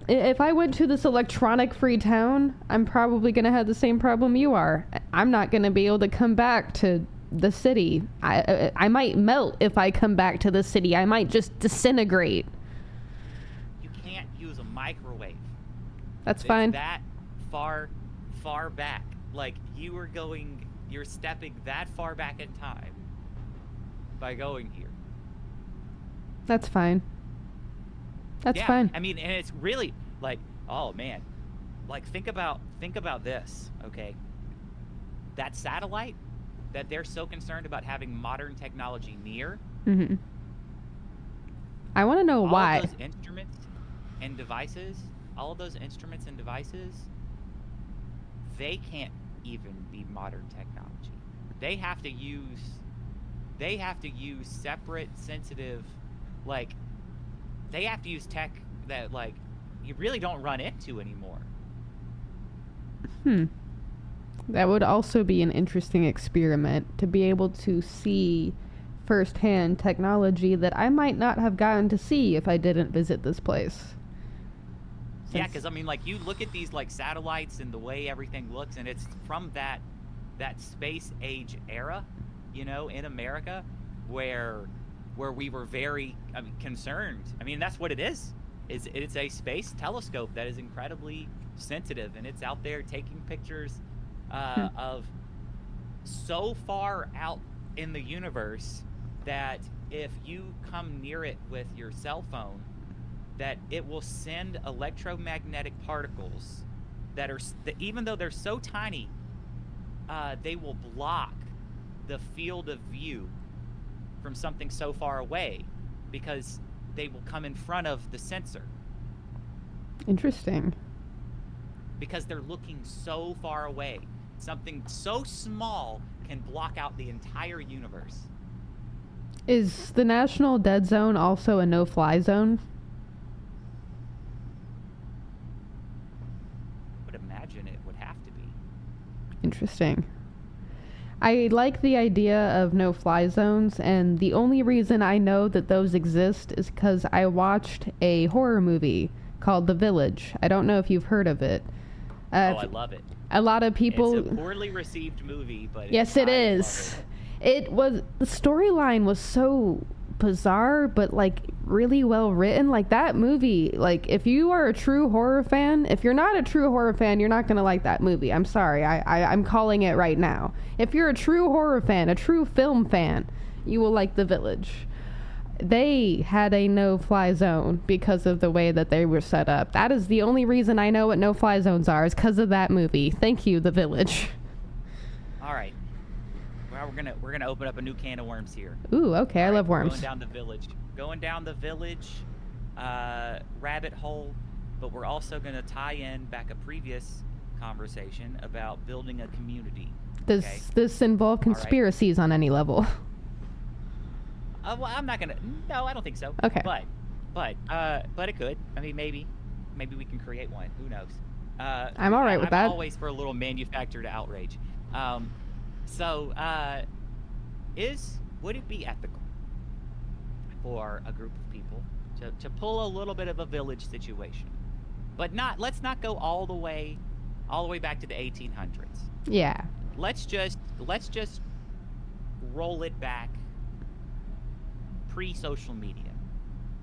If I went to this electronic free town, I'm probably going to have the same problem you are. I'm not going to be able to come back to the city. I might melt if I come back to the city. I might just disintegrate. You can't use a microwave. That's fine. That far back. Like, you're stepping that far back in time by going here. That's fine. That's fine. I mean, and it's really like, oh man, like think about this, okay? That satellite that they're so concerned about having modern technology near. Mm-hmm. I want to know why. All of those instruments and devices, they can't even be modern technology. They have to use separate, sensitive, like, they have to use tech that, like, you really don't run into anymore. That would also be an interesting experiment, to be able to see firsthand technology that I might not have gotten to see if I didn't visit this place. Yeah, because, I mean, like, you look at these, like, satellites and the way everything looks, and it's from that space age era, you know, in America, where we were very concerned. I mean, that's what it is. It's a space telescope that is incredibly sensitive, and it's out there taking pictures of so far out in the universe that if you come near it with your cell phone, that it will send electromagnetic particles that even though they're so tiny, they will block the field of view from something so far away, because they will come in front of the sensor. Interesting. Because they're looking so far away. Something so small can block out the entire universe. Is the National Dead Zone also a no-fly zone? I would imagine it would have to be. Interesting. I like the idea of no-fly zones, and the only reason I know that those exist is because I watched a horror movie called The Village. I don't know if you've heard of it. I love it. A lot of people... It's a poorly received movie, but... Yes, it is. It was... The storyline was so bizarre, but, like, really well written. Like, that movie, like, if you are a true horror fan, if you're not a true horror fan, you're not going to like that movie. I'm sorry. I'm calling it right now. If you're a true horror fan, a true film fan, you will like The Village. They had a no-fly zone because of the way that they were set up. That is the only reason I know what no-fly zones are, is because of that movie. Thank you, The Village. All right. Well, we're gonna open up a new can of worms here. Ooh, okay. I love worms. Going down the village rabbit hole, but we're also gonna tie in back a previous conversation about building a community. Does this involve conspiracies on any level? Well, I'm not gonna. No, I don't think so. Okay. But it could. I mean, maybe we can create one. Who knows? I'm all right with that. I'm always for a little manufactured outrage. Would it be ethical for a group of people to pull a little bit of a village situation, but let's not go all the way back to the 1800s. Yeah. Let's just roll it back pre-social media.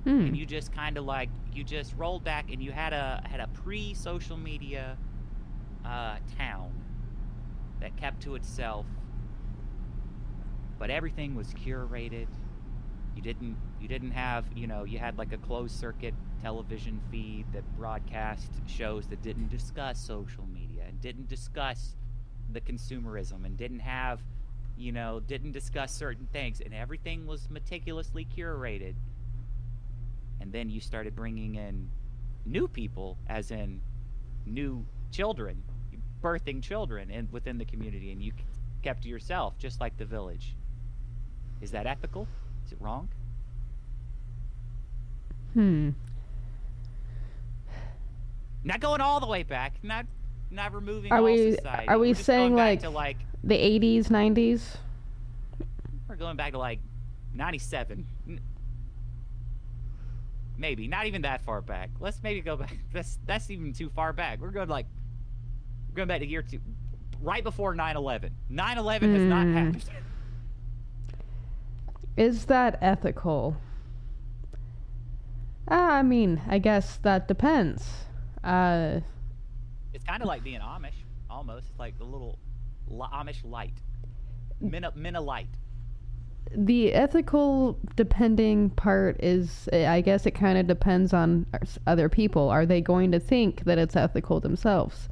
And you just kind of like, you just rolled back and you had a pre-social media town that kept to itself, but everything was curated. You didn't have, you had like a closed circuit television feed that broadcast shows that didn't discuss social media and didn't discuss the consumerism and didn't discuss certain things, and everything was meticulously curated. And then you started bringing in new people, as in new children, birthing children within the community, and you kept to yourself, just like the village. Is that ethical? Is it wrong? Not going all the way back, not removing are all we society. are we saying going back like to like the 80s, 90s. We're going back to like 97. Maybe not even that far back. Let's maybe go back. That's even too far back. We're going back to year 2, right before 9/11. 9/11 has not happened. Is that ethical? I mean, I guess that depends. It's kind of like being Amish, almost like the little Amish light, Mina light. The ethical depending part is, I guess it kind of depends on other people. Are they going to think that it's ethical themselves?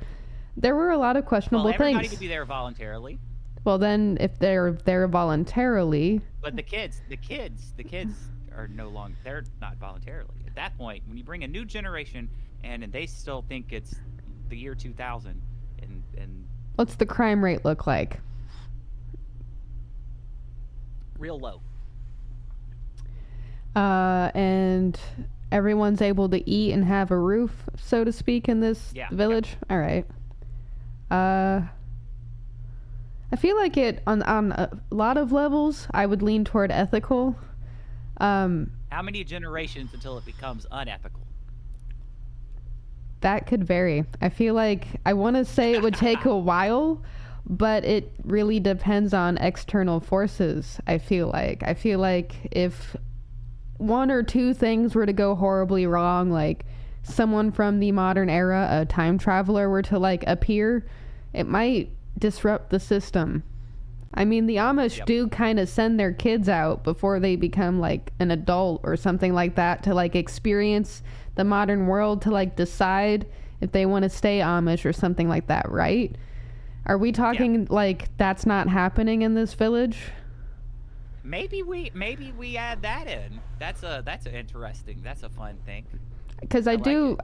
There were a lot of questionable everybody things. Could be there voluntarily. Well, then, if they're there voluntarily. But the kids are no longer. They're not voluntarily. At that point, when you bring a new generation and they still think it's the year 2000, and What's the crime rate look like? Real low. And everyone's able to eat and have a roof, so to speak, in this village? Yeah. All right. I feel like it, on a lot of levels, I would lean toward ethical. How many generations until it becomes unethical? That could vary. I feel like, I want to say it would take a while, but it really depends on external forces, I feel like. I feel like if 1 or 2 things were to go horribly wrong, like someone from the modern era, a time traveler, were to like appear, it might disrupt the system. I mean, the Amish do kind of send their kids out before they become like an adult or something like that to like experience the modern world, to like decide if they want to stay Amish or something like that, right? Are we talking like that's not happening in this village? Maybe we add that in. That's interesting. That's a fun thing. Because I do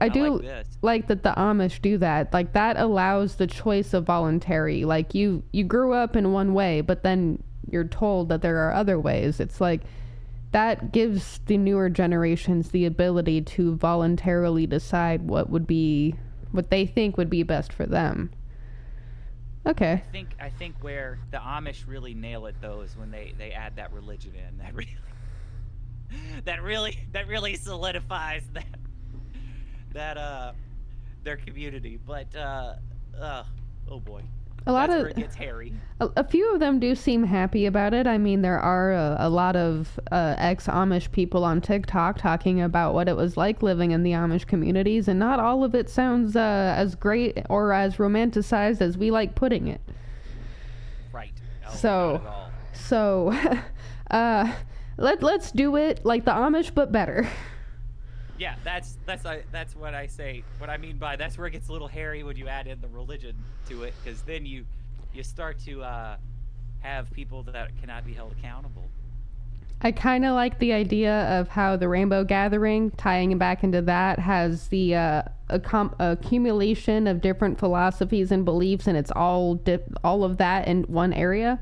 like that the Amish do that. Like, that allows the choice of voluntary. Like, you grew up in one way, but then you're told that there are other ways. It's like, that gives the newer generations the ability to voluntarily decide what they think would be best for them. Okay. I think where the Amish really nail it, though, is when they add that religion in. That really solidifies that their community. But oh boy, that's where it gets hairy. A few of them do seem happy about it. I mean, there are a lot of ex-Amish people on TikTok talking about what it was like living in the Amish communities, and not all of it sounds as great or as romanticized as we like putting it. Right. No, so let's do it like the Amish, but better. Yeah, that's what I say. What I mean by that's where it gets a little hairy when you add in the religion to it, because then you start to have people that cannot be held accountable. I kind of like the idea of how the Rainbow Gathering, tying back into that, has the accumulation of different philosophies and beliefs, and it's all of that in one area.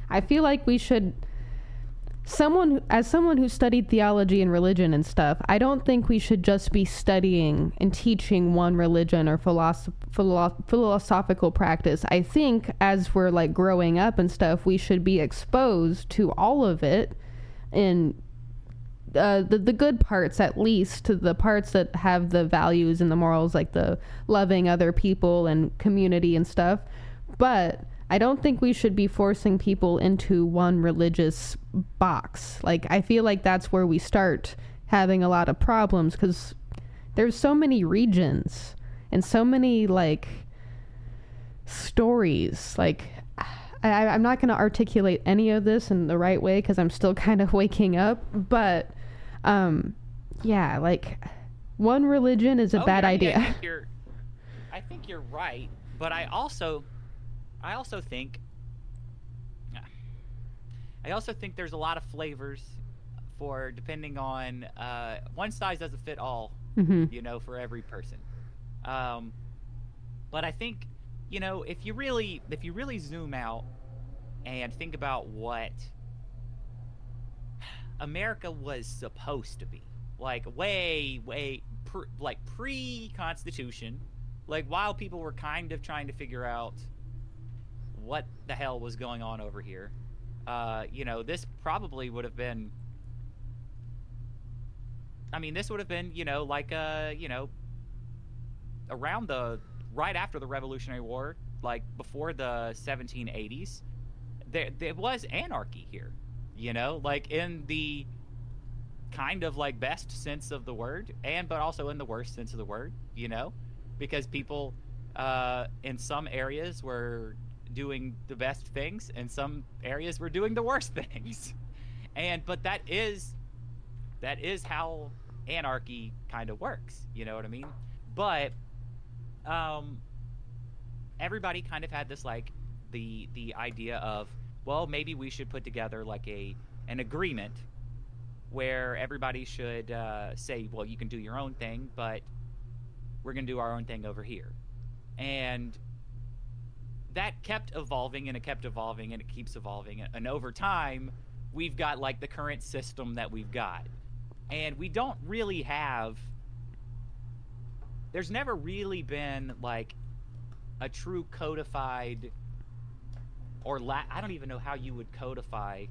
I feel like we should. As someone who studied theology and religion and stuff, I don't think we should just be studying and teaching one religion or philosophical practice. I think as we're like growing up and stuff, we should be exposed to all of it, in the good parts, at least, to the parts that have the values and the morals, like the loving other people and community and stuff. But I don't think we should be forcing people into one religious box. Like, I feel like that's where we start having a lot of problems, because there's so many regions and so many, like, stories. Like, I'm not going to articulate any of this in the right way because I'm still kind of waking up. But, yeah, like, one religion is a bad idea. I think you're right, but I also think there's a lot of flavors for, depending on one size doesn't fit all, for every person. But I think, if you really zoom out and think about what America was supposed to be, like way pre-Constitution, like while people were kind of trying to figure out what the hell was going on over here. This probably would have been. I mean, this would have been, around right after the Revolutionary War, like before the 1780s. There was anarchy here, like in the kind of like best sense of the word, but also in the worst sense of the word, because people in some areas were doing the best things, and some areas were doing the worst things, but that is how anarchy kind of works, you know what I mean? But everybody kind of had this like the idea of, well, maybe we should put together like an agreement where everybody should say, well, you can do your own thing, but we're going to do our own thing over here. And that kept evolving, and it kept evolving, and it keeps evolving. And over time, we've got like the current system that we've got. And we don't really have, there's never really been like a true codified, or I don't even know how you would codify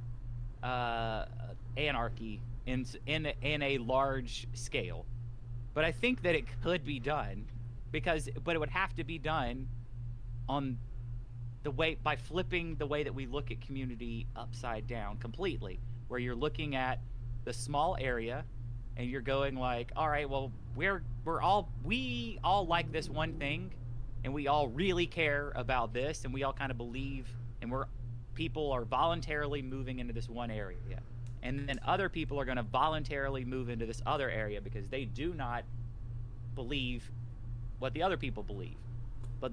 anarchy in a large scale. But I think that it could be done, but it would have to be done on by flipping the way that we look at community upside down completely, where you're looking at the small area and you're going like, all right, well, we all like this one thing, and we all really care about this, and we all kind of believe, and people are voluntarily moving into this one area, and then other people are going to voluntarily move into this other area because they do not believe what the other people believe. But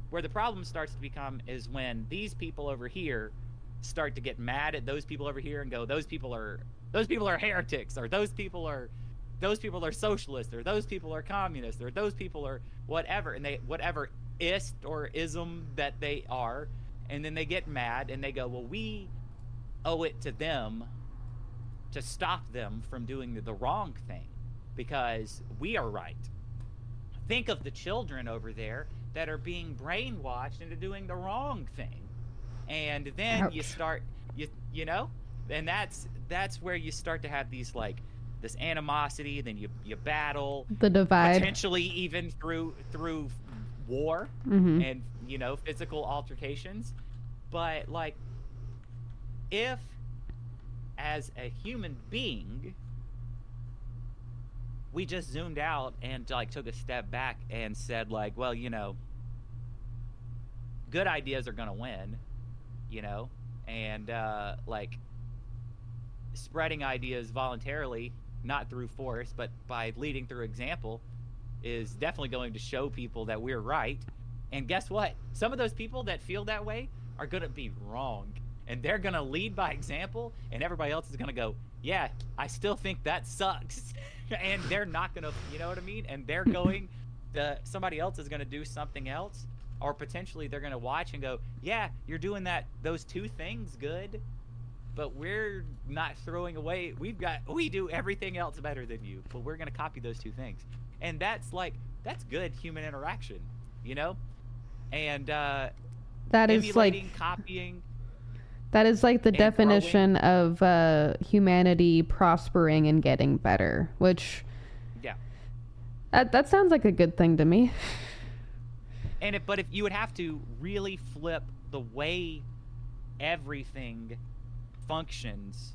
where the problem starts to become is when these people over here start to get mad at those people over here and go, those people are heretics, or those people are socialists, or those people are communists, or those people are whatever, and whatever ist or ism that they are, and then they get mad and they go, well, we owe it to them to stop them from doing the wrong thing because we are right. Think of the children over there that are being brainwashed into doing the wrong thing. And then Ouch. you start, and that's where you start to have these like this animosity, then you battle, The divide. potentially even through war Mm-hmm. and physical altercations. But like, if as a human being we just zoomed out and like took a step back and said like, well, good ideas are gonna win, and like spreading ideas voluntarily, not through force, but by leading through example, is definitely going to show people that we're right. And guess what? Some of those people that feel that way are going to be wrong. And they're going to lead by example, and everybody else is going to go, yeah, I still think that sucks. And they're not going to, you know what I mean? And they're going, somebody else is going to do something else. Or potentially they're going to watch and go, yeah, you're doing those two things good, but we're not throwing away. We do everything else better than you, but we're going to copy those two things. And that's good human interaction, And That is emulating, like copying. That is like the and definition of humanity prospering and getting better, which Yeah. that sounds like a good thing to me. But if you would have to really flip the way everything functions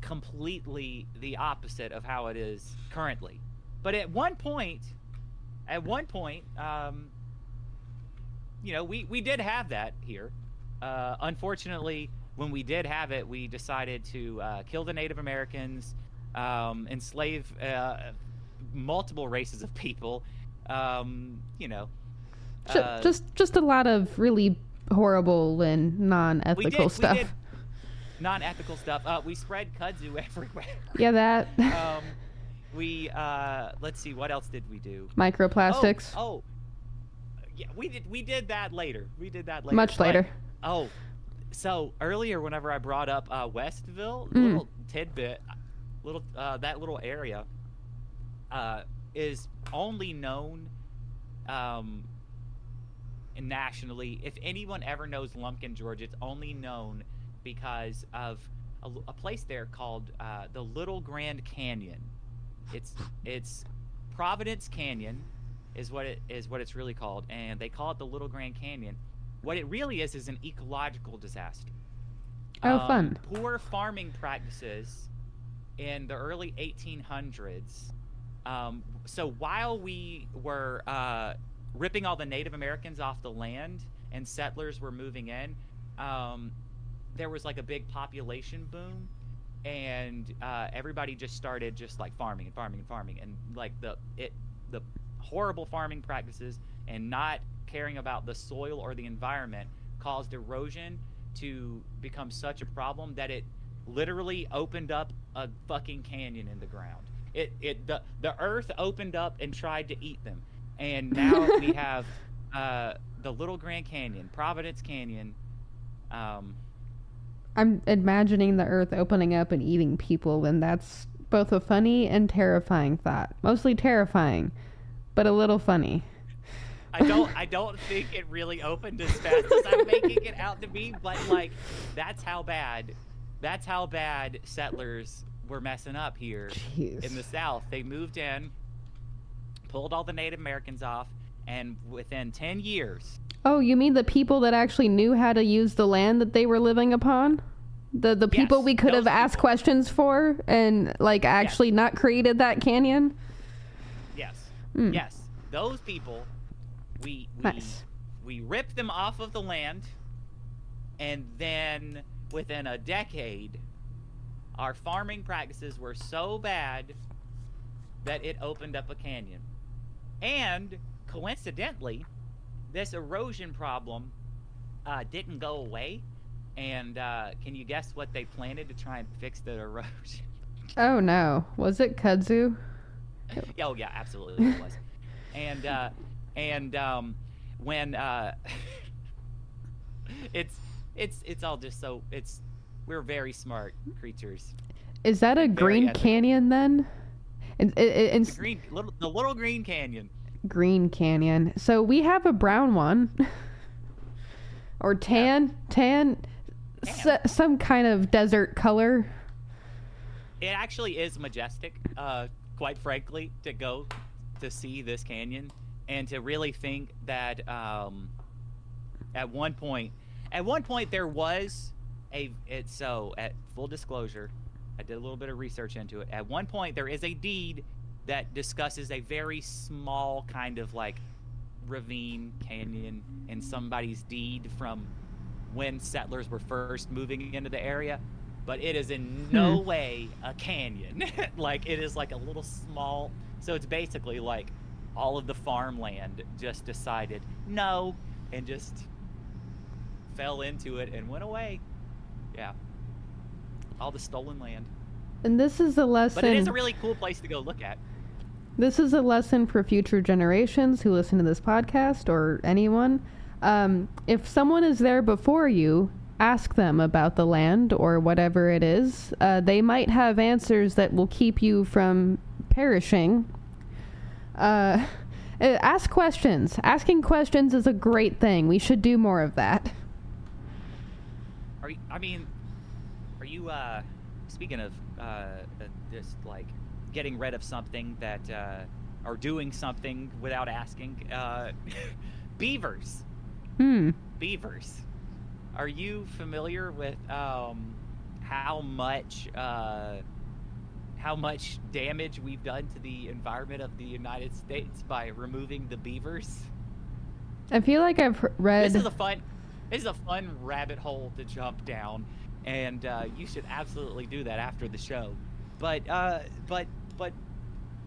completely the opposite of how it is currently. But at one point, we did have that here. Unfortunately, when we did have it, we decided to kill the Native Americans, enslave multiple races of people. Just a lot of really horrible and non-ethical stuff. We did non-ethical stuff. We spread kudzu everywhere. Yeah, that. Let's see, what else did we do? Microplastics. Yeah, we did that later. Much later. So earlier, whenever I brought up Westville, little tidbit, that little area is only known nationally. If anyone ever knows Lumpkin, Georgia, it's only known because of a place there called the Little Grand Canyon. It's Providence Canyon is what it's really called, and they call it the Little Grand Canyon. What it really is an ecological disaster. Oh, fun. Poor farming practices in the early 1800s. So while we were ripping all the Native Americans off the land and settlers were moving in, there was like a big population boom, and everybody just started just like farming and like the horrible farming practices and not caring about the soil or the environment caused erosion to become such a problem that it literally opened up a fucking canyon in the ground. The earth opened up and tried to eat them, and now we have the Little Grand Canyon, Providence Canyon. I'm imagining the earth opening up and eating people, and that's both a funny and terrifying thought. Mostly terrifying, but a little funny. I don't think it really opened as fast as I'm making it out to be, but like that's how bad settlers were messing up here. Jeez. In the South. They moved in, pulled all the Native Americans off, and within 10 years. Oh, you mean the people that actually knew how to use the land that they were living upon? The people we could have asked questions for and like actually not created that canyon? Yes. Yes. Those people, we ripped them off of the land, and then within a decade our farming practices were so bad that it opened up a canyon. And coincidentally, this erosion problem didn't go away. And can you guess what they planted to try and fix the erosion? Oh no, was it kudzu? Oh yeah, absolutely it was. And when it's all just so we're very smart creatures. Is that a green canyon then? It's the Little Green Canyon. Green Canyon. So we have a brown one, or tan, some kind of desert color. It actually is majestic, quite frankly, to go to see this canyon and to really think that at one point there was at full disclosure, I did a little bit of research into it. At one point there is a deed that discusses a very small kind of like ravine canyon in somebody's deed from when settlers were first moving into the area, but it is in no way a canyon. Like it is like a little small, so it's basically like all of the farmland just decided no and just fell into it and went away. Yeah, all the stolen land. And this is a lesson, but it is a really cool place to go look at. This is a lesson for future generations who listen to this podcast, or anyone. If someone is there before you, ask them about the land or whatever it is. They might have answers that will keep you from perishing. Ask questions. Asking questions is a great thing. We should do more of that. Are you speaking of just like getting rid of something that or doing something without asking, beavers. Beavers. Are you familiar with how much damage we've done to the environment of the United States by removing the beavers? I feel like I've read. This is a fun rabbit hole to jump down, and you should absolutely do that after the show. But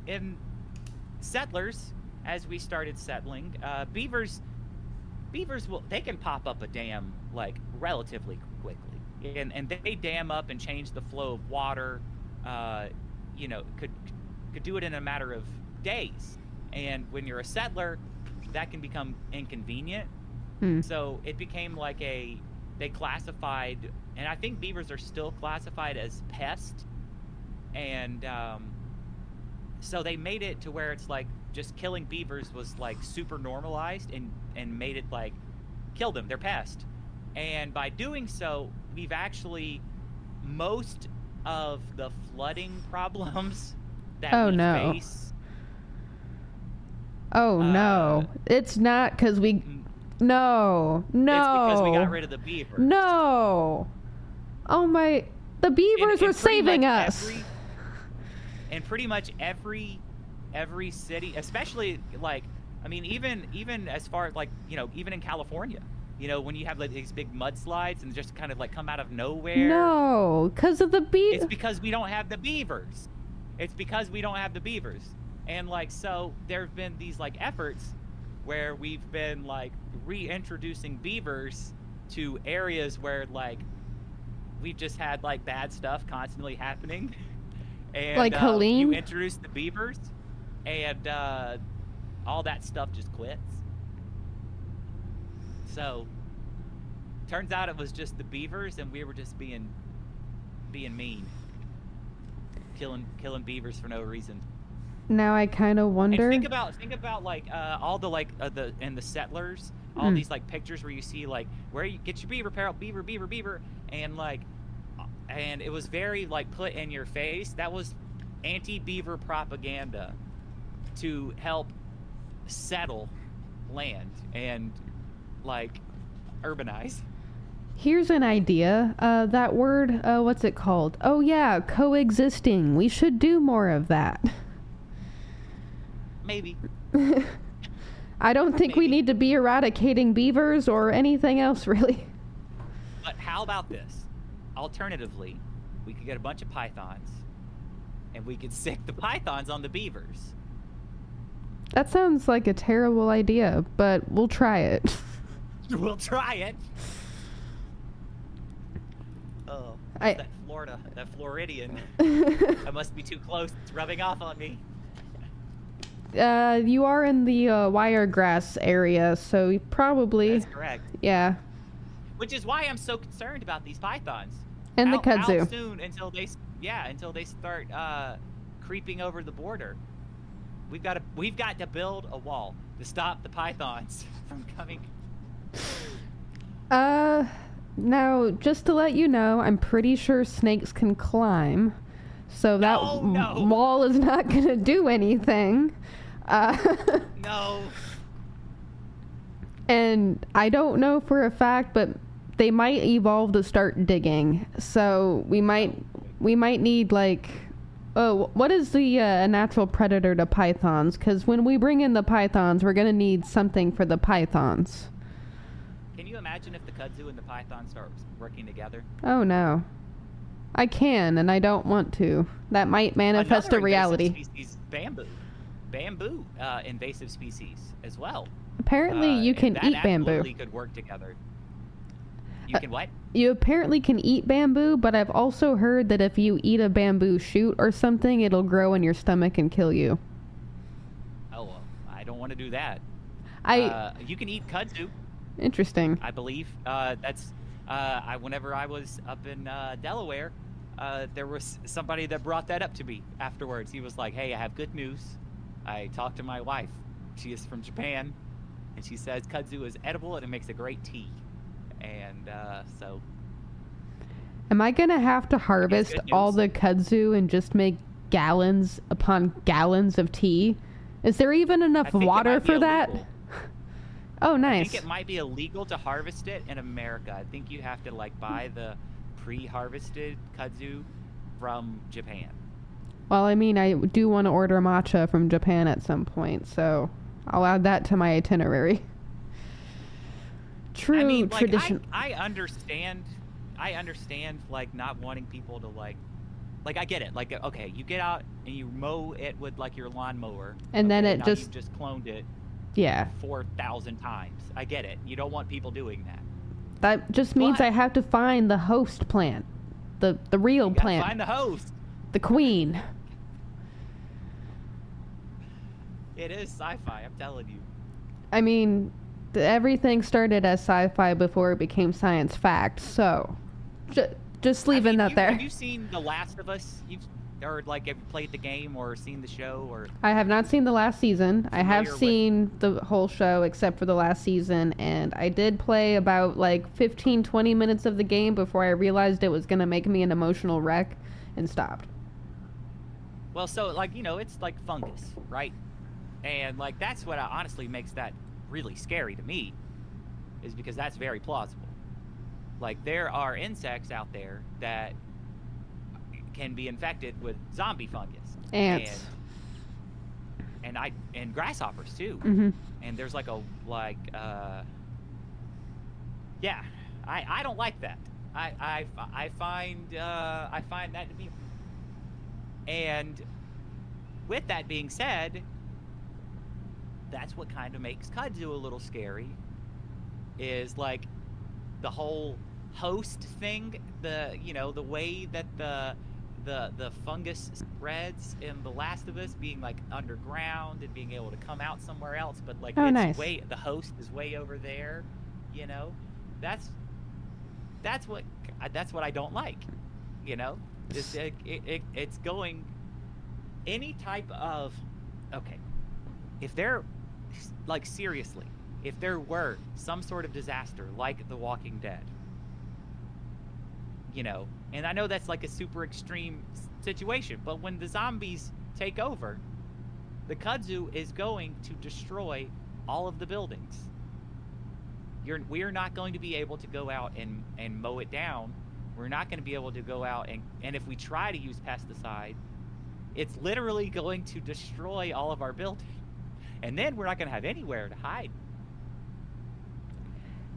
in settlers, as we started settling, beavers they can pop up a dam like relatively quickly, and they dam up and change the flow of water. Could do it in a matter of days. And when you're a settler, that can become inconvenient. So it became like they classified, and I think beavers are still classified as pest. And so they made it to where it's like just killing beavers was like super normalized and made it like kill them, they're pest. And by doing so, we've actually most of the flooding problems that we face. Oh no. It's not because we No. It's because we got rid of the beavers. No. Oh my, the beavers were saving us. And pretty much every city, especially like, I mean, even as far as like, you know, even in California, you know, when you have like these big mudslides and just kind of like come out of nowhere. No, because of the It's because we don't have the beavers. It's because we don't have the beavers. And like, so there have been these like efforts where we've been like reintroducing beavers to areas where like we've just had like bad stuff constantly happening. And like Helene? You introduce the beavers and all that stuff just quits. So turns out it was just the beavers and we were just being mean. Killing beavers for no reason. Now I kind of wonder. And think about like all the like the settlers, all these like pictures where you see like where you get your beaver parrot, beaver, and like, and it was very like put in your face. That was anti-beaver propaganda to help settle land and like urbanize. Here's an idea. That word, what's it called? Oh yeah, coexisting. We should do more of that. Maybe. I don't think we need to be eradicating beavers or anything else, really. But how about this? Alternatively, we could get a bunch of pythons, and we could sick the pythons on the beavers. That sounds like a terrible idea, but we'll try it. We'll try it. Oh, that Floridian. I must be too close. It's rubbing off on me. You are in the Wiregrass area, so you probably... That's correct. Yeah. Which is why I'm so concerned about these pythons. And the kudzu. How soon until they start creeping over the border. We've got to build a wall to stop the pythons from coming. Now, just to let you know, I'm pretty sure snakes can climb, so that wall is not going to do anything. No. And I don't know for a fact, but they might evolve to start digging. So we might need like, what is the natural predator to pythons? Because when we bring in the pythons, we're going to need something for the pythons. Can you imagine if the kudzu and the python start working together? Oh no. I can, and I don't want to. That might manifest a reality. Species, bamboo invasive species as well. Apparently you can eat bamboo. Absolutely could work together. You can what? You apparently can eat bamboo, but I've also heard that if you eat a bamboo shoot or something, it'll grow in your stomach and kill you. Oh, well, I don't want to do that. You can eat kudzu. Interesting. I believe that's. Whenever I was up in Delaware, there was somebody that brought that up to me afterwards. He was like, "Hey, I have good news. I talked to my wife. She is from Japan, and she says kudzu is edible and it makes a great tea." And so. Am I gonna have to harvest all the kudzu and just make gallons upon gallons of tea? Is there even enough water for that? Oh, nice. I think it might be illegal to harvest it in America. I think you have to like buy the pre-harvested kudzu from Japan. Well, I mean, I do want to order matcha from Japan at some point, so I'll add that to my itinerary. True, I mean, like, tradition. I understand like not wanting people to like I get it. Like, okay, you get out and you mow it with like your lawnmower, and then it now just you've just cloned it. Yeah. 4,000 times. I get it. You don't want people doing that. That just means I have to find the host plant. The real plant. Find the host. The queen. It is sci-fi, I'm telling you. I mean, everything started as sci-fi before it became science fact, so just leaving that there. Have you seen The Last of Us? or like have you played the game or seen the show or? I have not seen the last season. I have Familiar with- seen the whole show except for the last season, and I did play about like 15-20 minutes of the game before I realized it was going to make me an emotional wreck and stopped. Well, so like it's like fungus, right? And like that's what honestly makes that really scary to me, is because that's very plausible. Like there are insects out there that can be infected with zombie fungus. Ants. And grasshoppers too. Mm-hmm. And there's like yeah, I don't like that. I find that to be. And with that being said, that's what kind of makes Kudzu a little scary, is like the whole host thing, the way that the fungus spreads in The Last of Us, being like underground and being able to come out somewhere else, but like nice. the host is way over there, that's what I don't like, it's going any type of, okay, if there, like seriously, if there were some sort of disaster like The Walking Dead, and I know that's like a super extreme situation, but when the zombies take over, the Kudzu is going to destroy all of the buildings. We're not going to be able to go out and mow it down. We're not going to be able to go out and if we try to use pesticide, it's literally going to destroy all of our buildings. And then we're not going to have anywhere to hide.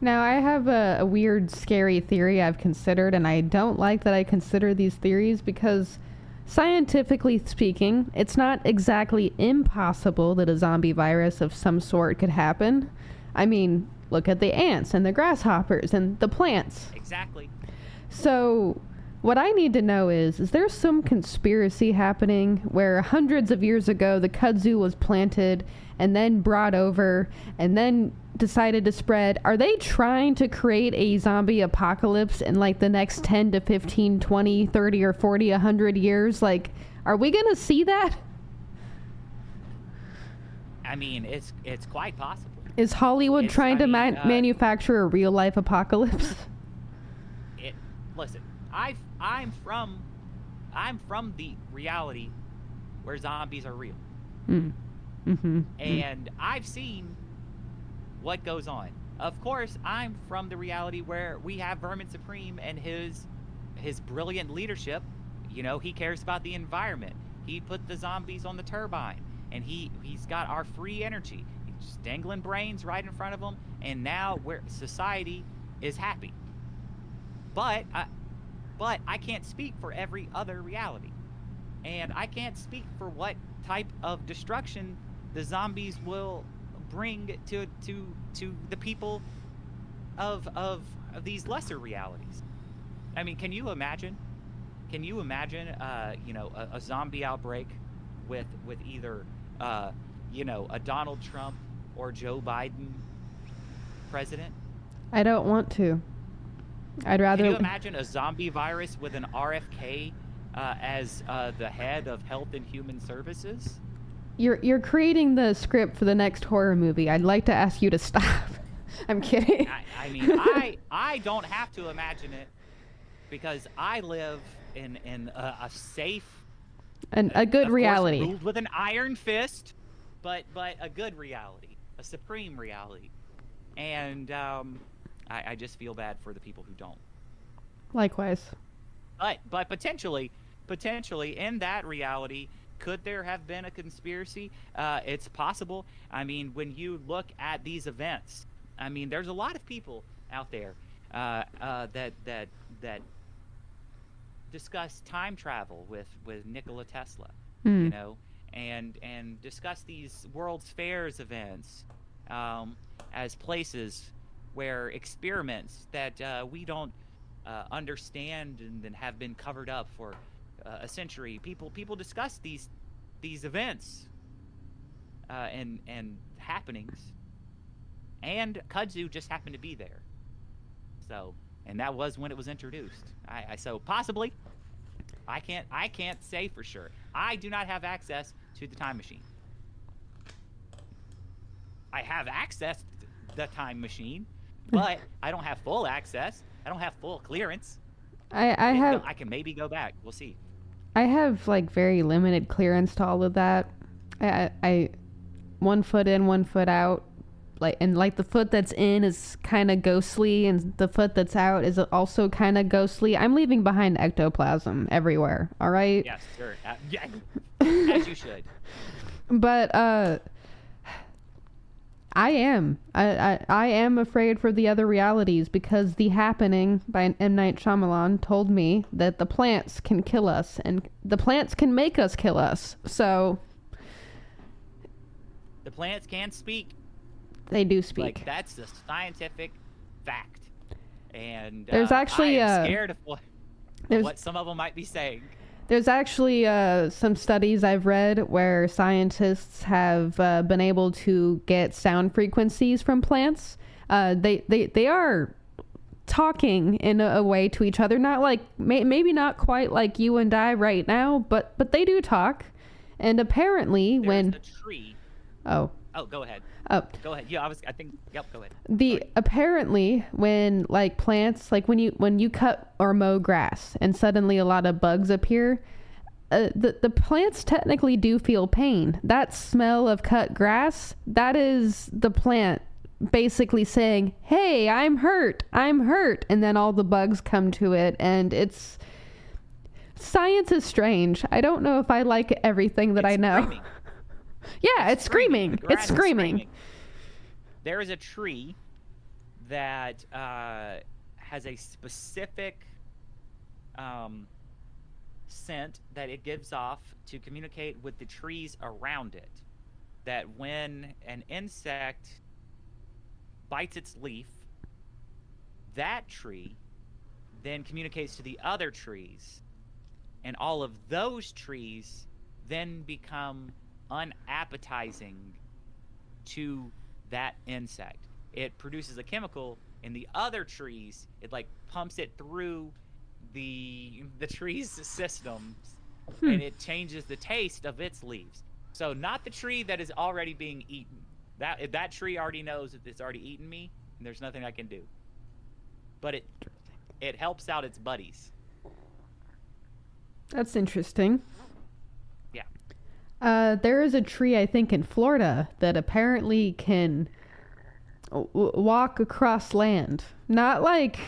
Now, I have a weird, scary theory I've considered, and I don't like that I consider these theories because, scientifically speaking, it's not exactly impossible that a zombie virus of some sort could happen. I mean, look at the ants and the grasshoppers and the plants. Exactly. So, what I need to know is there some conspiracy happening where hundreds of years ago the kudzu was planted and then brought over and then decided to spread? Are they trying to create a zombie apocalypse in like the next 10 to 15, 20, 30 or 40, 100 years? Like, are we going to see that? I mean, it's quite possible. Is Hollywood trying to manufacture a real life apocalypse? Listen, I'm from the reality where zombies are real. And I've seen what goes on. Of course, I'm from the reality where we have Vermin Supreme and his brilliant leadership. He cares about the environment. He put the zombies on the turbine, and he's got our free energy. He's just dangling brains right in front of him, and now society is happy. But I can't speak for every other reality, and I can't speak for what type of destruction the zombies will bring to the people of these lesser realities. I mean, can you imagine a zombie outbreak with either a Donald Trump or Joe Biden president? I don't want to. I'd rather. Can you imagine a zombie virus with an RFK as the head of Health and Human Services? You're creating the script for the next horror movie. I'd like to ask you to stop. I'm kidding. I mean, I don't have to imagine it because I live in a safe and a good reality, ruled with an iron fist, but a good reality, a supreme reality, and I just feel bad for the people who don't. Likewise. But potentially in that reality, could there have been a conspiracy? It's possible. I mean, when you look at these events, I mean, there's a lot of people out there that discuss time travel with Nikola Tesla, and discuss these World's Fairs events as places where experiments that we don't understand and have been covered up for a century. People discuss these events and happenings, and Kudzu just happened to be there. So, and that was when it was introduced. So possibly. I can't say for sure. I do not have access to the time machine. I have access to the time machine, but I don't have full access. I don't have full clearance. I can maybe go back. We'll see. I have like very limited clearance to all of that. I 1 foot in, 1 foot out. Like the foot that's in is kind of ghostly, and the foot that's out is also kind of ghostly. I'm leaving behind ectoplasm everywhere. All right. Yes, sir. Yeah, as you should. But I am afraid for the other realities, because The Happening by M. Night Shyamalan told me that the plants can kill us, and the plants can make us kill us. So the plants can speak. They do speak. Like, that's the scientific fact. And there's actually I am scared of what some of them might be saying. There's actually some studies I've read where scientists have been able to get sound frequencies from plants. They are talking in a way to each other, not like maybe not quite like you and I right now, but they do talk. And apparently, there's a tree. Oh, go ahead. Oh, go ahead. Yeah, Yep, go ahead. Apparently, when like plants, like when you cut or mow grass and suddenly a lot of bugs appear, the plants technically do feel pain. That smell of cut grass, that is the plant basically saying, "Hey, I'm hurt, and then all the bugs come to it, and science is strange. I don't know if I like everything that I know. Screaming. Yeah, it's screaming. It's screaming. There is a tree that has a specific scent that it gives off to communicate with the trees around it. That when an insect bites its leaf, that tree then communicates to the other trees, and all of those trees then become unappetizing to that insect. It produces a chemical in the other trees. It like pumps it through the tree's systems, and it changes the taste of its leaves. So not the tree that is already being eaten. That tree already knows that it's already eaten me, and there's nothing I can do. But it helps out its buddies. That's interesting. Yeah. There is a tree, I think, in Florida that apparently can walk across land. Not like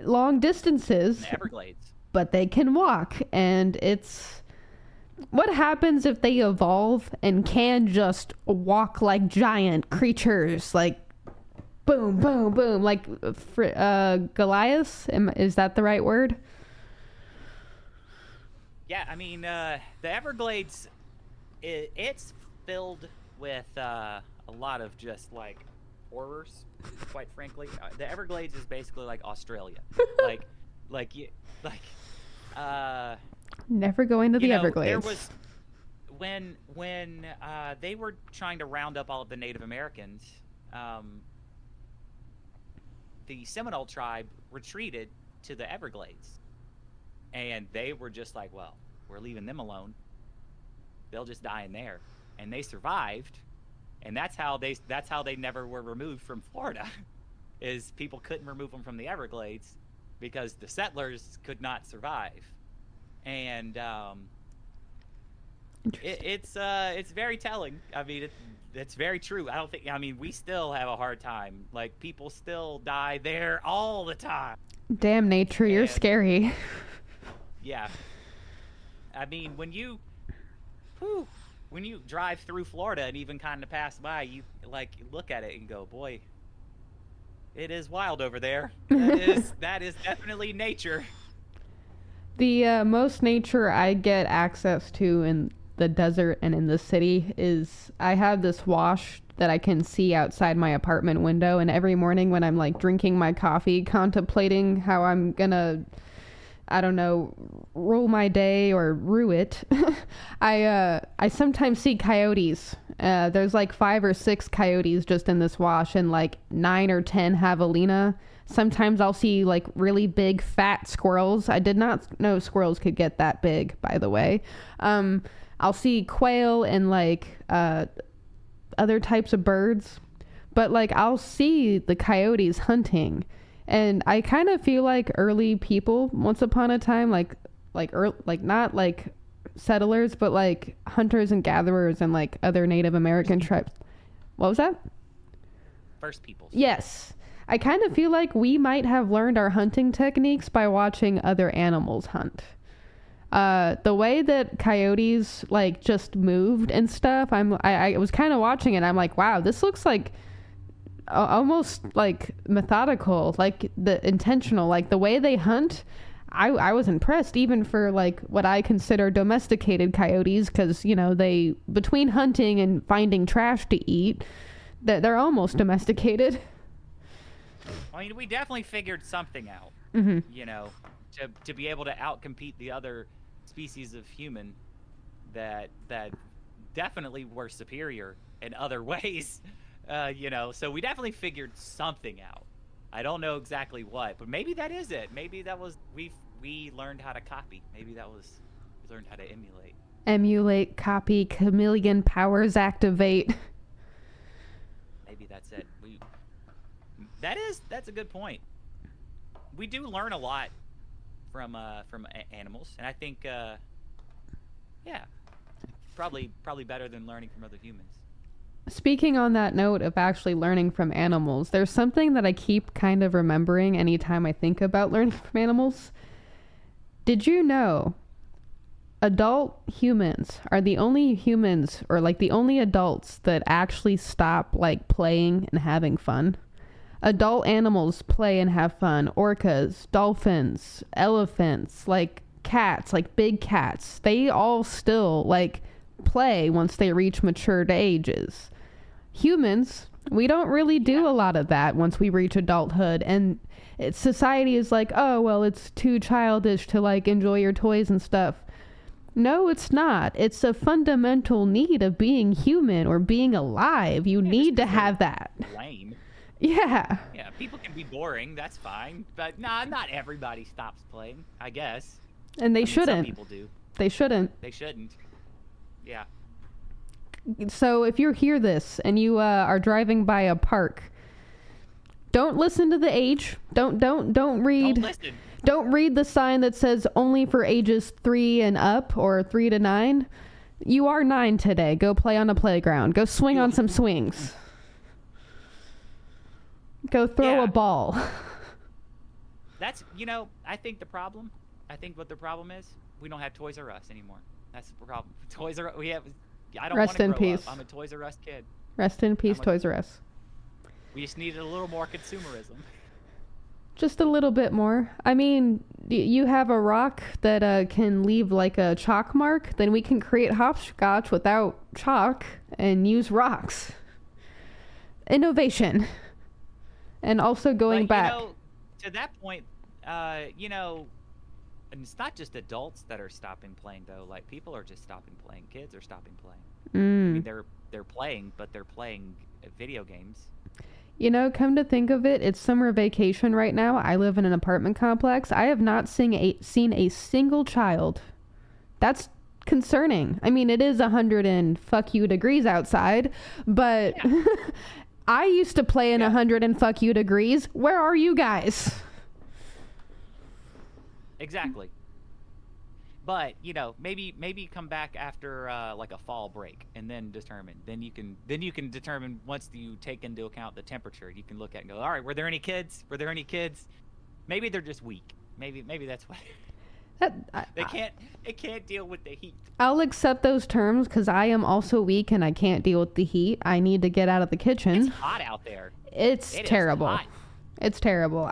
long distances. The Everglades. But they can walk. And it's... What happens if they evolve and can just walk like giant creatures? Like, boom, boom, boom. Like Goliath? Is that the right word? Yeah, I mean, the Everglades... It's filled with a lot of just like horrors, quite frankly. The Everglades is basically like Australia. Never going to the Everglades. There was when they were trying to round up all of the Native Americans, the Seminole tribe retreated to the Everglades, and they were just like, well, we're leaving them alone. They'll just die in there, and they survived, and that's how they never were removed from Florida, is people couldn't remove them from the Everglades because the settlers could not survive, and it's very telling. I mean, it's very true. I mean, we still have a hard time. Like, people still die there all the time. Damn nature, you're scary. Yeah, I mean, when you drive through Florida and even kind of pass by, you like look at it and go, boy, it is wild over there. That is definitely nature. The most nature I get access to in the desert and in the city is I have this wash that I can see outside my apartment window, and every morning when I'm like drinking my coffee, contemplating how I'm gonna I don't know, rule my day or rue it. I sometimes see coyotes. There's like 5 or 6 coyotes just in this wash, and like 9 or 10 javelina. Sometimes I'll see like really big fat squirrels. I did not know squirrels could get that big, by the way. I'll see quail and like other types of birds, but like I'll see the coyotes hunting. And I kind of feel like early people, once upon a time, like not like settlers, but like hunters and gatherers and like other Native American tribes. What was that? First peoples. Yes. I kind of feel like we might have learned our hunting techniques by watching other animals hunt. The way that coyotes like just moved and stuff, I was kind of watching it. I'm like, wow, this looks like almost like methodical, like the intentional, like the way they hunt. I was impressed, even for like what I consider domesticated coyotes, because you know, they, between hunting and finding trash to eat, that they're almost domesticated. I mean, we definitely figured something out, you know, to be able to outcompete the other species of human that definitely were superior in other ways. You know, so we definitely figured something out. I don't know exactly what, but maybe that is it. Maybe that was, we learned how to copy. Maybe that was, we learned how to emulate. Emulate, copy, chameleon powers activate. Maybe that's it. That's a good point. We do learn a lot from animals, and I think, yeah, probably better than learning from other humans. Speaking on that note of actually learning from animals, there's something that I keep kind of remembering anytime I think about learning from animals. Did you know adult humans are the only humans, or like the only adults, that actually stop like playing and having fun? Adult animals play and have fun. Orcas, dolphins, elephants, like cats, like big cats, they all still like play once they reach mature ages. Humans, we don't really do a lot of that once we reach adulthood, and society is like, oh well, it's too childish to like enjoy your toys and stuff. No, it's not. It's a fundamental need of being human or being alive. You need to have that. Lame. Yeah, people can be boring, that's fine, but not everybody stops playing, I guess. And they shouldn't. Some people do. They shouldn't. Yeah. So if you hear this and you are driving by a park, don't listen to the age. Don't read. Don't listen. Don't read the sign that says only for ages 3 and up, or 3 to 9. You are 9 today. Go play on a playground. Go swing on some swings. Go throw a ball. That's, I think what the problem is, we don't have Toys R Us anymore. That's the problem. Toys R Us, I don't want to grow up. I'm a Toys R Us kid. Rest in peace, Toys R Us. We just needed a little more consumerism. Just a little bit more. I mean, you have a rock that can leave like a chalk mark, then we can create hopscotch without chalk and use rocks. Innovation. And also going back. To that point, and it's not just adults that are stopping playing, though. Like, people are just stopping playing. Kids are stopping playing. I mean, they're playing, but they're playing video games. Come to think of it, it's summer vacation right now. I live in an apartment complex. I have not seen a single child. That's concerning. I mean, it is 100 and fuck you degrees outside, but I used to play in 100 and fuck you degrees. Where are you guys? Exactly. But maybe come back after like a fall break, and then determine. Then you can determine, once you take into account the temperature. You can look at and go, all right, were there any kids? Maybe they're just weak. Maybe that's why. They can't deal with the heat. I'll accept those terms, because I am also weak and I can't deal with the heat. I need to get out of the kitchen. It's hot out there. It's terrible. Hot. It's terrible.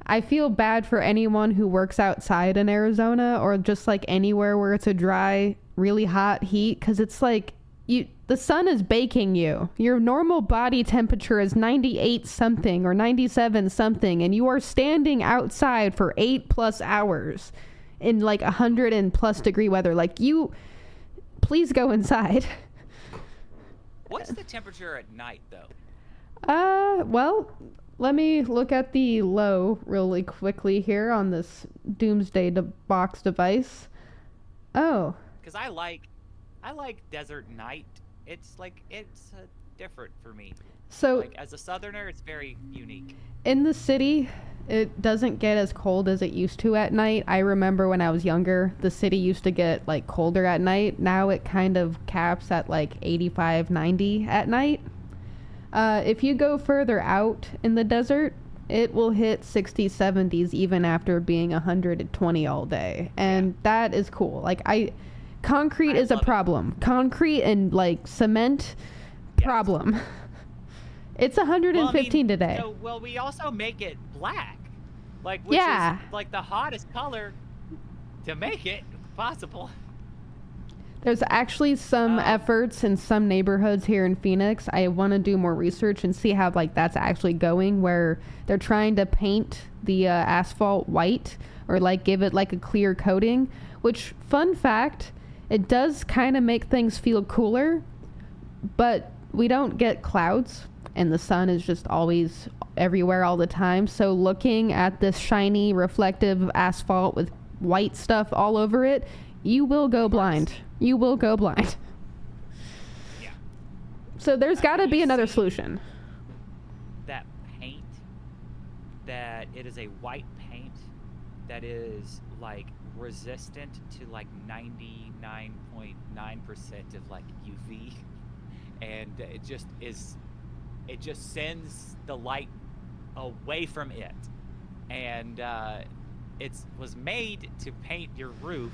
I feel bad for anyone who works outside in Arizona, or just like anywhere where it's a dry, really hot heat, because it's like the sun is baking you. Your normal body temperature is 98 something or 97 something, and you are standing outside for 8+ hours in like 100 and plus degree weather. Like, please go inside. What's the temperature at night, though? Well, let me look at the low really quickly here on this doomsday box device. Oh. Because I like desert night. It's different for me. So, like, as a southerner, it's very unique. In the city, it doesn't get as cold as it used to at night. I remember when I was younger, the city used to get like colder at night. Now it kind of caps at like 85, 90 at night. If you go further out in the desert, it will hit 60s, 70s even after being 120 all day. And that is cool. Like, concrete is a problem. Concrete and like cement, problem. It's 115 today. Well, we also make it black. Which is like the hottest color to make it possible. There's actually some efforts in some neighborhoods here in Phoenix. I want to do more research and see how like that's actually going, where they're trying to paint the asphalt white or like give it like a clear coating, which, fun fact, it does kind of make things feel cooler, but we don't get clouds and the sun is just always everywhere all the time. So looking at this shiny reflective asphalt with white stuff all over it, you will go blind. You will go blind. Yeah. So there's got to be another solution. That paint, that it is a white paint that is like resistant to like 99.9% of like UV, and it just sends the light away from it, and it was made to paint your roof.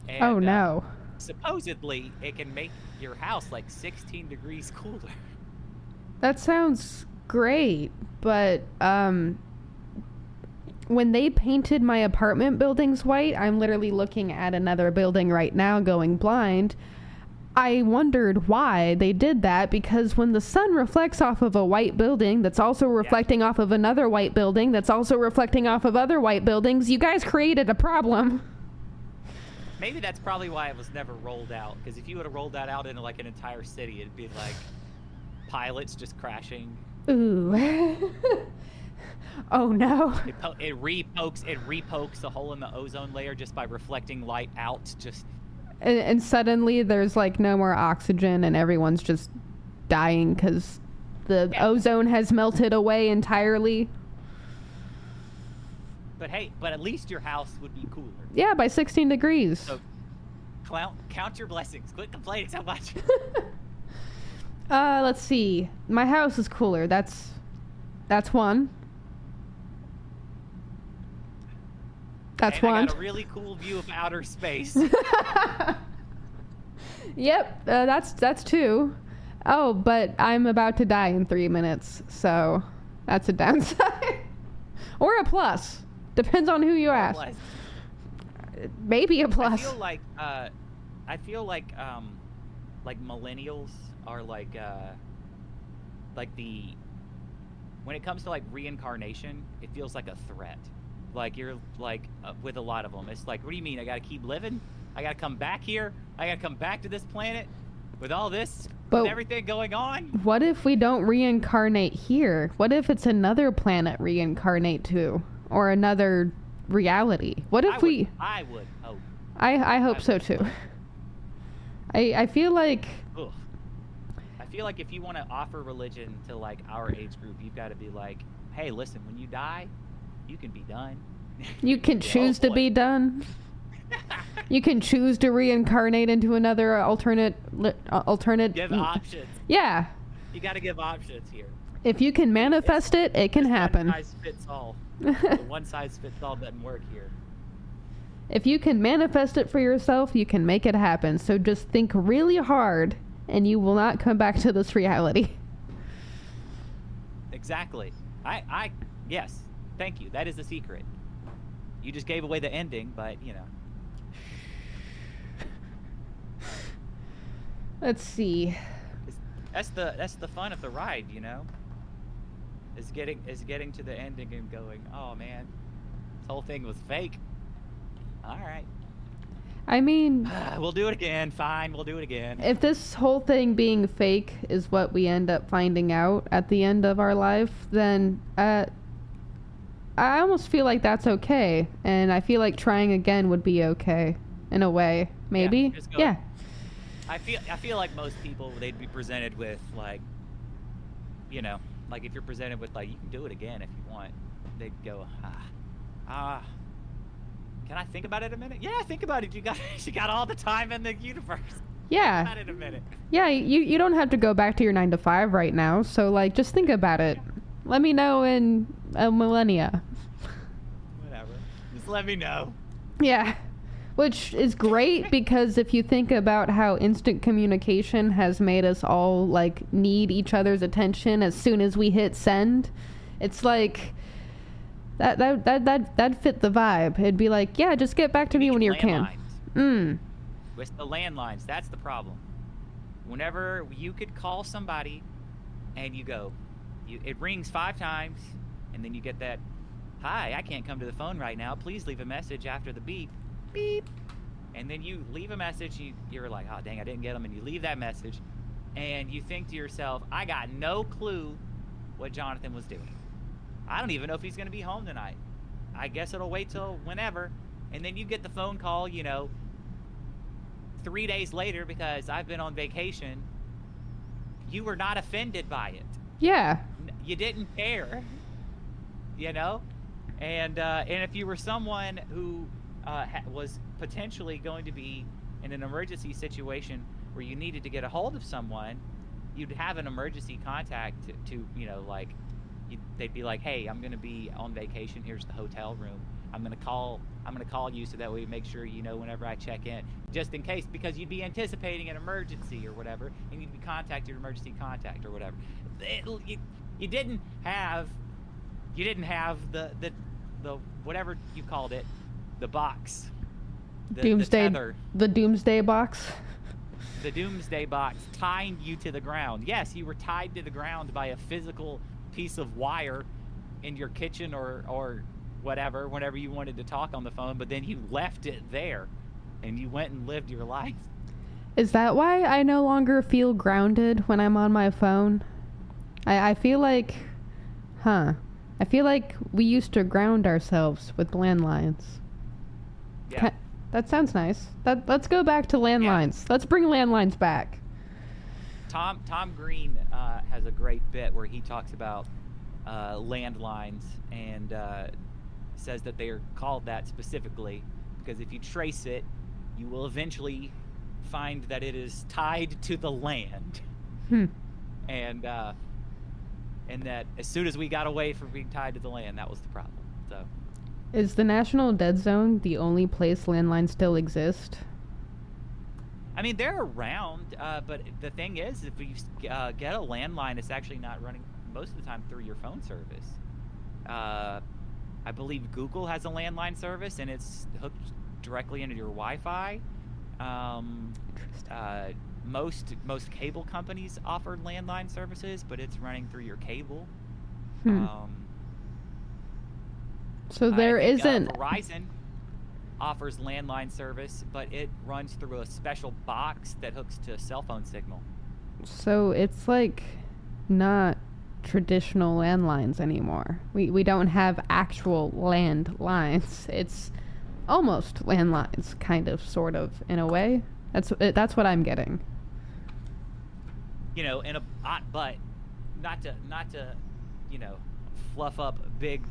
And, oh no. Supposedly, it can make your house like 16 degrees cooler. That sounds great, but when they painted my apartment buildings white, I'm literally looking at another building right now going blind. I wondered why they did that, because when the sun reflects off of a white building that's also reflecting off of another white building that's also reflecting off of other white buildings, you guys created a problem. Maybe that's probably why it was never rolled out, because if you would have rolled that out into like an entire city, it'd be like pilots just crashing. Ooh. Oh no. It repokes a hole in the ozone layer just by reflecting light out. And suddenly there's like no more oxygen and everyone's just dying because the ozone has melted away entirely. But hey, at least your house would be cooler. Yeah, by 16 degrees. So count your blessings. Quit complaining so much. Let's see. My house is cooler. That's one. That's one. I got a really cool view of outer space. Yep, that's two. Oh, but I'm about to die in 3 minutes, so that's a downside. Or a plus. Depends on who you ask. Maybe a plus. I feel like millennials are like when it comes to like reincarnation, it feels like a threat. Like you're like with a lot of them, it's like, what do you mean? I gotta keep living? I gotta come back here? I gotta come back to this planet with all this, with everything going on? What if we don't reincarnate here? What if it's another planet reincarnate to? Or another reality? What if I would hope. I hope so too. I feel like... Ugh. I feel like if you want to offer religion to like our age group, you've got to be like, hey, listen, when you die, you can be done. You can choose to be done. You can choose to reincarnate into another alternate. Give options. Yeah. You got to give options here. If you can manifest it can happen. One size fits all. The one size fits all doesn't work here. If you can manifest it for yourself, you can make it happen. So just think really hard, and you will not come back to this reality. Exactly. Yes. Thank you. That is the secret. You just gave away the ending, but you know. Let's see. That's the fun of the ride, you know. Is getting to the ending and going, oh man, this whole thing was fake. All right. I mean, we'll do it again. Fine, we'll do it again. if this whole thing being fake is what we end up finding out at the end of our life, then I almost feel like that's okay, and I feel like trying again would be okay in a way. Maybe. Yeah. I feel like most people, they'd be presented with like, you know, like if you're presented with like, you can do it again if you want, they'd go, can I think about it a minute? Yeah, think about it. You got all the time in the universe. Yeah. Think about it a minute. Yeah, you don't have to go back to your 9 to 5 right now, so like just think about it. Let me know in a millennia. Whatever. Just let me know. Yeah. Which is great because if you think about how instant communication has made us all like need each other's attention as soon as we hit send, it's like that fit the vibe. It'd be like, yeah, just get back to me when you can. With the landlines, that's the problem. Whenever you could call somebody and it rings 5 times and then you get that, hi, I can't come to the phone right now. Please leave a message after the beep. Beep. And then you leave a message, you're like, oh dang, I didn't get them, and you leave that message and you think to yourself, I got no clue what Jonathan was doing. I don't even know if he's going to be home tonight. I guess it'll wait till whenever. And then you get the phone call, 3 days later because I've been on vacation. You were not offended by it. Yeah. You didn't care, and if you were someone who was potentially going to be in an emergency situation where you needed to get a hold of someone, you'd have an emergency contact they'd be like, hey, I'm going to be on vacation. Here's the hotel room. I'm going to call you so that way we make sure whenever I check in, just in case, because you'd be anticipating an emergency or whatever, and you'd be contacting your emergency contact or whatever. You didn't have the whatever you called it, the box, the tether, the doomsday box. The doomsday box tying you to the ground. Yes, you were tied to the ground by a physical piece of wire in your kitchen or whatever, whenever you wanted to talk on the phone, but then you left it there and you went and lived your life. Is that why I no longer feel grounded when I'm on my phone? I feel like, I feel like we used to ground ourselves with landlines. Yeah. That sounds nice. Let's go back to landlines. Yeah. Let's bring landlines back. Tom Green has a great bit where he talks about landlines and says that they are called that specifically because if you trace it, you will eventually find that it is tied to the land. And that as soon as we got away from being tied to the land, that was the problem. So, is the National Dead Zone the only place landlines still exist? I mean, they're around, but the thing is, if you get a landline, it's actually not running most of the time through your phone service. I believe Google has a landline service, and it's hooked directly into your Wi-Fi. Most cable companies offer landline services, but it's running through your cable. So there isn't. Verizon offers landline service, but it runs through a special box that hooks to a cell phone signal. So it's like not traditional landlines anymore. We don't have actual landlines. It's almost landlines, kind of, sort of, in a way. That's what I'm getting. But not to fluff up big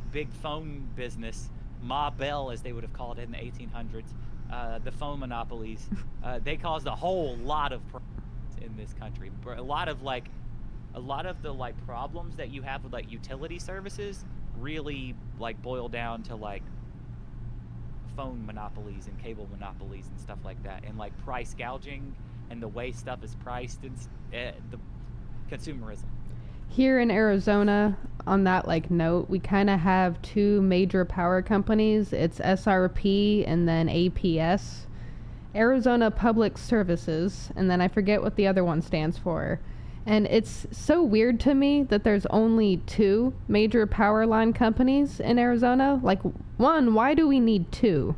phone business. Ma Bell, as they would have called it in the 1800s, the phone monopolies, they caused a whole lot of problems in this country. A lot of the problems that you have with utility services really boil down to phone monopolies and cable monopolies and stuff like that, and price gouging and the way stuff is priced and the consumerism. Here in Arizona, on that note, we kind of have two major power companies. It's SRP and then APS. Arizona Public Services, and then I forget what the other one stands for. And it's so weird to me that there's only 2 major power line companies in Arizona. Like, one, why do we need 2?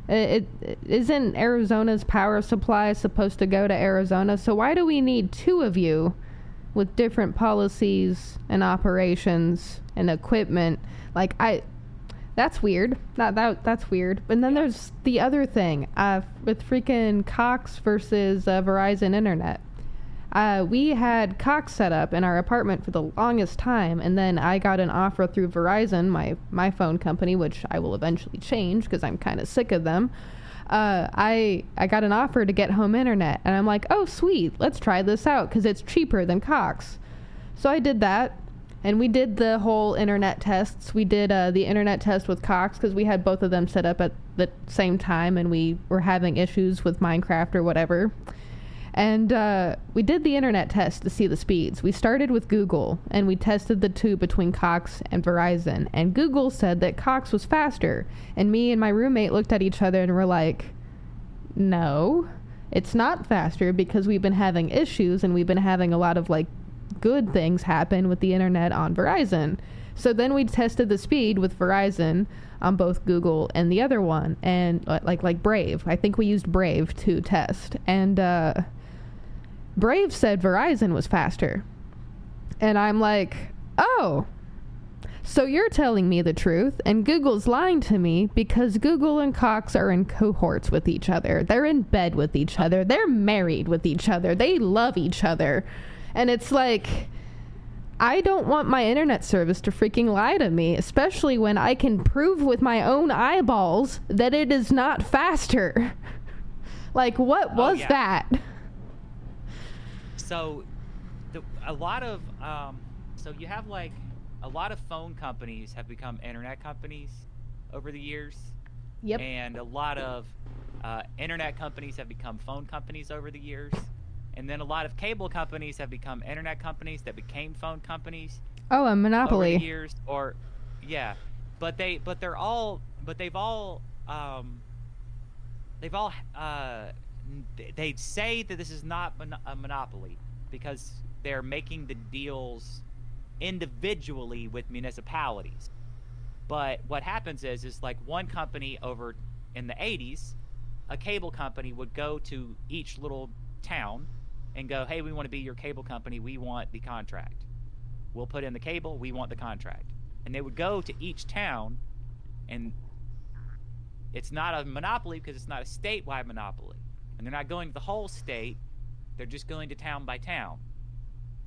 It isn't Arizona's power supply supposed to go to Arizona, so why do we need 2 of you with different policies and operations and equipment? Like, that's weird. That's weird. And then there's the other thing, with freaking Cox versus Verizon Internet. We had Cox set up in our apartment for the longest time, and then I got an offer through Verizon, my phone company, which I will eventually change because I'm kind of sick of them. I got an offer to get home internet, and I'm like, oh sweet, let's try this out because it's cheaper than Cox. So I did that, and we did the whole internet tests. We did the internet test with Cox because we had both of them set up at the same time, and we were having issues with Minecraft or whatever. And we did the internet test to see the speeds. We started with Google, and we tested the 2 between Cox and Verizon. And Google said that Cox was faster. And me and my roommate looked at each other and were like, no, it's not faster because we've been having issues and we've been having a lot of, like, good things happen with the internet on Verizon. So then we tested the speed with Verizon on both Google and the other one. And, like Brave. I think we used Brave to test. And, Brave said Verizon was faster. And I'm like, oh, so you're telling me the truth, and Google's lying to me because Google and Cox are in cohorts with each other. They're in bed with each other. They're married with each other. They love each other. And it's like, I don't want my internet service to freaking lie to me, especially when I can prove with my own eyeballs that it is not faster. Like, what was that? So, a lot of you have like a lot of phone companies have become internet companies over the years. Yep. And a lot of internet companies have become phone companies over the years. And then a lot of cable companies have become internet companies that became phone companies. Oh, a monopoly. Over the years, but they've all they say that this is not a monopoly because they're making the deals individually with municipalities. But what happens is like one company over in the 80s, a cable company would go to each little town and go, hey, we want to be your cable company. We want the contract. We'll put in the cable. We want the contract. And they would go to each town, and it's not a monopoly because it's not a statewide monopoly. And they're not going to the whole state. They're just going to town by town.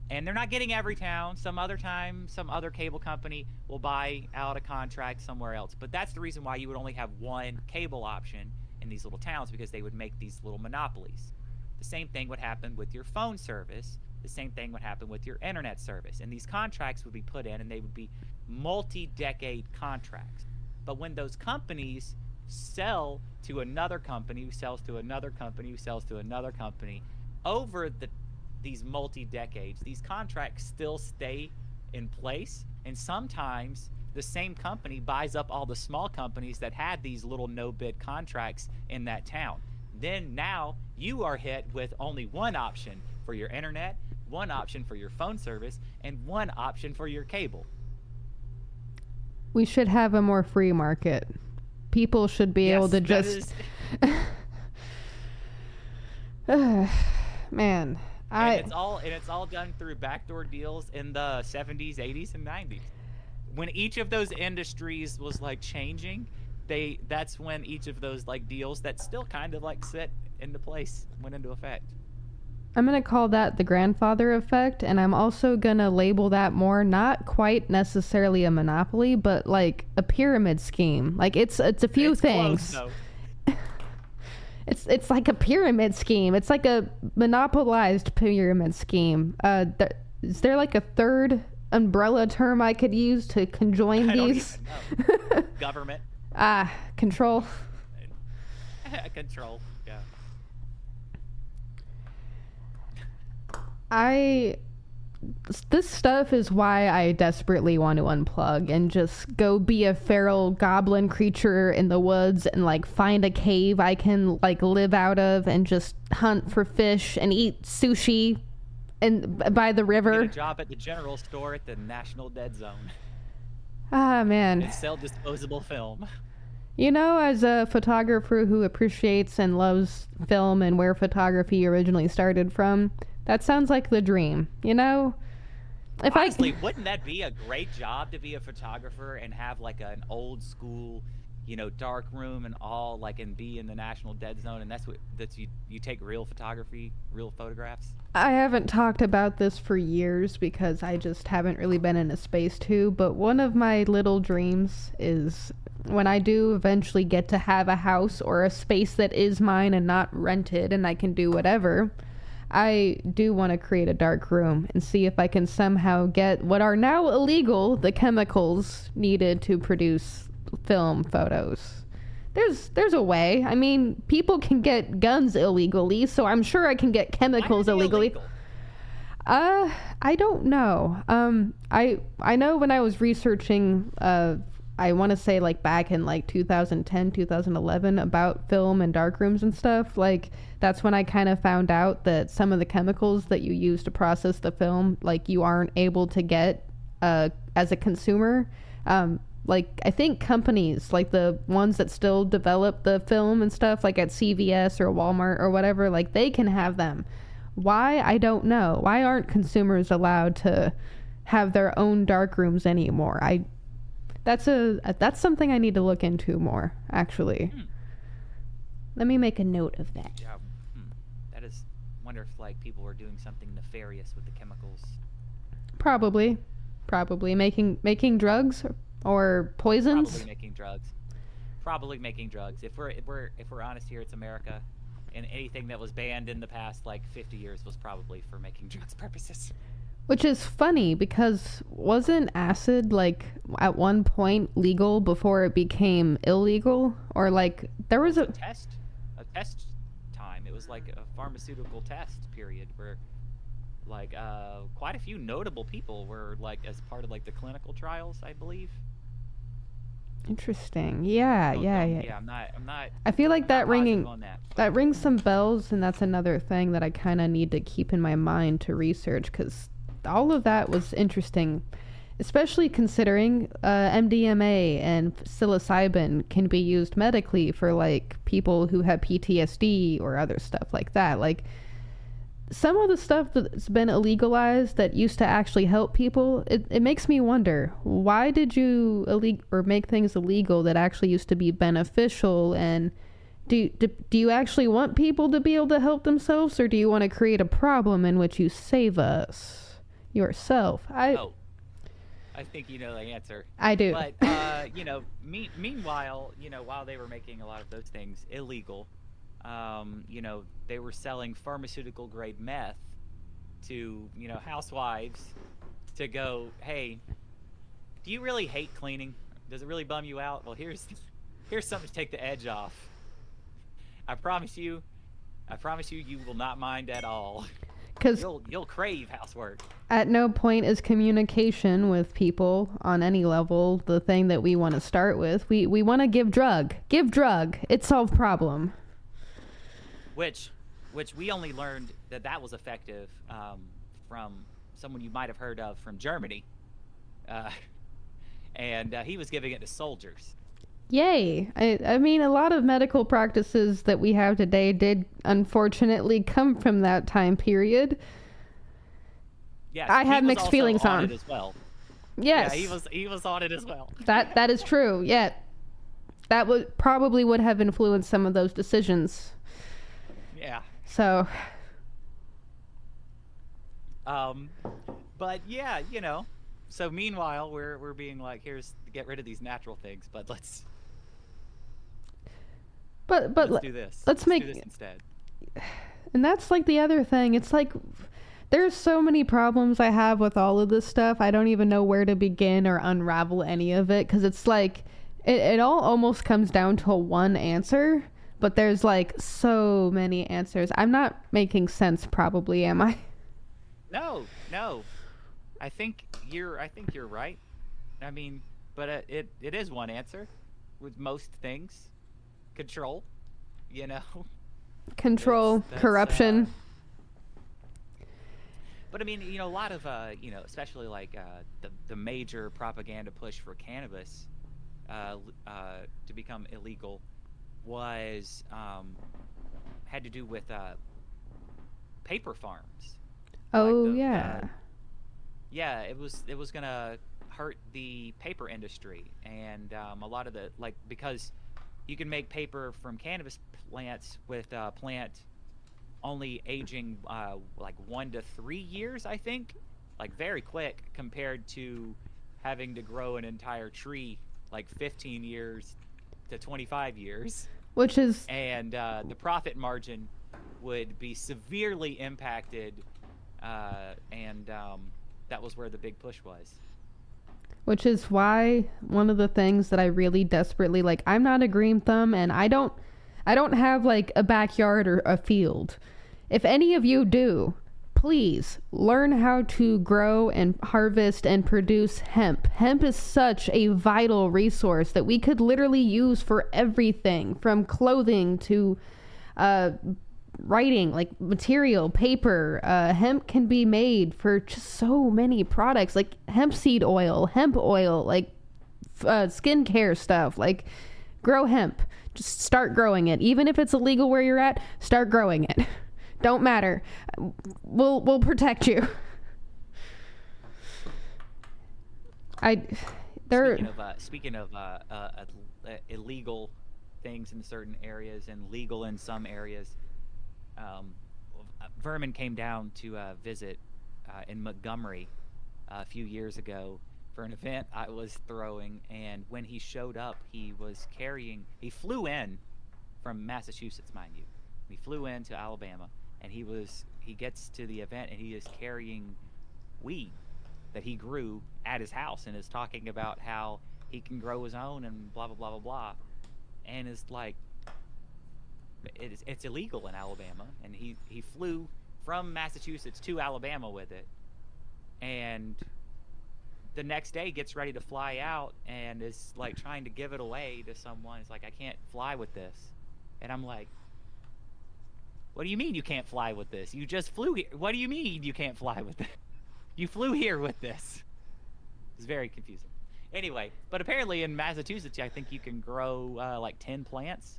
And they're not getting every town. Some other time, some other cable company will buy out a contract somewhere else. But that's the reason why you would only have one cable option in these little towns, because they would make these little monopolies. The same thing would happen with your phone service. The same thing would happen with your internet service. And these contracts would be put in, and they would be multi-decade contracts. But when those companies sell to another company, who sells to another company, who sells to another company, over these multi-decades, these contracts still stay in place. And sometimes the same company buys up all the small companies that had these little no-bid contracts in that town. Then now you are hit with only one option for your internet, one option for your phone service, and one option for your cable. We should have a more free market. People should be able to just... Man, And it's all done through backdoor deals in the 70s, 80s, and 90s. When each of those industries was like changing, that's when each of those like deals that still kind of like sit into place went into effect. I'm going to call that the grandfather effect, and I'm also going to label that more not quite necessarily a monopoly, but like a pyramid scheme. Like it's a few things. Close, It's like a pyramid scheme. It's like a monopolized pyramid scheme. Is there like a third umbrella term I could use to conjoin these? I don't even know. Government. Control. Control, yeah. this stuff is why I desperately want to unplug and just go be a feral goblin creature in the woods and like find a cave I can like live out of and just hunt for fish and eat sushi and by the river. Get a job at the general store at the National Dead Zone. Ah, man. And sell disposable film. You know, as a photographer who appreciates and loves film and where photography originally started from, that sounds like the dream, you know? Honestly, wouldn't that be a great job to be a photographer and have like an old school, you know, dark room and all, like, and be in the National Dead Zone, and you take real photography, real photographs? I haven't talked about this for years because I just haven't really been in a space to, but one of my little dreams is when I do eventually get to have a house or a space that is mine and not rented and I can do whatever, I do want to create a dark room and see if I can somehow get what are now illegal, the chemicals needed to produce film photos. There's a way. I mean, people can get guns illegally, so I'm sure I can get chemicals illegally. Illegal? I don't know. I know when I was researching, I want to say like back in like 2010, 2011 about film and darkrooms and stuff, like that's when I kind of found out that some of the chemicals that you use to process the film, like you aren't able to get as a consumer. Like I think companies like the ones that still develop the film and stuff like at CVS or Walmart or whatever, like they can have them. Why? I don't know. Why aren't consumers allowed to have their own dark rooms anymore? That's something I need to look into more, actually. Let me make a note of that. Yeah. That is, wonder if like people were doing something nefarious with the chemicals. Probably making drugs or poisons. Probably making drugs. If we're honest here, it's America, and anything that was banned in the past like 50 years was probably for making drugs purposes. Which is funny because wasn't acid like at one point legal before it became illegal? Or like there was a test time. It was like a pharmaceutical test period where like quite a few notable people were like as part of like the clinical trials, I believe. Interesting. Yeah. I'm not. I feel like that that rings some bells, and that's another thing that I kind of need to keep in my mind to research because all of that was interesting, especially considering MDMA and psilocybin can be used medically for like people who have PTSD or other stuff like that. Like some of the stuff that's been illegalized that used to actually help people, it makes me wonder, why did you make things illegal that actually used to be beneficial? And do you actually want people to be able to help themselves, or do you want to create a problem in which you save us yourself? I think you know the answer. I do. But meanwhile, while they were making a lot of those things illegal, they were selling pharmaceutical grade meth to, housewives to go, hey, do you really hate cleaning? Does it really bum you out? Well, here's something to take the edge off. I promise you you will not mind at all. Because you'll crave housework. At no point is communication with people on any level the thing that we want to start with. We want to give drug. It solved problem. Which we only learned that was effective from someone you might have heard of from Germany. And he was giving it to soldiers. Yay. I mean, a lot of medical practices that we have today did unfortunately come from that time period. Yes, I have mixed feelings on it as well. Yes. Yeah, he was on it as well. That is true. Yeah. That would have influenced some of those decisions. Yeah. So but yeah, so meanwhile we're being like, here's get rid of these natural things, but let's do this. Let's do this instead. And that's like the other thing. It's like there's so many problems I have with all of this stuff. I don't even know where to begin or unravel any of it, because it's like it all almost comes down to one answer, but there's like so many answers. I'm not making sense probably, am I? No. I think you're right. I mean, but it is one answer with most things. Control, you know. Control, That's corruption. But I mean, a lot of especially like the major propaganda push for cannabis to become illegal was had to do with paper farms. Like Oh, the yeah. yeah, it was gonna hurt the paper industry, and a lot of the like because you can make paper from cannabis plants with plant only aging like 1 to 3 years, I think, like very quick compared to having to grow an entire tree like 15 years to 25 years, Which is and the profit margin would be severely impacted, and that was where the big push was. which is why one of the things that I really desperately like, I'm not a green thumb and I don't have like a backyard or a field. If any of you do, please learn how to grow and harvest and produce hemp. Hemp is such a vital resource that we could literally use for everything from clothing to uh, writing, like material, paper. Hemp can be made for just so many products, like hemp seed oil, hemp oil, like skincare stuff. Like, grow hemp. Just start growing it. Even if it's illegal where you're at, start growing it. Don't matter. We'll protect you. I there Speaking of illegal things in certain areas and legal in some areas, um, Vermin came down to visit in Montgomery a few years ago for an event I was throwing, and when he showed up, he flew in from Massachusetts, mind you. He flew into Alabama, and he gets to the event, and he is carrying weed that he grew at his house, and is talking about how he can grow his own and blah blah blah blah blah, and is like, it's illegal in Alabama, and he flew from Massachusetts to Alabama with it, and the next day gets ready to fly out and is like trying to give it away to someone. It's like, I can't fly with this, and I'm like, what do you mean you can't fly with this? You just flew here. What do you mean you can't fly with it? You flew here with this. It's very confusing. Anyway, but apparently in Massachusetts, I think you can grow like 10 plants.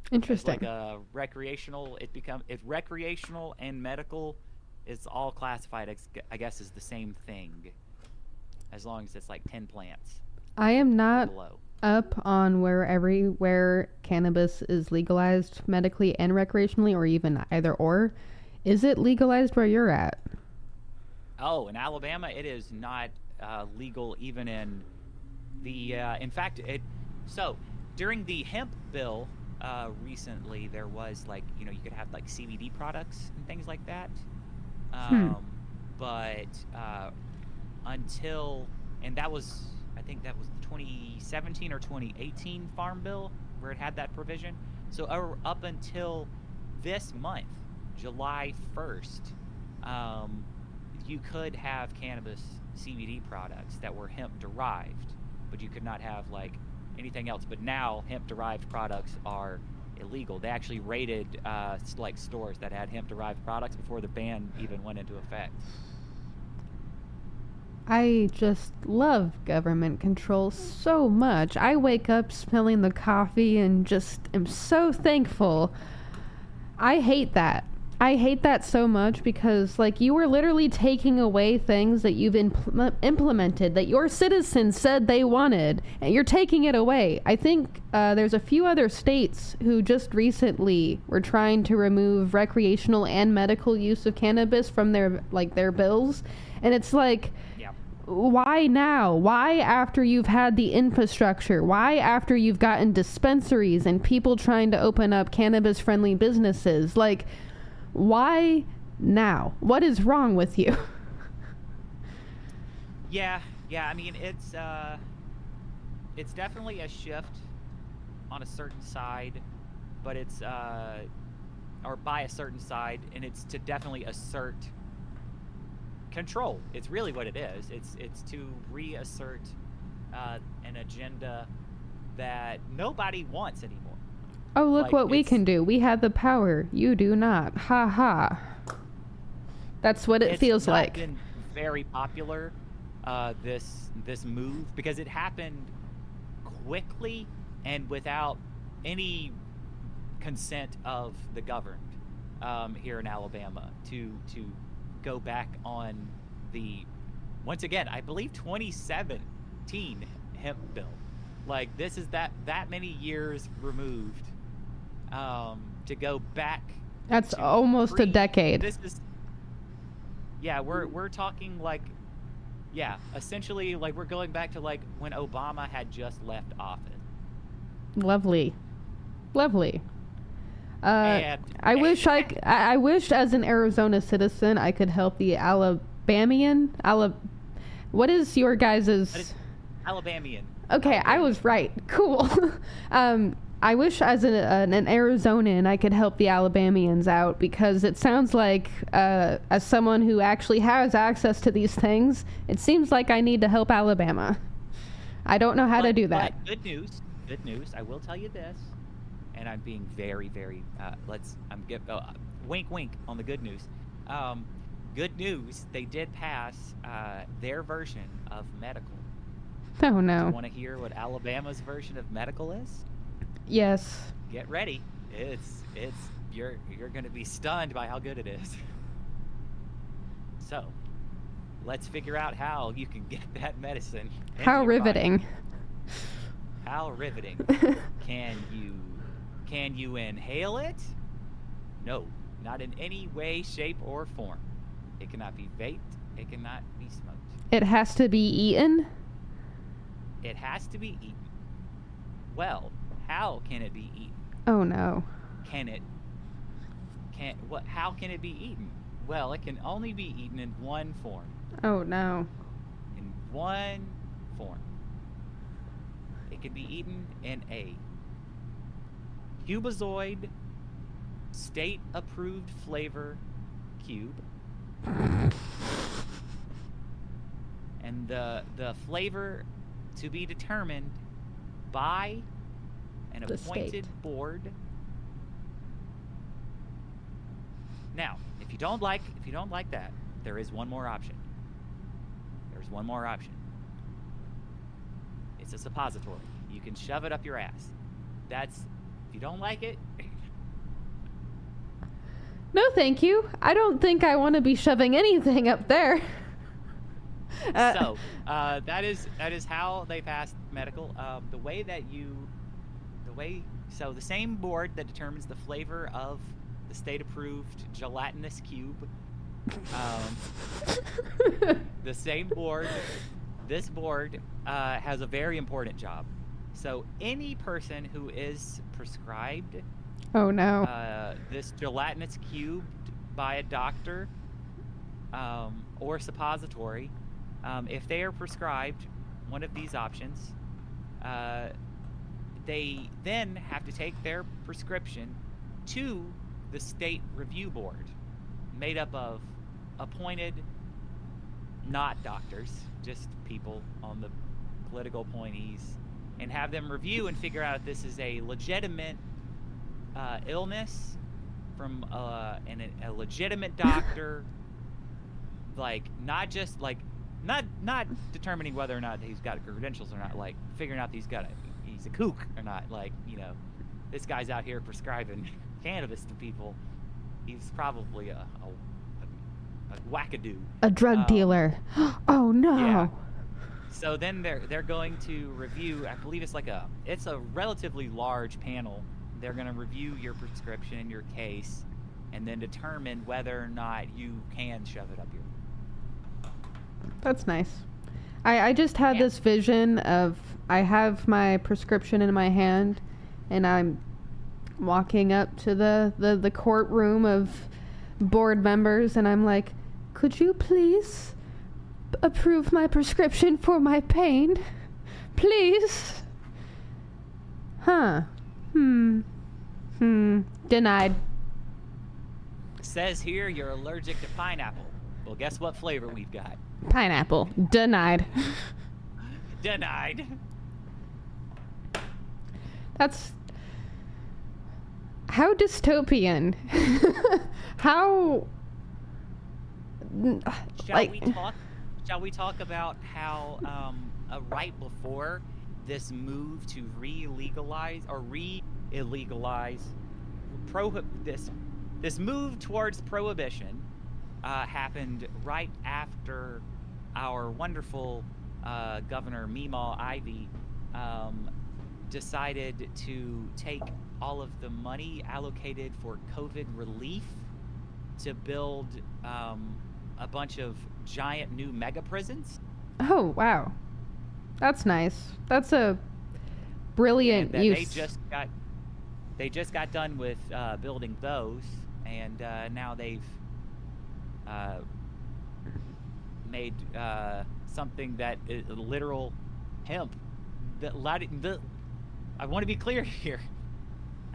It's Interesting. like a recreational. It's recreational and medical. It's all classified, I guess, as the same thing, as long as it's like 10 plants I am or not below. up on where cannabis is legalized medically and recreationally, or even either or. Is it legalized where you're at? Oh, in Alabama, it is not legal even in the. In fact, so during the hemp bill recently, there was like, you could have like CBD products and things like that. Hmm. But until, and that was, I think that was the 2017 or 2018 Farm Bill where it had that provision. So up until this month, July 1st, you could have cannabis CBD products that were hemp derived, but you could not have like anything else. But now hemp derived products are illegal. They actually raided like stores that had hemp derived products before the ban even went into effect. I just love government control so much. I wake up smelling the coffee and just am so thankful. I hate that. I hate that so much because, like, you are literally taking away things that you've implemented that your citizens said they wanted, and you're taking it away. I think there's a few other states who just recently were trying to remove recreational and medical use of cannabis from their bills, and it's like, Yeah. why now? Why after you've had the infrastructure? Why after you've gotten dispensaries and people trying to open up cannabis-friendly businesses? Like, why now? What is wrong with you? Yeah. I mean, it's definitely a shift on a certain side, but it's or by a certain side, and it's to definitely assert control. It's really what it is. It's to reassert an agenda that nobody wants anymore. Oh, look what we can do. We have the power. You do not. Ha ha. That's what it feels like. It's not been very popular, this move, because it happened quickly and without any consent of the governed here in Alabama to go back on the, once again, I believe 2017 hemp bill. Like, this is that many years removed to go back. That's almost a decade. This is, yeah, we're talking like, yeah, essentially like we're going back to like when Obama had just left office. Lovely. I wish as an Arizona citizen I could help the what is your guys's? Alabamian. Okay, I was right. Cool. I wish as an Arizonan I could help the Alabamians out, because it sounds like, as someone who actually has access to these things, it seems like I need to help Alabama. I don't know how to do that. But good news. I will tell you this, and I'm being very, very, wink, wink on the good news. Good news, they did pass their version of medical. Oh no. Do you want to hear what Alabama's version of medical is? Yes. Get ready. You're going to be stunned by how good it is. So, let's figure out how you can get that medicine. How riveting. Body. How riveting. Can you inhale it? No, not in any way, shape, or form. It cannot be vaped. It cannot be smoked. It has to be eaten? It has to be eaten. Well, how can it be eaten? Oh no. How can it be eaten? Well, it can only be eaten in one form. Oh no. In one form. It can be eaten in a cubazoid state-approved flavor cube. And the flavor to be determined by an appointed board. Now, if you don't like that, there is one more option. It's a suppository. You can shove it up your ass. If you don't like it. No, thank you. I don't think I want to be shoving anything up there. So that is how they passed medical. So the same board that determines the flavor of the state-approved gelatinous cube. The same board. This board has a very important job. So any person who is prescribed, oh no, this gelatinous cube by a doctor or suppository, if they are prescribed one of these options, they then have to take their prescription to the state review board, made up of appointed, not doctors, just people on the political appointees, and have them review and figure out if this is a legitimate illness from a legitimate doctor, like not just like not determining whether or not he's got credentials or not, like figuring out he's a kook or not, like, you know, this guy's out here prescribing cannabis to people, he's probably a wackadoo, a drug dealer. Oh no. Yeah. So then they're going to review, I believe it's a relatively large panel. They're going to review your prescription and your case, and then determine whether or not you can shove it up your. That's nice. I just had this vision of, I have my prescription in my hand, and I'm walking up to the courtroom of board members, and I'm like, could you please approve my prescription for my pain? Please? Huh. Denied. Says here you're allergic to pineapple. Well, guess what flavor we've got? Pineapple. Denied. Denied. That's... How dystopian. How... Shall we talk about how right before this move to re-illegalize this move towards prohibition happened right after our wonderful Governor Meemaw Ivey decided to take all of the money allocated for COVID relief to build a bunch of giant new mega prisons. Oh, wow. That's nice. That's a brilliant use. They just got done with building those, and now they've made something that is literal hemp. I want to be clear here.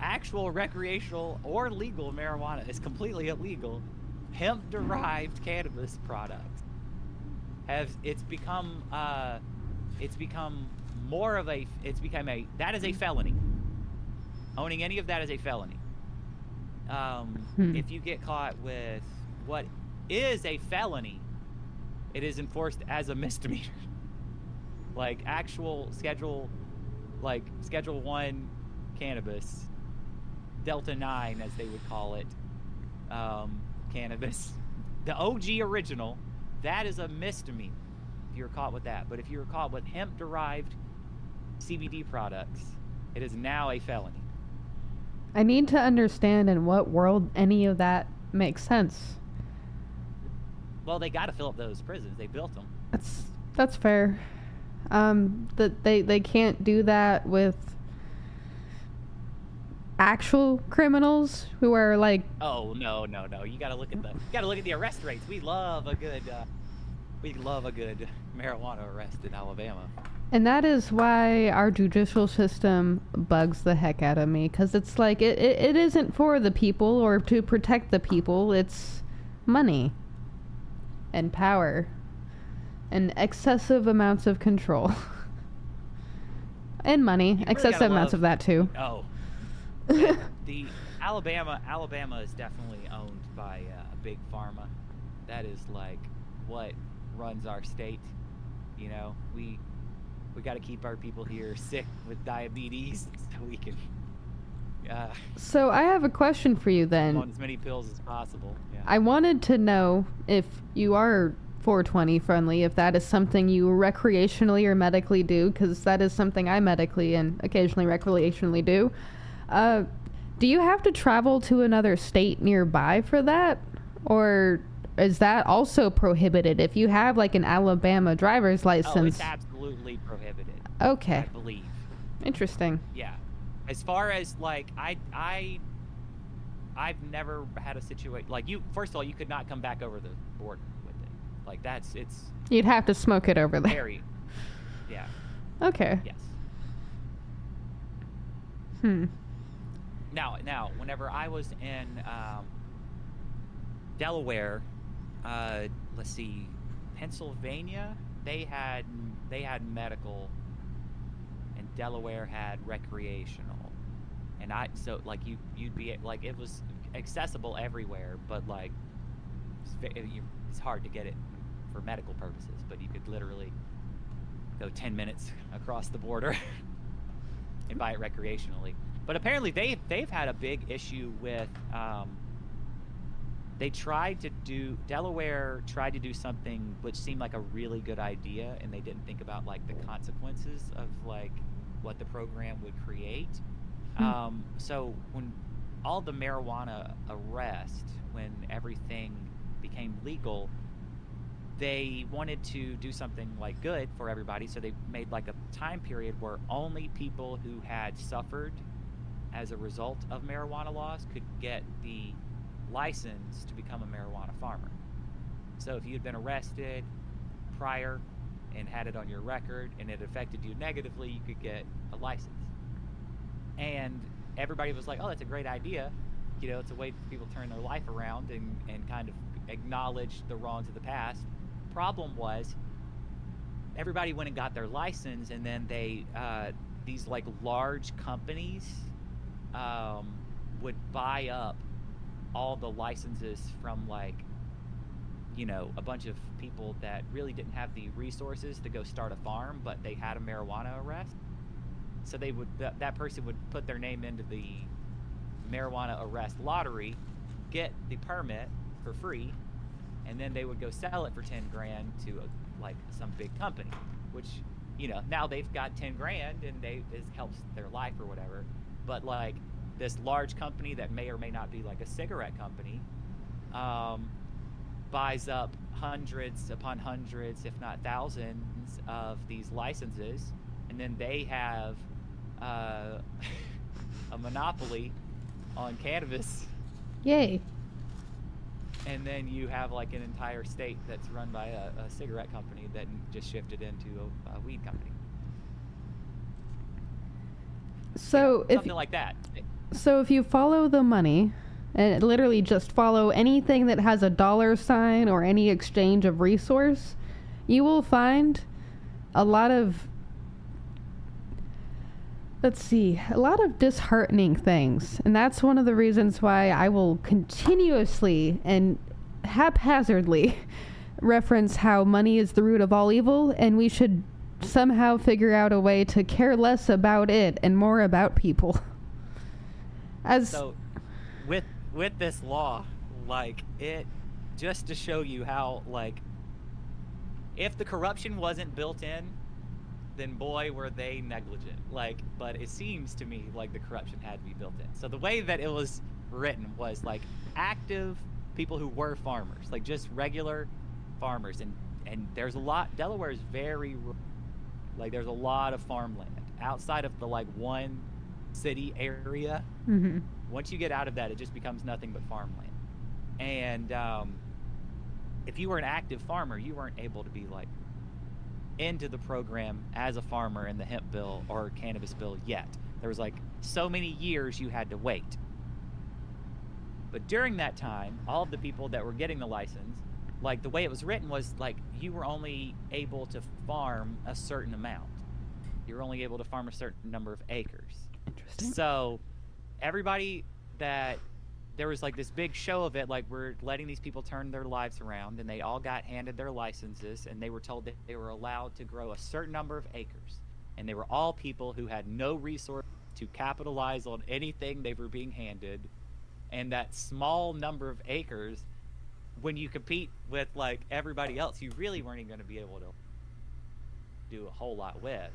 Actual recreational or legal marijuana is completely illegal. Hemp-derived cannabis products that is a felony. Owning any of that is a felony. If you get caught with what is a felony, it is enforced as a misdemeanor. Like actual Schedule 1 cannabis, Delta 9 as they would call it, cannabis, the OG original, that is a misdemeanor if you're caught with that. But if you're caught with hemp-derived CBD products, it is now a felony. I need to understand in what world any of that makes sense. Well, they got to fill up those prisons. They built them. That's fair. That they can't do that with actual criminals who are like... Oh no! You gotta look at the arrest rates. We love a good marijuana arrest in Alabama. And that is why our judicial system bugs the heck out of me, because it's like it isn't for the people or to protect the people. It's money and power and excessive amounts of control and money. Excessive amounts of that too. Oh. The Alabama is definitely owned by big pharma. That is like what runs our state. You know, we got to keep our people here sick with diabetes so we can. So I have a question for you then. Want as many pills as possible. Yeah. I wanted to know if you are 420 friendly, if that is something you recreationally or medically do, because that is something I medically and occasionally recreationally do. Do you have to travel to another state nearby for that? Or is that also prohibited if you have like an Alabama driver's license? Oh, it's absolutely prohibited. Okay. I believe. Interesting. Yeah. As far as like I've never had a situation like first of all, you could not come back over the border with it. Like you'd have to smoke it over there. Very. Yeah. Okay. Yes. Now, whenever I was in Delaware, let's see, Pennsylvania, they had medical, and Delaware had recreational, and you'd be like, it was accessible everywhere, but like it's hard to get it for medical purposes, but you could literally go 10 minutes across the border and buy it recreationally. But apparently they've had a big issue with Delaware tried to do something which seemed like a really good idea, and they didn't think about like the consequences of like what the program would create. So when all the marijuana arrest, when everything became legal, they wanted to do something like good for everybody, so they made like a time period where only people who had suffered as a result of marijuana laws could get the license to become a marijuana farmer. So if you had been arrested prior and had it on your record and it affected you negatively, you could get a license. And everybody was like, oh, that's a great idea. You know, it's a way for people to turn their life around and kind of acknowledged the wrongs of the past. Problem was, everybody went and got their license, and then these like large companies would buy up all the licenses from like, a bunch of people that really didn't have the resources to go start a farm, but they had a marijuana arrest. So that person would put their name into the marijuana arrest lottery, get the permit for free, and then they would go sell it for 10 grand to like some big company, which, now they've got 10 grand and it helps their life or whatever. But like this large company that may or may not be like a cigarette company, buys up hundreds upon hundreds, if not thousands, of these licenses, and then they have a monopoly on cannabis. Yay. And then you have like an entire state that's run by a cigarette company that just shifted into a weed company. So something like that. So if you follow the money, and literally just follow anything that has a dollar sign or any exchange of resource, you will find a lot of disheartening things. And that's one of the reasons why I will continuously and haphazardly reference how money is the root of all evil, and we should somehow figure out a way to care less about it and more about people. So with this law, like, it just to show you how, like, if the corruption wasn't built in, then boy were they negligent. Like, but it seems to me like the corruption had to be built in. So the way that it was written was like active people who were farmers, like just regular farmers, and there's a lot. Delaware is very, like, there's a lot of farmland outside of the like one city area. Mm-hmm. Once you get out of that, it just becomes nothing but farmland. And if you were an active farmer, you weren't able to be like into the program as a farmer in the hemp bill or cannabis bill yet. There was like so many years you had to wait. But during that time, all of the people that were getting the license, like the way it was written was like you were only able to farm a certain amount. You were only able to farm a certain number of acres. Interesting. So everybody there was like this big show of it, like we're letting these people turn their lives around, and they all got handed their licenses, and they were told that they were allowed to grow a certain number of acres, and they were all people who had no resource to capitalize on anything they were being handed. And that small number of acres, when you compete with like everybody else, you really weren't even going to be able to do a whole lot with.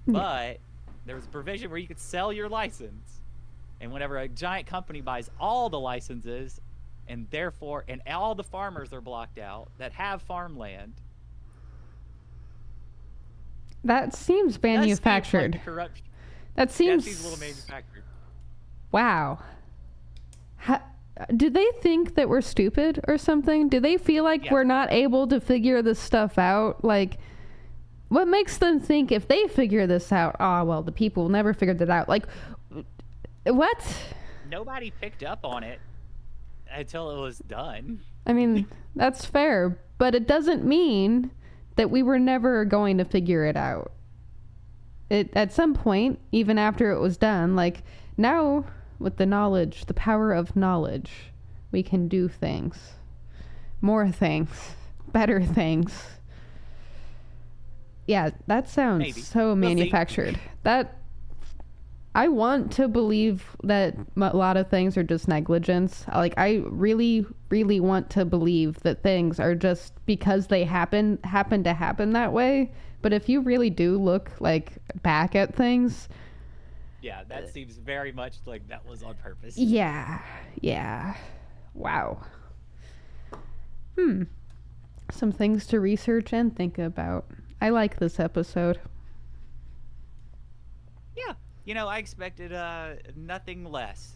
But there was a provision where you could sell your license, and whenever a giant company buys all the licenses, and all the farmers are blocked out that have farmland. That seems manufactured. That seems like corruption. That seems a little manufactured. Wow. Do they think that we're stupid or something? Do they feel like we're not able to figure this stuff out? Like, what makes them think if they figure this out, the people will never figure that out? Like, what? Nobody picked up on it until it was done. I mean, that's fair, but it doesn't mean that we were never going to figure it out. At some point, even after it was done, like, now with the knowledge, the power of knowledge, we can do things. More things. Better things. Yeah, that sounds so manufactured. I want to believe that a lot of things are just negligence. Like, I really, really want to believe that things are just because they happen to happen that way. But if you really do look like back at things, yeah, that seems very much like that was on purpose. Yeah. Wow. Some things to research and think about. I like this episode. Yeah, I expected nothing less.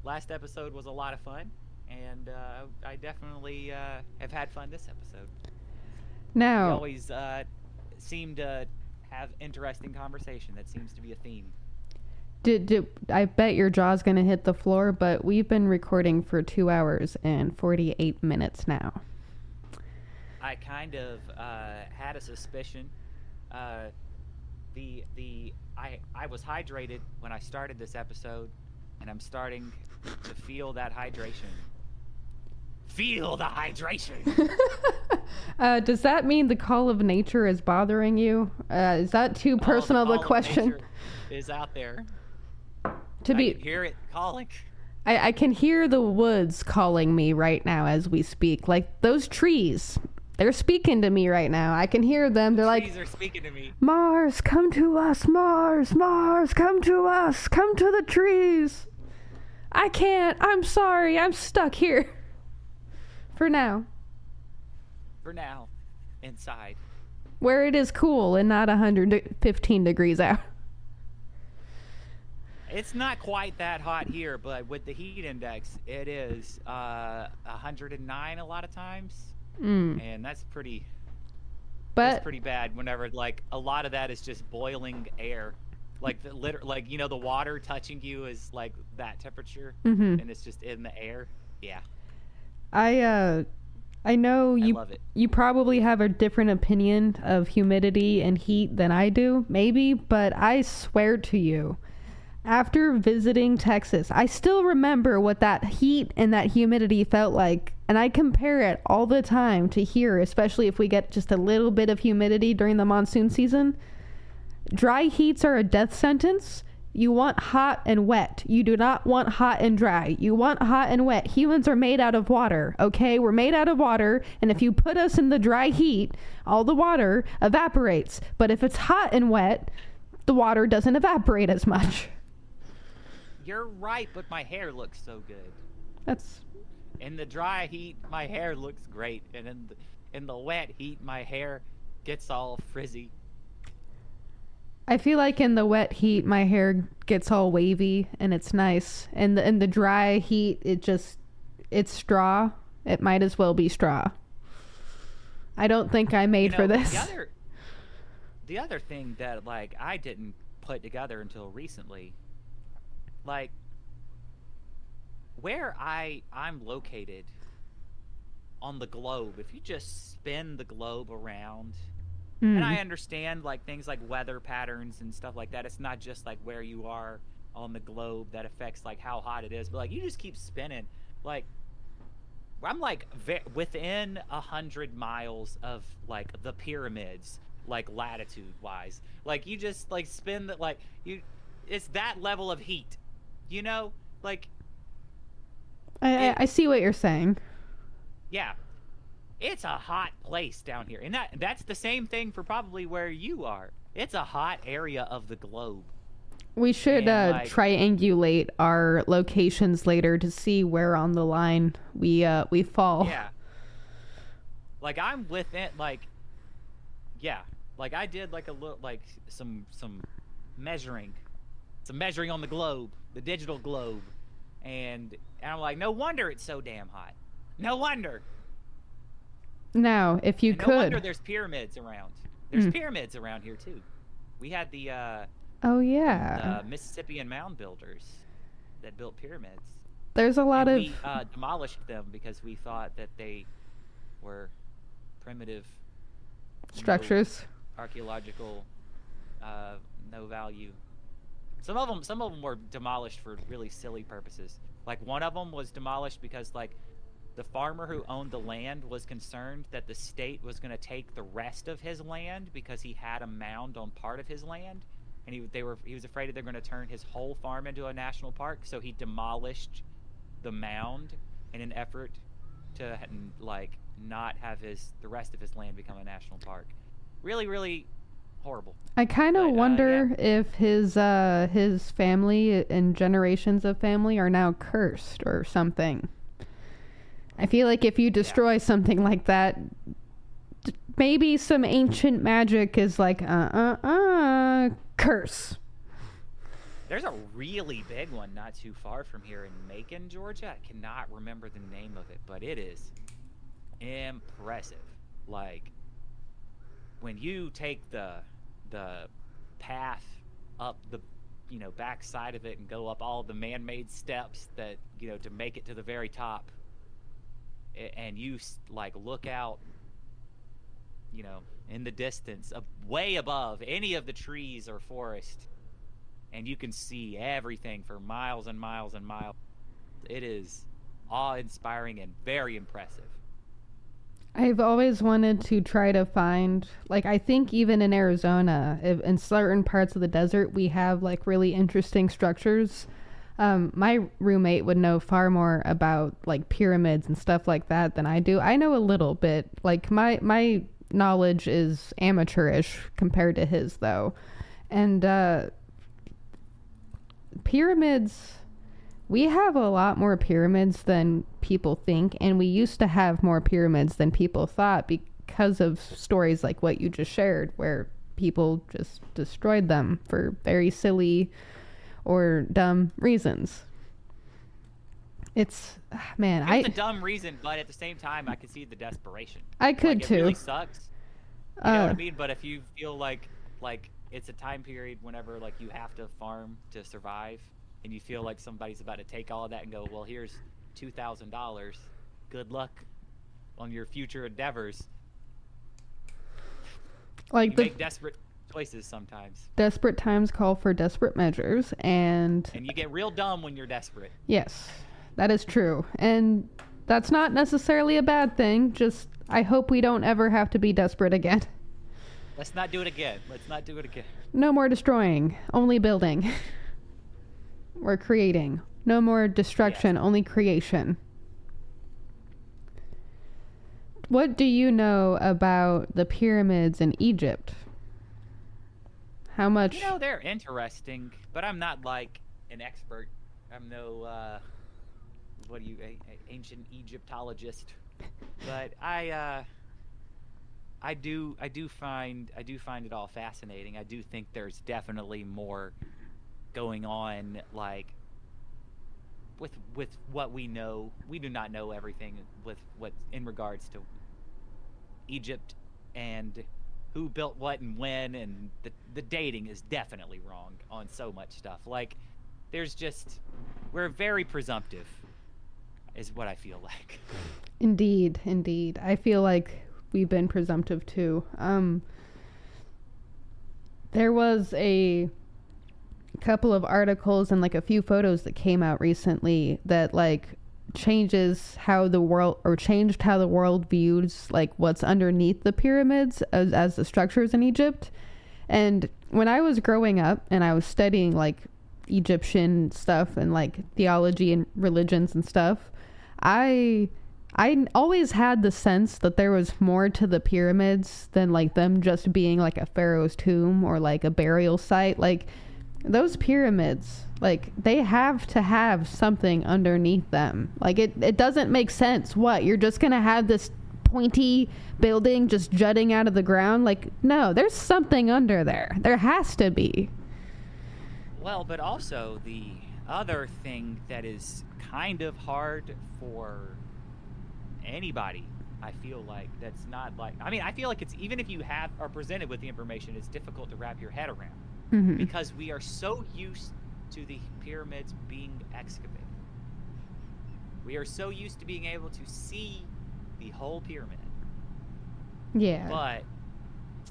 Last episode was a lot of fun, and I definitely have had fun this episode. Now, we always seem to have interesting conversation. That seems to be a theme. I bet your jaw's gonna hit the floor, but we've been recording for 2 hours and 48 minutes now. I kind of had a suspicion. I was hydrated when I started this episode, and I'm starting to feel that hydration. Feel the hydration. Does that mean the call of nature is bothering you? Is that too personal of a question? Is out there. I can hear it calling. I can hear the woods calling me right now as we speak. Like those trees, they're speaking to me right now. I can hear them. They're like, trees are speaking to me. Mars, come to us. Mars, come to us. Come to the trees. I can't. I'm sorry. I'm stuck here. For now. Inside. Where it is cool and not 115 degrees out. It's not quite that hot here, but with the heat index, it is 109 a lot of times. And that's pretty bad whenever, like, a lot of that is just boiling air. Like, the water touching you is, like, that temperature, and it's just in the air. Yeah. I know I love it. You probably have a different opinion of humidity and heat than I do, maybe, but I swear to you, after visiting Texas, I still remember what that heat and that humidity felt like, and I compare it all the time to here, especially if we get just a little bit of humidity during the monsoon season. Dry heats are a death sentence. You want hot and wet. You do not want hot and dry. You want hot and wet. Humans are made out of water, okay? We're made out of water, and if you put us in the dry heat, all the water evaporates. But if it's hot and wet, the water doesn't evaporate as much. You're right, but my hair looks so good. That's... In the dry heat, my hair looks great, and in the wet heat, my hair gets all frizzy. I feel like in the wet heat, my hair gets all wavy, and it's nice. And in the dry heat, it's straw. It might as well be straw. I don't think I'm made for this. The other thing that, like, I didn't put together until recently, like, where I'm located on the globe, if you just spin the globe around, and I understand, like, things like weather patterns and stuff like that, it's not just, like, where you are on the globe that affects, like, how hot it is, but, like, you just keep spinning. Like, I'm, like, within 100 miles of, like, the pyramids, like, latitude-wise. Like, you just, like, spin the, like, it's that level of heat, you know? Like... I see what you're saying. Yeah. It's a hot place down here. And that's the same thing for probably where you are. It's a hot area of the globe. We should triangulate our locations later to see where on the line we fall. Yeah. Like, I'm within, like... Yeah. Like, I did, like, a little, like, some measuring. Some measuring on the globe. The digital globe. And I'm like, no wonder it's so damn hot. No wonder. Now, if you could... No wonder there's pyramids around. There's pyramids around here, too. We had the... oh, yeah. Mississippian mound builders that built pyramids. There's a lot of... We demolished them because we thought that they were primitive... structures. Archaeological, no value. Some of them were demolished for really silly purposes. Like, one of them was demolished because, like, the farmer who owned the land was concerned that the state was going to take the rest of his land because he had a mound on part of his land, and he was afraid that they're going to turn his whole farm into a national park. So he demolished the mound in an effort to, like, not have the rest of his land become a national park. Really, really horrible. I kind of wonder if his family and generations of family are now cursed or something. I feel like if you destroy something like that, maybe some ancient magic is like, curse. There's a really big one not too far from here in Macon, Georgia. I cannot remember the name of it, but it is impressive. Like, when you take the path up backside of it and go up all the man-made steps that to make it to the very top, and you like look out in the distance, way above any of the trees or forest, and you can see everything for miles and miles and miles. It is awe-inspiring and very impressive. I've always wanted to try to find, like, I think even in Arizona, in certain parts of the desert, we have like really interesting structures. My roommate would know far more about like pyramids and stuff like that than I do. I know a little bit. Like my knowledge is amateurish compared to his, though. And pyramids, we have a lot more pyramids than people think, and we used to have more pyramids than people thought because of stories like what you just shared, where people just destroyed them for very silly or dumb reasons. It's a dumb reason, but at the same time, I could see the desperation. I could too. It really sucks. You know what I mean? But if you feel like it's a time period whenever like you have to farm to survive, and you feel like somebody's about to take all of that and go, well, here's $2,000. Good luck on your future endeavors. Like you make desperate choices sometimes. Desperate times call for desperate measures, and you get real dumb when you're desperate. Yes, that is true. And that's not necessarily a bad thing. Just, I hope we don't ever have to be desperate again. Let's not do it again. No more destroying, only building. Or creating. No more destruction, only creation. What do you know about the pyramids in Egypt? How much? They're interesting, but I'm not like an expert. I'm no, ancient Egyptologist. But I do find it all fascinating. I do think there's definitely more going on, like with what we know. We do not know everything with what in regards to Egypt and who built what and when, and the dating is definitely wrong on so much stuff. Like, we're very presumptive, is what I feel like. Indeed. I feel like we've been presumptive too. There was a couple of articles and like a few photos that came out recently that like changed how the world views like what's underneath the pyramids as the structures in Egypt. And when I was growing up and I was studying like Egyptian stuff and like theology and religions and stuff, I always had the sense that there was more to the pyramids than like them just being like a pharaoh's tomb or like a burial site. Like, those pyramids, like, they have to have something underneath them. Like, it doesn't make sense. What, you're just gonna have this pointy building just jutting out of the ground? Like, no, there's something under there. There has to be. Well, but also the other thing that is kind of hard for anybody, I feel like, that's not like, I mean, I feel like it's, even if you are presented with the information, it's difficult to wrap your head around. Mm-hmm. Because we are so used to the pyramids being excavated. We are so used to being able to see the whole pyramid. Yeah. But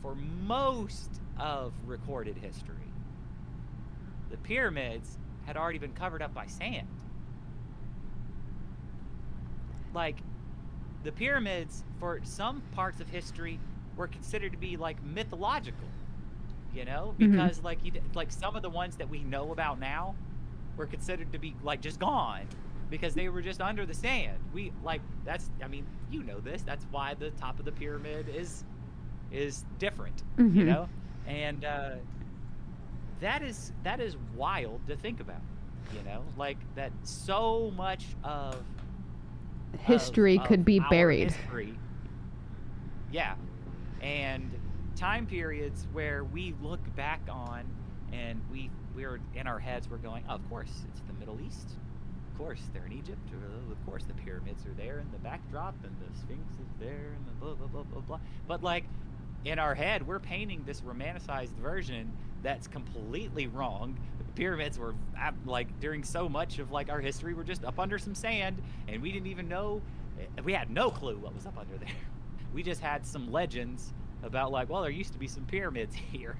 for most of recorded history, the pyramids had already been covered up by sand. Like, the pyramids, for some parts of history, were considered to be like mythological. Because like some of the ones that we know about now were considered to be like just gone because they were just under the sand. That's why the top of the pyramid is different, mm-hmm. And that is wild to think about, like that so much of history could be buried. History, yeah, and time periods where we look back on and we're in our heads, we're going, oh, of course it's the Middle East, of course they're in Egypt, of course the pyramids are there and the backdrop and the Sphinx is there and the blah blah blah blah blah. But like in our head we're painting this romanticized version that's completely wrong pyramids were like during so much of like our history were just up under some sand, and we didn't even know. We had no clue what was up under there. We just had some legends about like, well, there used to be some pyramids here.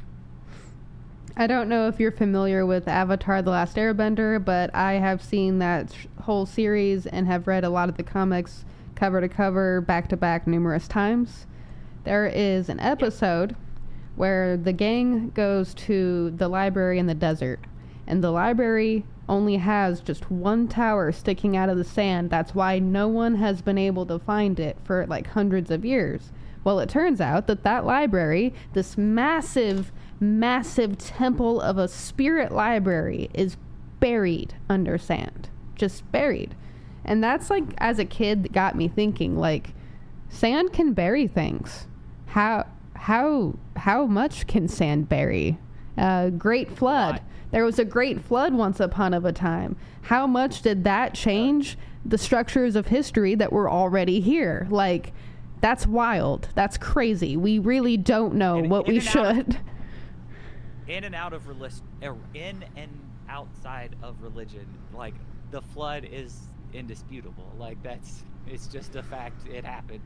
I don't know if you're familiar with Avatar: The Last Airbender, but I have seen that whole series and have read a lot of the comics cover to cover, back to back numerous times. There is an episode where the gang goes to the library in the desert, and the library only has just one tower sticking out of the sand. That's why no one has been able to find it for like hundreds of years. Well, it turns out that that library, this massive temple of a spirit library, is buried under sand. Just buried. And that's like, as a kid, got me thinking, like, sand can bury things. How much can sand bury? Great flood. There was a great flood once upon a time. How much did that change the structures of history that were already here? Like, that's wild. That's crazy. We really don't know what we should. In and out of in and outside of religion, like, the flood is indisputable. Like, it's just a fact. It happened.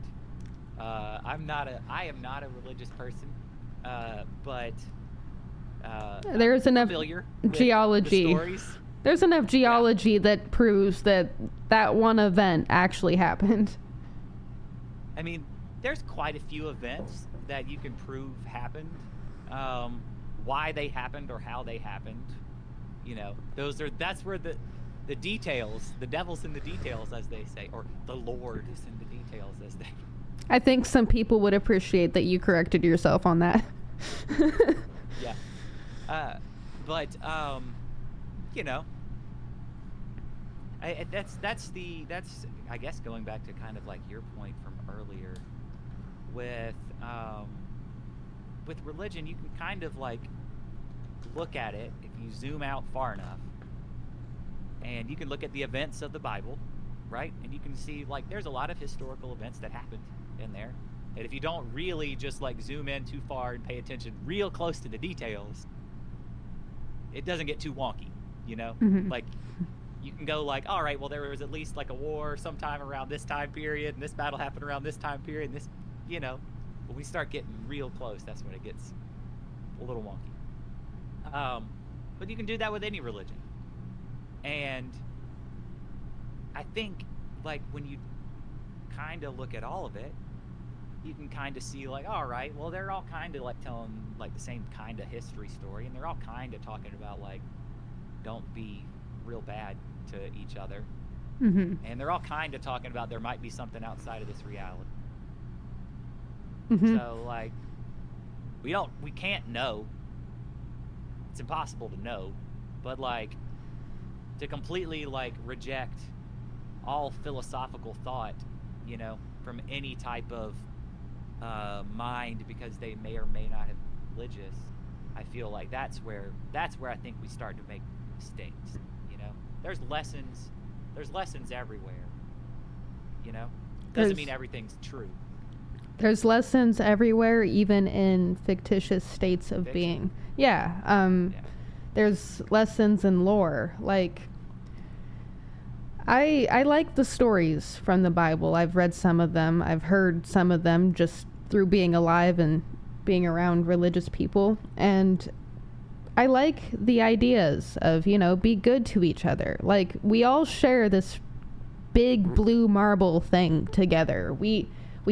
I am not a religious person, but there's enough geology. There's enough geology that proves that one event actually happened. I mean, there's quite a few events that you can prove happened. Why they happened or how they happened, you know, that's where the details, the devil's in the details, as they say, or the Lord is in the details, as they. I think some people would appreciate that you corrected yourself on that. Yeah. But you know, that's I guess going back to kind of like your point from earlier with religion, you can kind of like look at it if you zoom out far enough, and you can look at the events of the Bible, right? And you can see like there's a lot of historical events that happened in there, and if you don't really just like zoom in too far and pay attention real close to the details, it doesn't get too wonky, you know? Mm-hmm. Like, you can go like, all right, well, there was at least like a war sometime around this time period, and this battle happened around this time period, and this, you know, when we start getting real close, that's when it gets a little wonky. But you can do that with any religion. And I think, like, when you kind of look at all of it, you can kind of see, like, all right, well, they're all kind of, like, telling, like, the same kind of history story, and they're all kind of talking about, like, don't be real bad to each other. Mm-hmm. And they're all kind of talking about there might be something outside of this reality. Mm-hmm. So, like, we can't know. It's impossible to know. But, like, to completely, like, reject all philosophical thought, you know, from any type of mind because they may or may not have been religious, I feel like that's where I think we start to make mistakes, you know? There's lessons everywhere, you know? Doesn't mean everything's true. There's lessons everywhere, even in fictitious states of being. Yeah. There's lessons in lore. Like, I like the stories from the Bible. I've read some of them. I've heard some of them just through being alive and being around religious people. And I like the ideas of, you know, be good to each other. Like, we all share this big blue marble thing together. We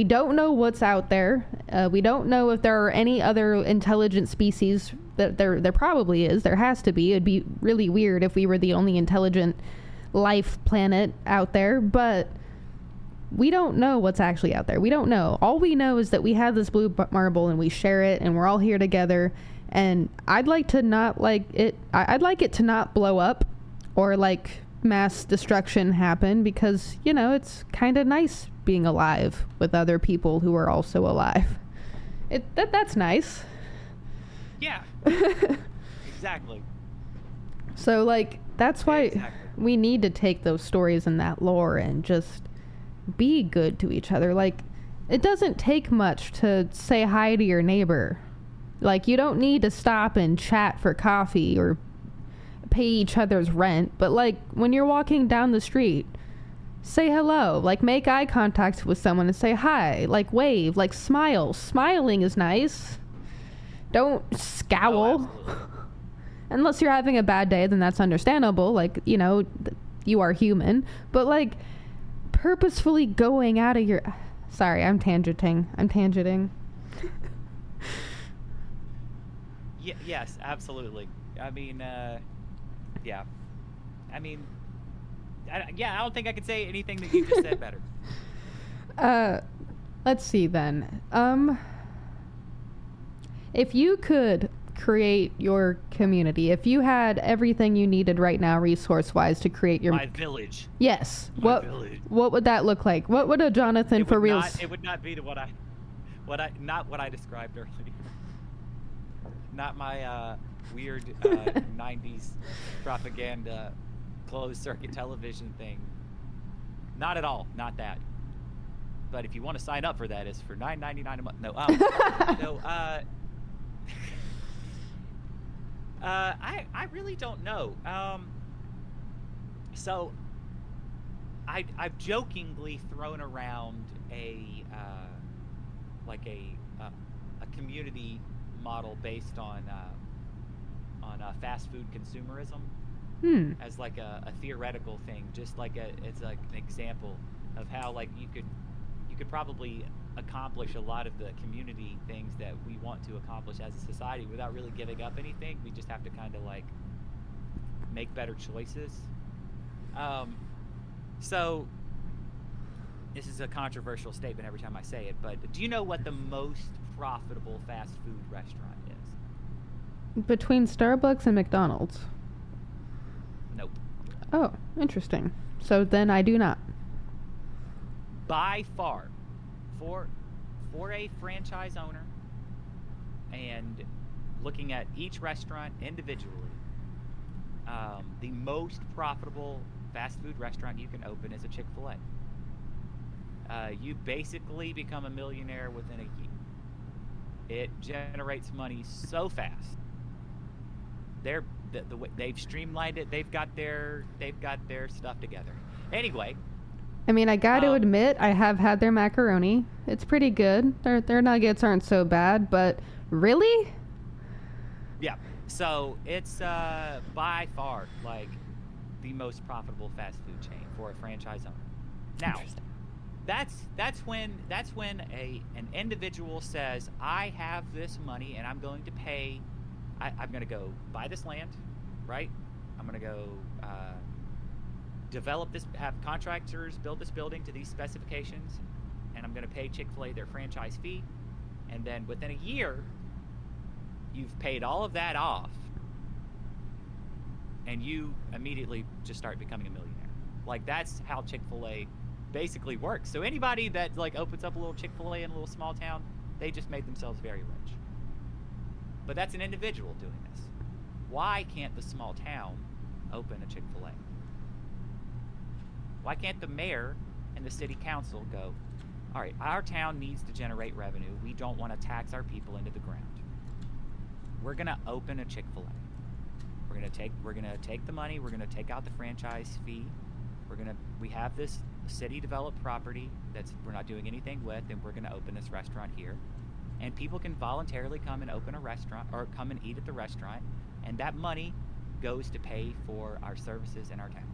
don't know what's out there. We don't know if there are any other intelligent species. That there probably is. There has to be. It'd be really weird if we were the only intelligent life planet out there. But we don't know what's actually out there. We don't know. All we know is that we have this blue marble and we share it and we're all here together. And I'd like to not like it. I'd like it to not blow up or like mass destruction happen, because, you know, it's kind of nice being alive with other people who are also alive. That's nice. Yeah. Exactly. So, like, that's why Exactly. we need to take those stories and that lore and just be good to each other. Like, it doesn't take much to say hi to your neighbor. Like, you don't need to stop and chat for coffee or pay each other's rent, but like when you're walking down the street, say hello, like make eye contact with someone and say hi, like wave, like smile. Smiling is nice. Don't scowl. Unless you're having a bad day, then that's understandable. Like, you know, you are human. But like purposefully going out of your... Sorry, I'm tangenting. Yes, absolutely. I mean, yeah. I mean, I don't think I could say anything that you just said better. Let's see then. If you could create your community, if you had everything you needed right now, resource-wise, to create your... My village. Yes. Village. What would that look like? What would a Jonathan for Realz... It would not be what I described earlier. Not my weird 90s propaganda closed circuit television thing. Not at all. Not that. But if you want to sign up for that, it's for $9.99 a month. No. I really don't know. So I've jokingly thrown around a community model based on fast food consumerism as like a theoretical thing, just like it's like an example of how like you could probably accomplish a lot of the community things that we want to accomplish as a society without really giving up anything. We just have to kind of like make better choices. So this is a controversial statement every time I say it, but do you know what the most profitable fast food restaurant is? Between Starbucks and McDonald's? Nope. Oh, interesting. So then I do not. By far, for a franchise owner, and looking at each restaurant individually, the most profitable fast food restaurant you can open is a Chick-fil-A. You basically become a millionaire within a year. It generates money so fast. They've streamlined it. They've got their stuff together. Anyway. I mean, I got to admit, I have had their macaroni. It's pretty good. Their nuggets aren't so bad, but really? Yeah. So it's by far like the most profitable fast food chain for a franchise owner. Now, that's when an individual says, I have this money and I'm going to pay. I'm going to go buy this land, right? I'm going to go develop this, have contractors build this building to these specifications, and I'm going to pay Chick-fil-A their franchise fee. And then within a year, you've paid all of that off, and you immediately just start becoming a millionaire. Like, that's how Chick-fil-A basically works. So anybody that like opens up a little Chick-fil-A in a little small town, they just made themselves very rich. But that's an individual doing this. Why can't the small town open a Chick-fil-A? Why can't the mayor and the city council go, all right, our town needs to generate revenue. We don't want to tax our people into the ground. We're going to open a Chick-fil-A. We're going to take the money. We're going to take out the franchise fee. We have this city developed property we're not doing anything with, and we're going to open this restaurant here. And people can voluntarily come and open a restaurant or come and eat at the restaurant. And that money goes to pay for our services in our town.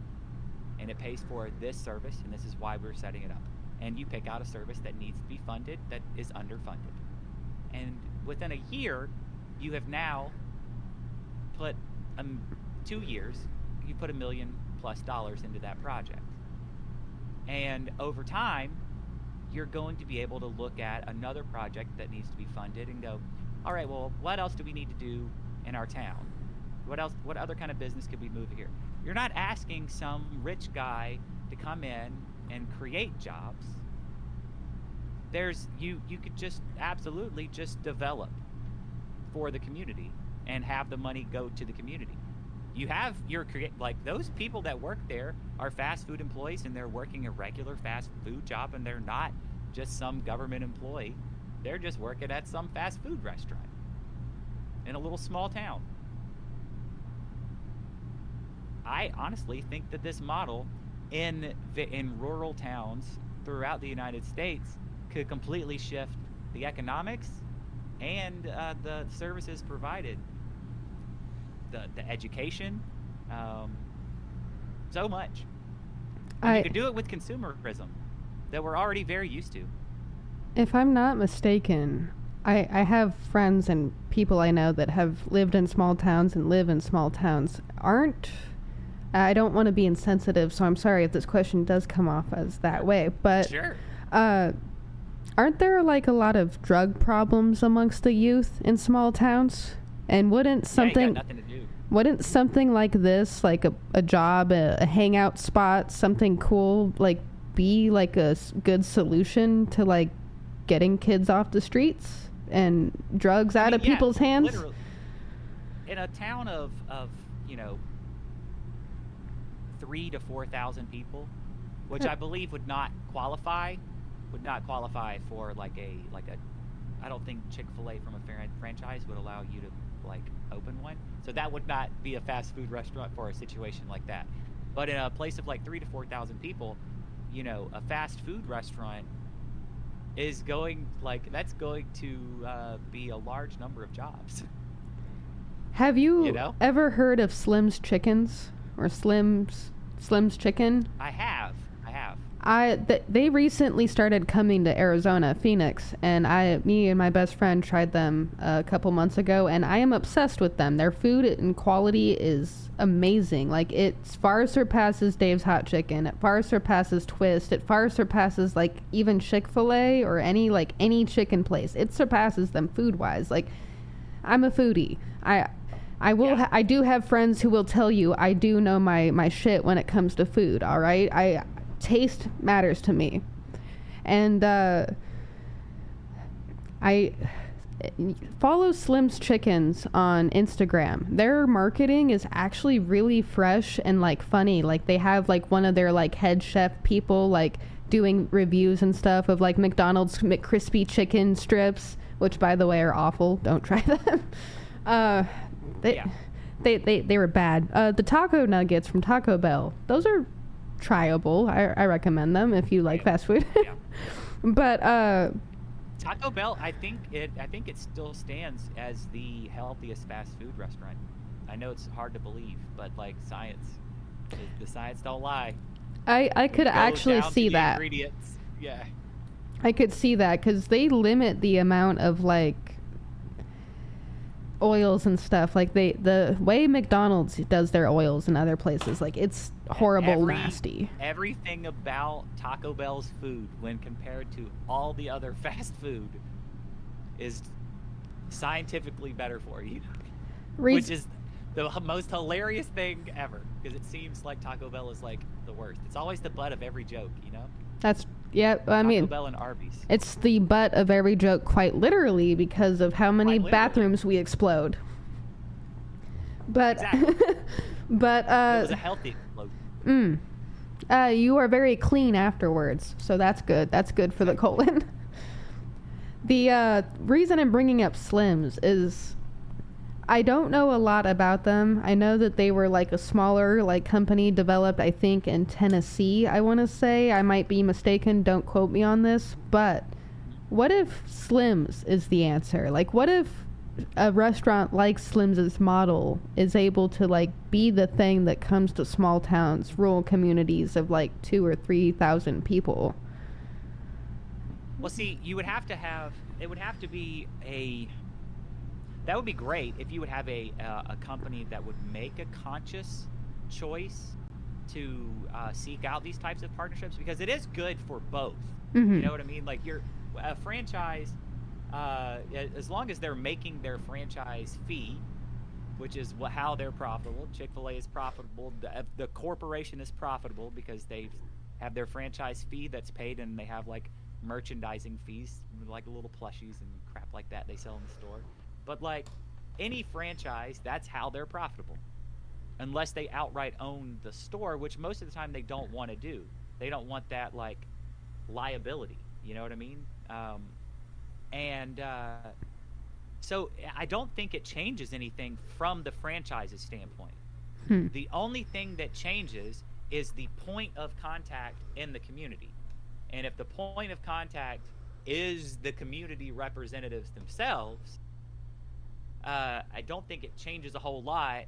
And it pays for this service, and this is why we're setting it up. And you pick out a service that needs to be funded, that is underfunded. And within a year, you have now put 2 years, you put $1 million+ into that project. And over time, you're going to be able to look at another project that needs to be funded and go, all right, well, what else do we need to do in our town? What other kind of business could we move here? You're not asking some rich guy to come in and create jobs. You could just absolutely just develop for the community and have the money go to the community. You have like those people that work there are fast food employees, and they're working a regular fast food job, and they're not just some government employee. They're just working at some fast food restaurant in a little small town. I honestly think that this model in rural towns throughout the United States could completely shift the economics and the services provided, the education, um, so much. And you could do it with consumerism that we're already very used to. If I'm not mistaken, I have friends and people I know that have lived in small towns and live in small towns. I don't want to be insensitive, so I'm sorry if this question does come off as that way, but Sure. aren't there like a lot of drug problems amongst the youth in small towns? And wouldn't Yeah, you got something nothing to do. wouldn't something like this, like a job, a hangout spot, something cool, like be like a good solution to like getting kids off the streets and drugs out of Yeah, people's hands? literally. In a town of 3 to 4,000 people, which I believe would not qualify for like a I don't think Chick-fil-A from a franchise would allow you to like open one. So that would not be a fast food restaurant for a situation like that. But in a place of like 3 to 4,000 people, a fast food restaurant is that's going to be a large number of jobs. Have you, You know? ever heard of Slim's Chickens or Slim's Chicken? I have. They recently started coming to Arizona, Phoenix, and me and my best friend tried them a couple months ago, and I am obsessed with them. Their food and quality is amazing. Like, it far surpasses Dave's Hot Chicken. It far surpasses Twist. It far surpasses like even Chick-fil-A or any chicken place. It surpasses them food-wise. Like, I'm a foodie. I do have friends who will tell you I do know my shit when it comes to food. All right, taste matters to me, and I follow Slim's Chickens on Instagram. Their marketing is actually really fresh and like funny. Like, they have like one of their like head chef people like doing reviews and stuff of like McDonald's McCrispy chicken strips, which by the way are awful. Don't try them. They were bad. The taco nuggets from Taco Bell, those are tryable. I recommend them if you like fast food. Yeah. But Taco Bell, I think it still stands as the healthiest fast food restaurant. I know it's hard to believe, but like the science don't lie. I could actually see that. Ingredients. Yeah. I could see that because they limit the amount of like oils and stuff. Like the way McDonald's does their oils in other places, like it's horrible, nasty. Everything about Taco Bell's food, when compared to all the other fast food, is scientifically better for you, which is the most hilarious thing ever. Because it seems like Taco Bell is like the worst. It's always the butt of every joke, That's I mean, Taco Bell and Arby's. It's the butt of every joke, quite literally, because of how many bathrooms we explode. But, Exactly. but It was a healthy explosion. you are very clean afterwards, so that's good. That's good for the colon. The reason I'm bringing up Slims is I don't know a lot about them. I know that they were like a smaller like company developed, I think, in Tennessee, I want to say. I might be mistaken. Don't quote me on this. But what if Slim's is the answer? Like, what if a restaurant like Slim's model is able to like be the thing that comes to small towns, rural communities of like 2,000 or 3,000 people? Well, see, it would have to be that would be great if you would have a company that would make a conscious choice to seek out these types of partnerships, because it is good for both. Mm-hmm. You know what I mean? Like, a franchise, as long as they're making their franchise fee, which is how they're profitable. Chick-fil-A is profitable. The corporation is profitable because they have their franchise fee that's paid, and they have like merchandising fees, like little plushies and crap like that they sell in the store. But like any franchise, that's how they're profitable, unless they outright own the store, which most of the time they don't want to do. They don't want that like liability. You know what I mean? So I don't think it changes anything from the franchise's standpoint. The only thing that changes is the point of contact in the community. And if the point of contact is the community representatives themselves, I don't think it changes a whole lot,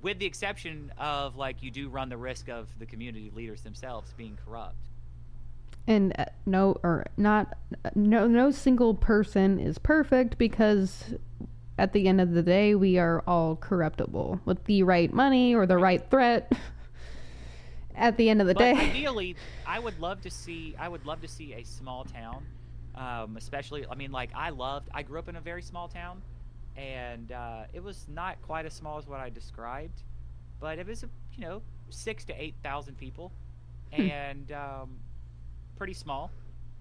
with the exception of, like, you do run the risk of the community leaders themselves being corrupt. And no single person is perfect, because at the end of the day, we are all corruptible with the right money or the right threat. At the end of the day, ideally, I would love to see a small town, especially. I mean, like, I grew up in a very small town, and it was not quite as small as what I described, but it was 6,000 to 8,000 people, and pretty small,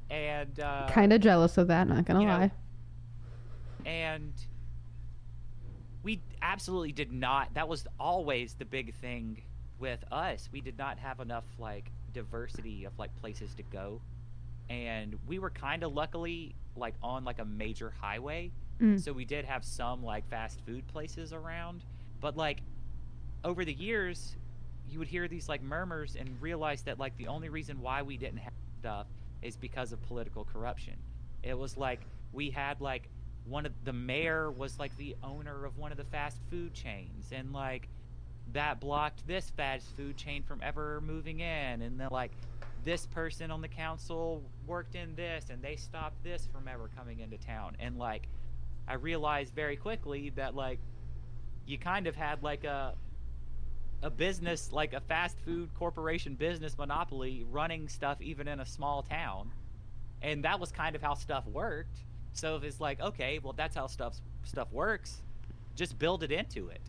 and kind of jealous of that. Not gonna lie. And we absolutely did not. That was always the big thing with us. We did not have enough, like, diversity of, like, places to go, and we were kind of luckily, like, on, like, a major highway, so we did have some, like, fast food places around. But, like, over the years, you would hear these, like, murmurs and realize that, like, the only reason why we didn't have stuff is because of political corruption. It was like we had, like, the mayor was, like, the owner of one of the fast food chains, and, like, that blocked this fast food chain from ever moving in, and then, like, this person on the council worked in this, and they stopped this from ever coming into town. And, like, I realized very quickly that, like, you kind of had, like, a business, like a fast food corporation business monopoly running stuff even in a small town, and that was kind of how stuff worked. So if it's like, okay, well, that's how stuff works, just build it into it.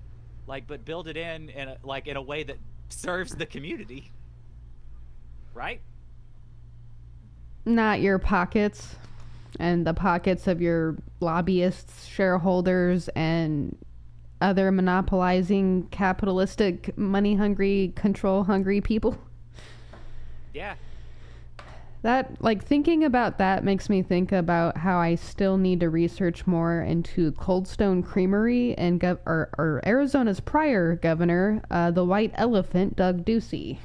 Like, but build it in a way that serves the community, right? Not your pockets and the pockets of your lobbyists, shareholders, and other monopolizing, capitalistic, money-hungry, control-hungry people. Yeah. That, like, thinking about that makes me think about how I still need to research more into Cold Stone Creamery and or Arizona's prior governor, the White Elephant, Doug Ducey.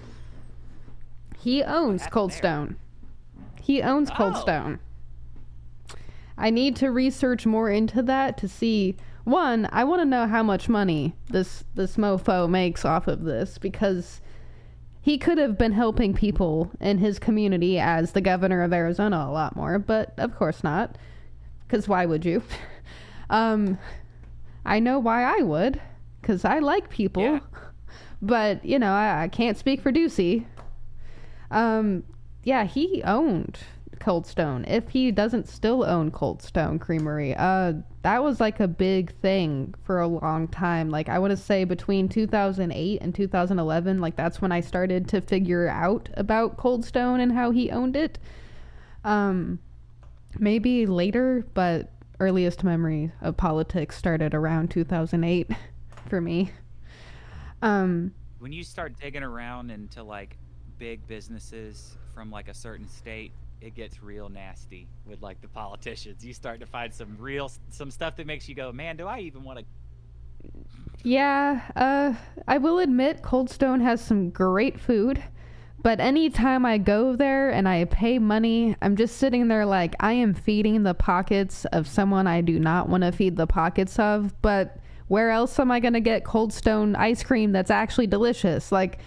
He owns Cold Stone. He owns Cold Stone. I need to research more into that to see. One, I want to know how much money this mofo makes off of this, because he could have been helping people in his community as the governor of Arizona a lot more, but of course not, because why would you? I know why I would, because I like people, yeah. But, I can't speak for Ducey. Yeah, he owned Cold Stone. If he doesn't still own Cold Stone Creamery, that was, like, a big thing for a long time. Like, I want to say between 2008 and 2011, like, that's when I started to figure out about Cold Stone and how he owned it. Maybe later, but earliest memory of politics started around 2008 for me. When you start digging around into, like, big businesses from, like, a certain state, it gets real nasty with, like, the politicians. You start to find some stuff that makes you go, man, do I even want to? Yeah, I will admit Cold Stone has some great food, but anytime I go there and I pay money, I'm just sitting there like, I am feeding the pockets of someone I do not want to feed the pockets of, but where else am I going to get Cold Stone ice cream that's actually delicious? Like,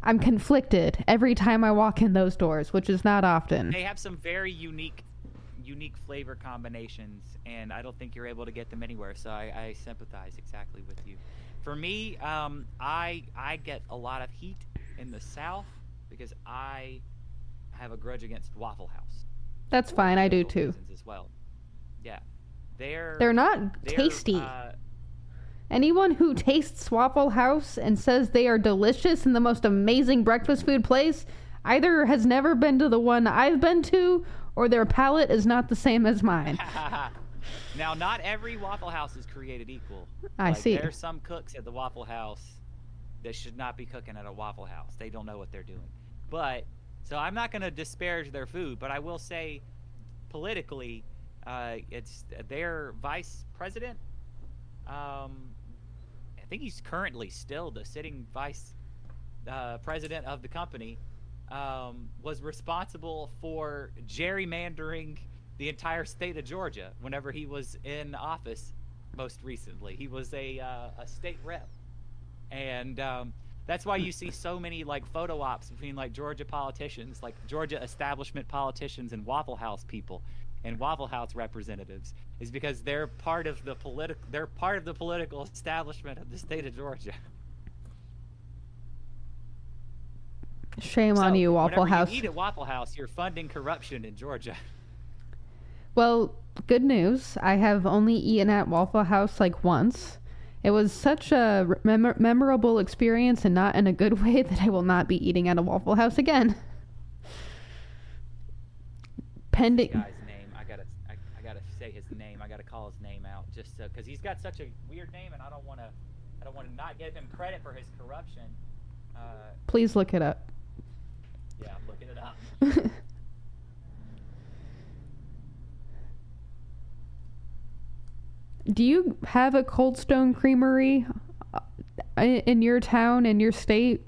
I'm conflicted every time I walk in those doors, which is not often. They have some very unique flavor combinations, and I don't think you're able to get them anywhere, so I sympathize exactly with you. For me, I get a lot of heat in the South because I have a grudge against Waffle House. That's fine, I do too. As well. Yeah. They're not tasty. Anyone who tastes Waffle House and says they are delicious and the most amazing breakfast food place either has never been to the one I've been to, or their palate is not the same as mine. Now, not every Waffle House is created equal. I see. There's some cooks at the Waffle House that should not be cooking at a Waffle House. They don't know what they're doing. But, so I'm not going to disparage their food, but I will say, politically, it's their vice president. think he's currently still the sitting vice president of the company, was responsible for gerrymandering the entire state of Georgia whenever he was in office most recently. He was a state rep. And that's why you see so many like photo ops between like Georgia politicians, like Georgia establishment politicians and Waffle House people and Waffle House representatives, is because they're part of the political establishment of the state of Georgia. Shame on you, Waffle House. You eat at Waffle House, you're funding corruption in Georgia. Well, good news. I have only eaten at Waffle House like once. It was such a memorable experience, and not in a good way, that I will not be eating at a Waffle House again. Pending. This guy's name. I gotta say his name. I gotta call his name out, just because he's got such a weird name, and I don't want to not give him credit for his corruption. Please look it up. Yeah, I'm looking it up. Do you have a Cold Stone Creamery in your town, in your state?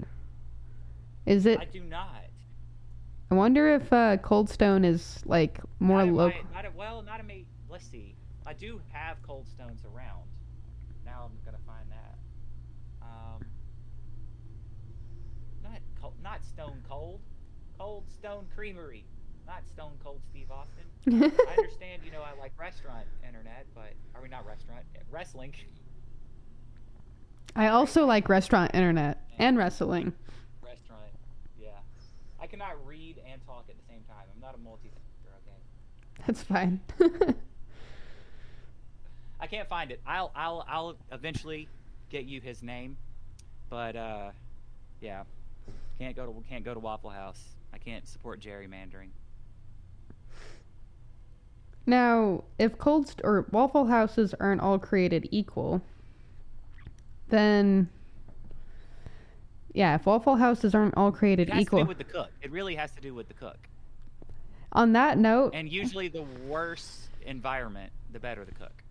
Is it? I do not. I wonder if Cold Stone is like more local. Not in me. Let's see. I do have Cold Stones around. Now I'm gonna find that. Not Stone Cold. Cold Stone Creamery. Not Stone Cold Steve Austin. I understand, I like restaurant internet, but not restaurant, wrestling. I also like restaurant internet and wrestling. Restaurant, yeah. I cannot read and talk at the same time. I'm not a multitasker, okay? That's fine. I can't find it. I'll eventually get you his name, but yeah, can't go to Waffle House. I can't support gerrymandering. Now, if Waffle Houses aren't all created equal, then if Waffle Houses aren't all created equal, it has to do with the cook. It really has to do with the cook. On that note, and usually the worse environment, the better the cook.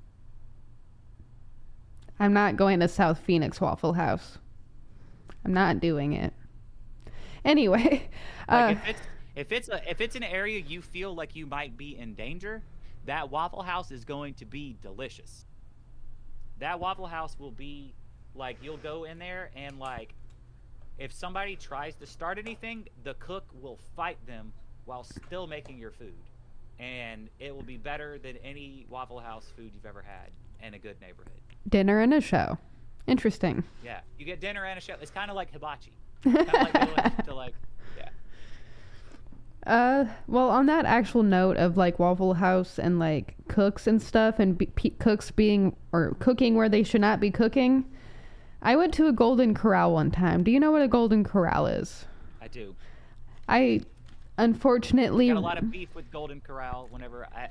I'm not going to South Phoenix Waffle House. I'm not doing it. Anyway, if it's an area you feel like you might be in danger, that Waffle House is going to be delicious. That Waffle House will be like, you'll go in there and like, if somebody tries to start anything, the cook will fight them while still making your food, and it will be better than any Waffle House food you've ever had in a good neighborhood. Dinner and a show. Interesting. Yeah, you get dinner and a show. It's kind of like hibachi. Kind of like going to like, yeah. Well, on that actual note of like Waffle House and like cooks and stuff, and cooks being or cooking where they should not be cooking, I went to a Golden Corral one time. Do you know what a Golden Corral is? I do. I unfortunately got a lot of beef with Golden Corral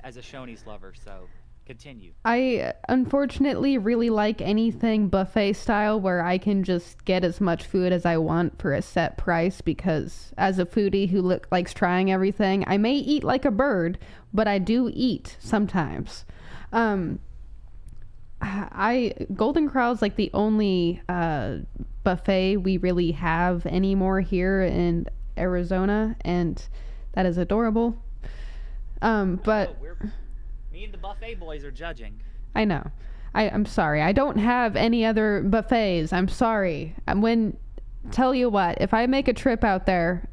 as a Shoney's lover, so continue. I unfortunately really like anything buffet style where I can just get as much food as I want for a set price, because as a foodie who likes trying everything, I may eat like a bird, but I do eat sometimes. Golden Corral is like the only buffet we really have anymore here in Arizona, and that is adorable. But me and the buffet boys are judging. I know. I'm sorry. I don't have any other buffets. I'm sorry. Tell you what, if I make a trip out there,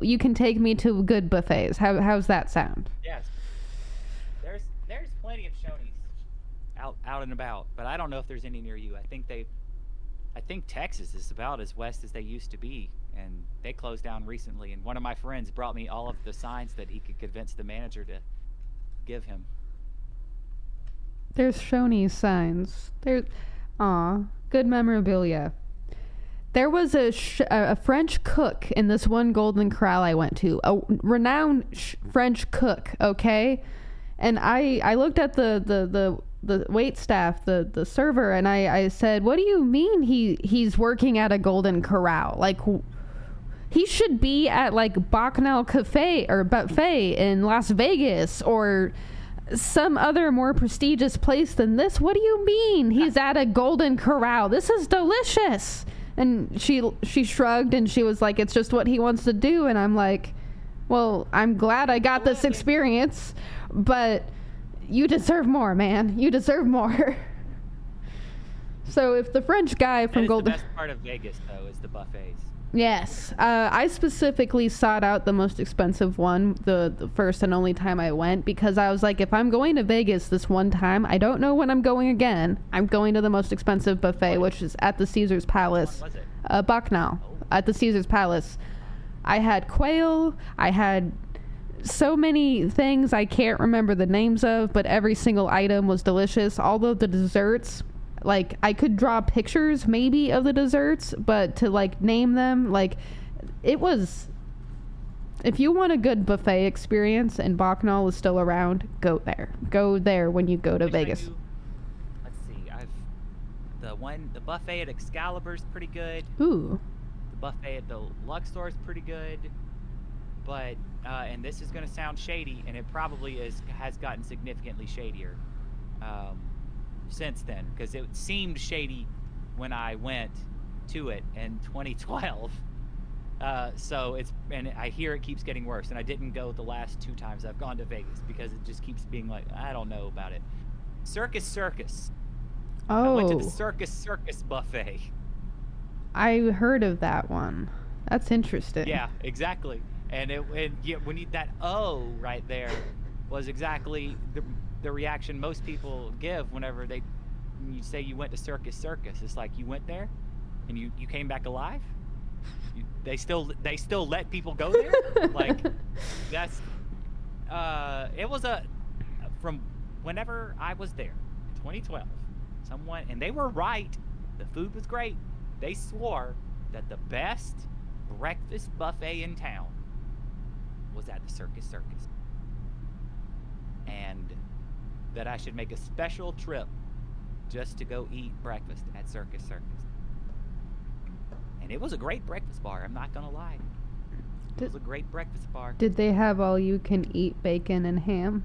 you can take me to good buffets. How's that sound? Yes. There's plenty of Shoney's out and about, but I don't know if there's any near you. I think Texas is about as west as they used to be, and they closed down recently. And one of my friends brought me all of the signs that he could convince the manager to give him. There's Shoney's signs. There's, good memorabilia. There was a French cook in this one Golden Corral I went to, a renowned French cook. Okay, and I looked at the wait staff, the server, and I said, "What do you mean he's working at a Golden Corral? Like, he should be at like Bacchanal Cafe or Buffet in Las Vegas or." some other more prestigious place than this? What do you mean? He's at a Golden Corral. This is delicious. And she shrugged and she was like, it's just what he wants to do. And I'm like, well, I'm glad I got this experience, but you deserve more, man. You deserve more. So if the French guy from Golden... The best part of Vegas, though, is the buffets. Yes. I specifically sought out the most expensive one the first and only time I went, because I was like, if I'm going to Vegas this one time, I don't know when I'm going again. I'm going to the most expensive buffet, which is at the Caesar's Palace. Which one was it? Bacchanal, at the Caesar's Palace. I had quail. I had so many things I can't remember the names of, but every single item was delicious. All of the desserts... Like, I could draw pictures, maybe, of the desserts, but to, like, name them, like, it was... If you want a good buffet experience and Bacchanal is still around, go there. Go there when you go to Vegas. Let's see, the buffet at Excalibur's pretty good. Ooh. The buffet at the Luxor is pretty good. But, and this is going to sound shady, and it probably has gotten significantly shadier. Since then, because it seemed shady when I went to it in 2012. So and I hear it keeps getting worse, and I didn't go the last 2 times I've gone to Vegas because it just keeps being like, I don't know about it. Circus. Oh. I went to the Circus buffet. I heard of that one. That's interesting. Yeah, exactly. And when you, that O right there was exactly the reaction most people give whenever you say you went to Circus. It's like, you went there and you came back alive. They still let people go there. Like, that's it was from whenever I was there in 2012, someone, and they were right, the food was great. They swore that the best breakfast buffet in town was at the Circus, and that I should make a special trip just to go eat breakfast at Circus. And it was a great breakfast bar, I'm not gonna lie. It was a great breakfast bar. Did they have all you can eat bacon and ham?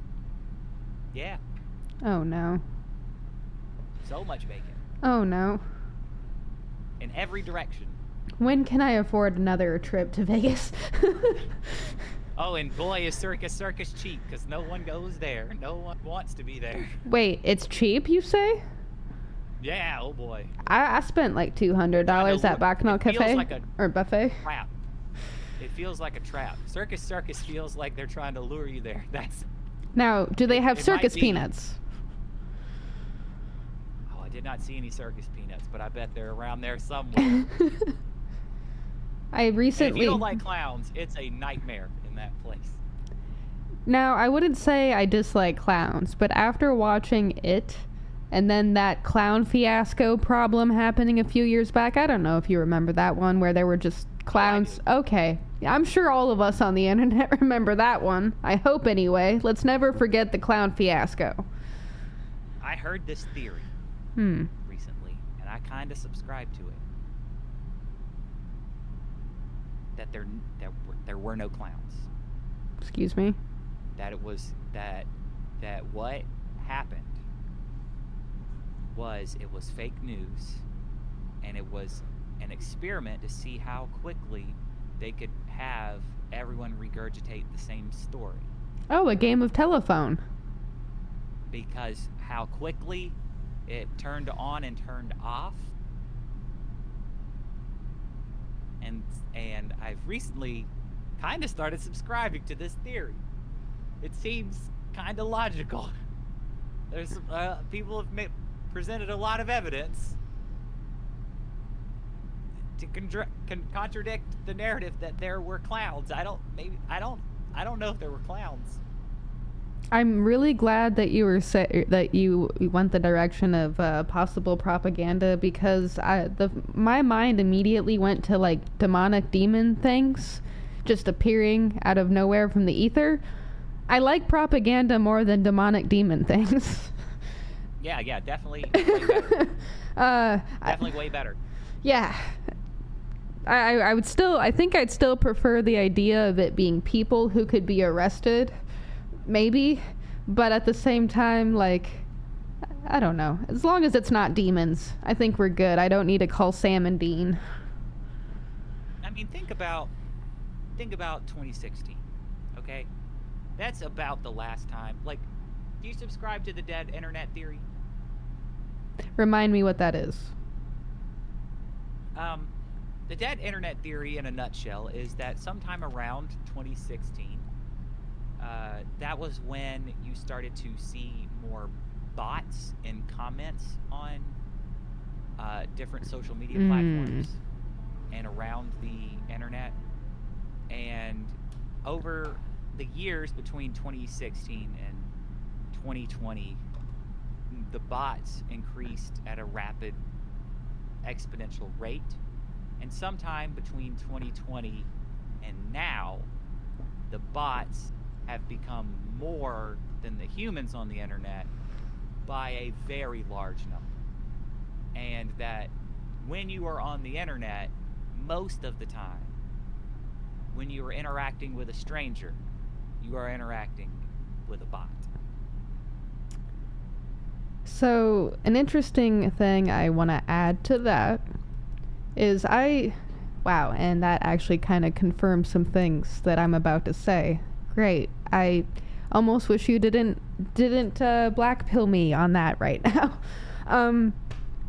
Yeah. Oh no. So much bacon. Oh no. In every direction. When can I afford another trip to Vegas? Oh, and boy, is Circus cheap, because no one goes there. No one wants to be there. Wait, it's cheap, you say? Yeah, oh boy. I spent like $200 at Bacchanal Cafe like or buffet. Trap. It feels like a trap. Circus feels like they're trying to lure you there. Now, do they have circus peanuts? Oh, I did not see any circus peanuts, but I bet they're around there somewhere. I recently... And if you don't like clowns, it's a nightmare in that place. Now, I wouldn't say I dislike clowns, but after watching it, and then that clown fiasco problem happening a few years back, I don't know if you remember that one, where there were just clowns. Okay. I'm sure all of us on the internet remember that one. I hope anyway. Let's never forget the clown fiasco. I heard this theory recently, and I kind of subscribe to it. That there were no clowns. Excuse me? That it was that what happened was it was fake news, and it was an experiment to see how quickly they could have everyone regurgitate the same story. Oh, a game of telephone. Because how quickly it turned on and turned off. And I've recently kind of started subscribing to this theory. It seems kind of logical. There's people have presented a lot of evidence to contradict the narrative that there were clowns. I don't know if there were clowns. I'm really glad that you were that you went the direction of possible propaganda, because my mind immediately went to like demonic demon things just appearing out of nowhere from the ether. I like propaganda more than demonic demon things. Yeah, definitely way better. Definitely way better. Yeah. I think I'd still prefer the idea of it being people who could be arrested, maybe, But at the same time, like, I don't know. As long as it's not demons, I think we're good. I don't need to call Sam and Dean. I mean, think about 2016, okay? That's about the last time. Like, do you subscribe to the dead internet theory? Remind me what that is. The dead internet theory in a nutshell is that sometime around 2016, that was when you started to see more bots and comments on different social media platforms and around the internet. And over the years between 2016 and 2020, the bots increased at a rapid exponential rate. And sometime between 2020 and now, the bots have become more than the humans on the internet by a very large number. And that when you are on the internet, most of the time, when you are interacting with a stranger, you are interacting with a bot. So, an interesting thing I want to add to that is wow, and that actually kind of confirms some things that I'm about to say. Great. I almost wish you didn't black pill me on that right now.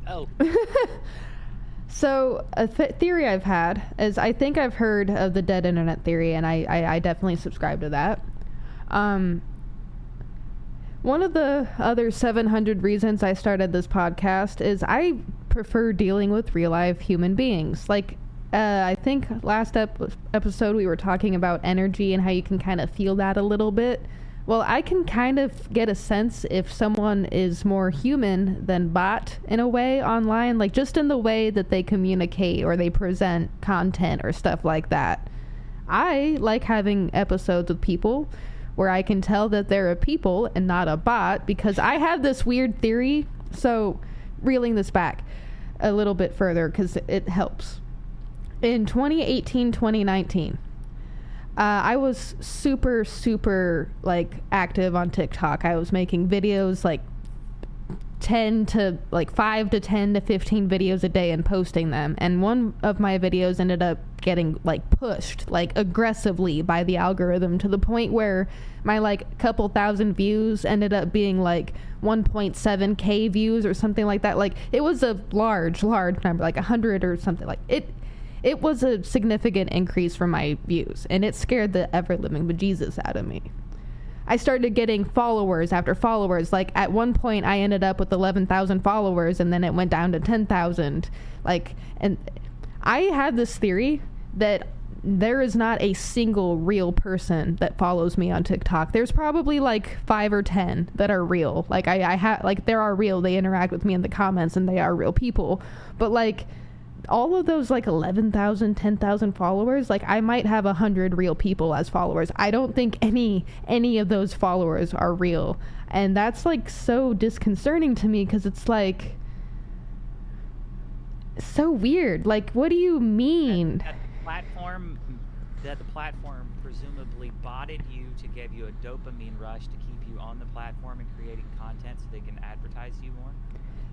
Oh. So a theory I've had is, I think I've heard of the dead internet theory, and I definitely subscribe to that. One of the other 700 reasons I started this podcast is I prefer dealing with real life human beings. Like, I think last episode we were talking about energy and how you can kind of feel that a little bit. Well, I can kind of get a sense if someone is more human than bot in a way online, like just in the way that they communicate or they present content or stuff like that. I like having episodes with people where I can tell that they're a people and not a bot, because I have this weird theory. So, reeling this back a little bit further, because it helps. In 2018, 2019, I was super, like, active on TikTok. I was making videos, like, 5 to 10 to 15 videos a day and posting them. And one of my videos ended up getting, like, pushed, like, aggressively by the algorithm, to the point where my, like, couple thousand views ended up being, like, 1.7K views or something like that. Like, it was a large number, like 100 or something. Like, it was a significant increase from my views, and it scared the ever-living bejesus out of me. I started getting followers after followers. Like, at one point, I ended up with 11,000 followers, and then it went down to 10,000. Like, and I had this theory that there is not a single real person that follows me on TikTok. There's probably like 5 or 10 that are real. Like, I have, like, there are real. They interact with me in the comments, and they are real people. But, like, all of those, like, 11,000, 10,000 followers, like, I might have 100 real people as followers. I don't think any of those followers are real. And that's, like, so disconcerting to me, because it's, like, so weird. Like, what do you mean? That the platform presumably botted you to give you a dopamine rush to keep you on the platform and creating content so they can advertise you more?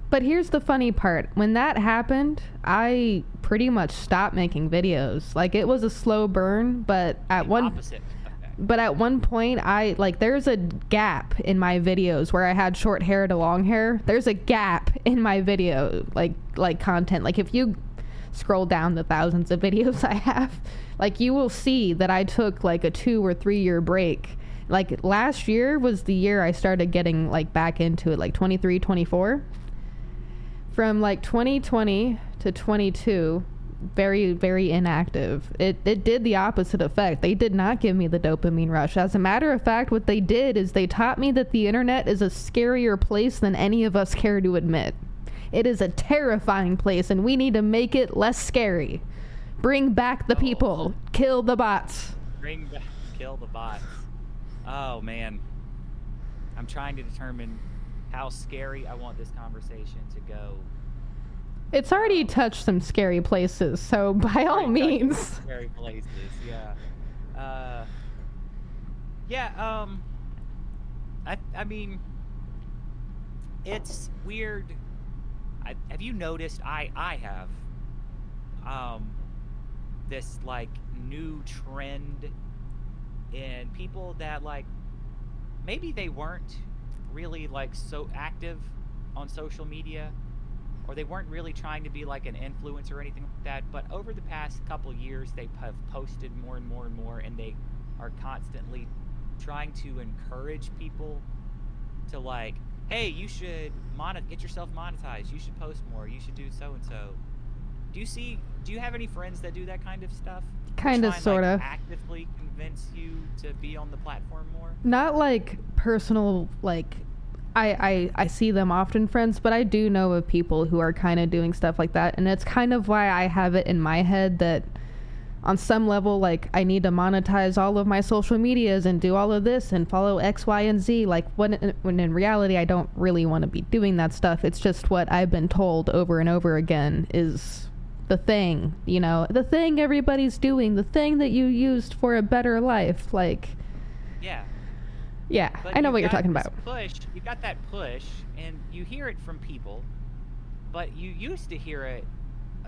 But here's the funny part. When that happened, I pretty much stopped making videos. Like, it was a slow burn, but at one point, there's a gap in my videos where I had short hair to long hair. There's a gap in my video, like content. Like, if you scroll down the thousands of videos I have, like, you will see that I took, like, a 2 or 3 year break. Like, last year was the year I started getting, like, back into it, like 23, 24. From, like, 2020 to 22, very, very inactive. It did the opposite effect. They did not give me the dopamine rush. As a matter of fact, what they did is they taught me that the internet is a scarier place than any of us care to admit. It is a terrifying place, and we need to make it less scary. Bring back the people. Kill the bots. Kill the bots. Oh, man. I'm trying to determine how scary I want this conversation to go. It's already touched some scary places, so by all means. Scary places, yeah. I mean, it's weird. Have you noticed? I have this like new trend in people that like maybe they weren't really like so active on social media, or they weren't really trying to be like an influencer or anything like that, but over the past couple years they have posted more and more and more, and they are constantly trying to encourage people to like, hey, you should get yourself monetized, you should post more, you should do so and so. Do you have any friends that do that kind of stuff? Kind of, sort of. Actively convince you to be on the platform more? Not like personal, like, I see them often, friends, but I do know of people who are kind of doing stuff like that, and it's kind of why I have it in my head that on some level, like, I need to monetize all of my social medias and do all of this and follow X, Y, and Z, like, when in reality, I don't really want to be doing that stuff. It's just what I've been told over and over again is the thing, you know, the thing everybody's doing, the thing that you used for a better life, like... Yeah, but I know what you're talking about. You got that push, and you hear it from people, but you used to hear it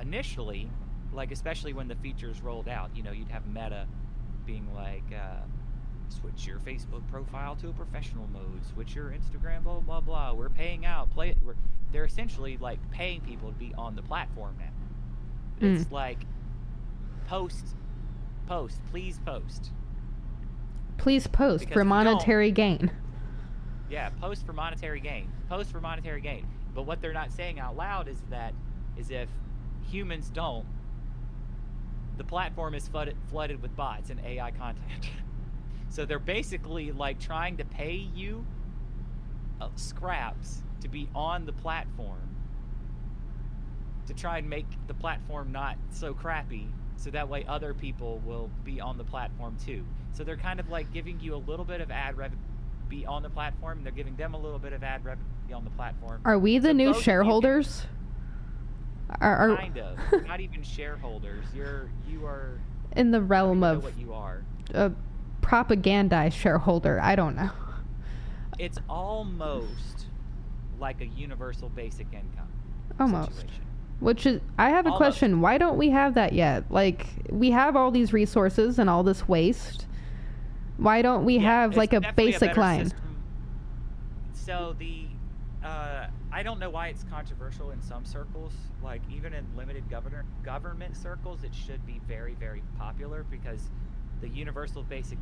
initially, like especially when the features rolled out. You know, you'd have Meta being like, switch your Facebook profile to a professional mode, switch your Instagram, blah, blah, blah. We're paying out. They're essentially like paying people to be on the platform now. It's like, post, please post. Please post for monetary gain. Yeah, post for monetary gain. Post for monetary gain. But what they're not saying out loud is if humans don't, the platform is flooded with bots and AI content. So they're basically like trying to pay you scraps to be on the platform, to try and make the platform not so crappy, so that way other people will be on the platform too. So they're kind of like giving you a little bit of ad revenue to be on the platform, and they're giving them a little bit of ad revenue to be on the platform. Are we the new shareholders? Kind of. Not even shareholders. You are in the realm of what you are. A propagandized shareholder. I don't know. It's almost like a universal basic income. Almost. Situation. Which is, I have a question. Why don't we have that yet? Like, we have all these resources and all this waste. Why don't we have like a basic line? System. So I don't know why it's controversial in some circles. Like even in limited government circles, it should be very, very popular, because the universal basic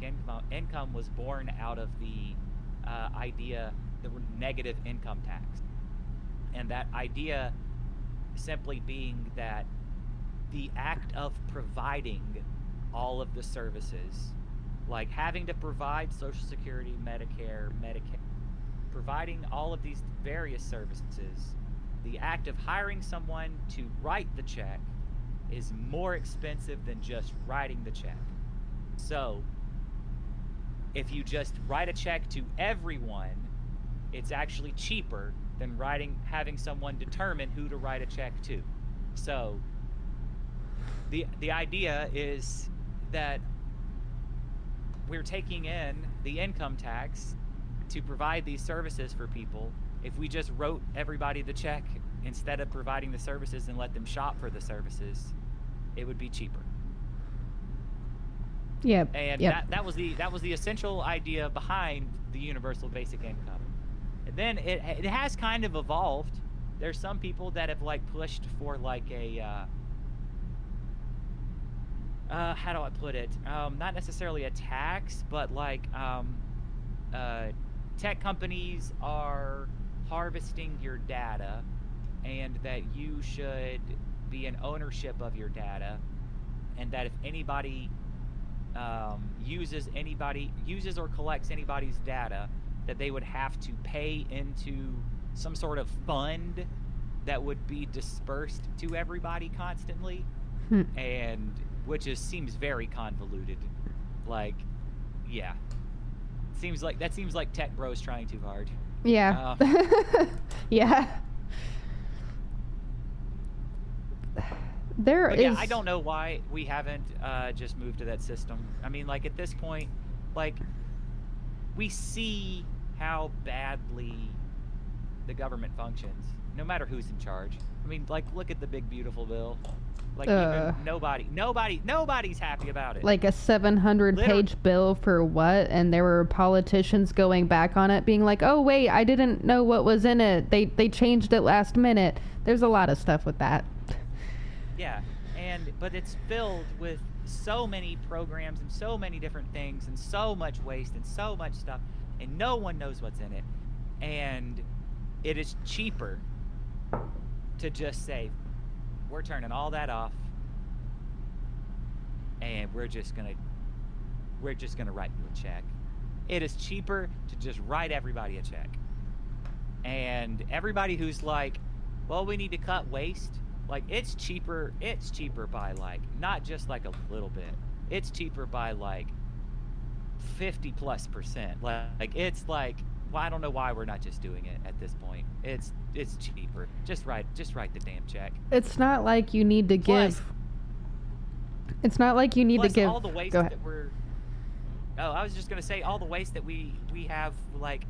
income was born out of the idea, the negative income tax, and that idea simply being that the act of providing all of the services, like having to provide Social Security, Medicare, Medicaid, providing all of these various services, the act of hiring someone to write the check is more expensive than just writing the check. So if you just write a check to everyone, it's actually cheaper than having someone determine who to write a check to. So the idea is that we're taking in the income tax to provide these services for people. If we just wrote everybody the check instead of providing the services and let them shop for the services, it would be cheaper. Yep. And that was the essential idea behind the universal basic income. And then it has kind of evolved. There's some people that have like pushed for like a how do I put it? Not necessarily a tax, but like tech companies are harvesting your data, and that you should be in ownership of your data, and that if anybody uses or collects anybody's data, that they would have to pay into some sort of fund that would be dispersed to everybody constantly, and which seems very convoluted. Like, yeah, seems like tech bros trying too hard. Yeah. Yeah. Yeah, I don't know why we haven't just moved to that system. I mean, like at this point, like we see how badly the government functions, no matter who's in charge. I mean, like, look at the big beautiful bill. Like, even nobody's happy about it. Like a 700-page bill for what? And there were politicians going back on it, being like, "Oh wait, I didn't know what was in it. They changed it last minute." There's a lot of stuff with that. Yeah, but it's filled with so many programs and so many different things and so much waste and so much stuff, and no one knows what's in it. And it is cheaper to just say, we're turning all that off, and we're just gonna write you a check. It is cheaper to just write everybody a check. And everybody who's like, well, we need to cut waste, like, it's cheaper by, like, not just like a little bit. It's cheaper by like 50+%. Like it's like, well, I don't know why we're not just doing it at this point. It's cheaper. Just write the damn check. It's not like you need to give. It's not like you need to give. All the waste that we're. Oh, I was just gonna say, all the waste that we have, like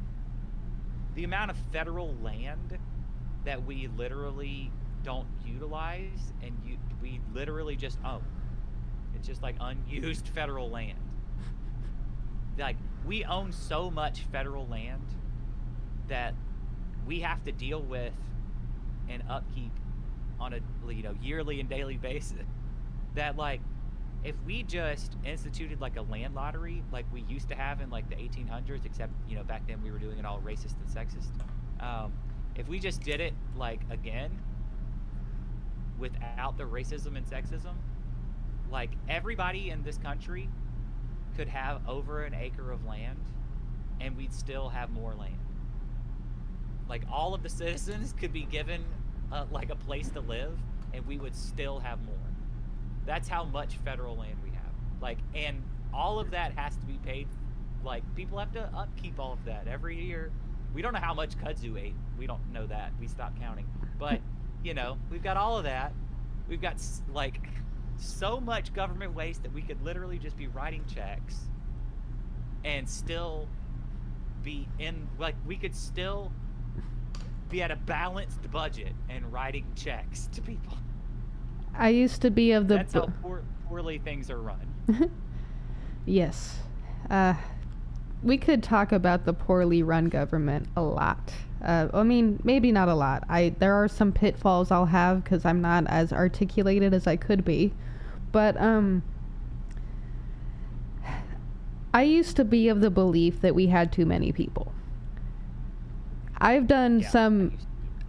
the amount of federal land that we literally don't utilize, and we literally just own. It's just like unused federal land. Like, we own so much federal land that we have to deal with and upkeep on a yearly and daily basis. That, like, if we just instituted like a land lottery like we used to have in like the 1800s, except back then we were doing it all racist and sexist. If we just did it like again without the racism and sexism, like, everybody in this country could have over an acre of land, and we'd still have more land. Like, all of the citizens could be given like a place to live, and we would still have more. That's how much federal land we have. Like, and all of that has to be paid. Like, people have to upkeep all of that every year. We don't know how much Kudzu ate. We don't know that. We stopped counting. But we've got all of that. We've got like so much government waste that we could literally just be writing checks and still be in, like, we could still be at a balanced budget and writing checks to people. I used to be of the... That's how poorly things are run. Yes. We could talk about the poorly run government a lot. I mean, maybe not a lot. There are some pitfalls I'll have because I'm not as articulated as I could be. But I used to be of the belief that we had too many people. I've done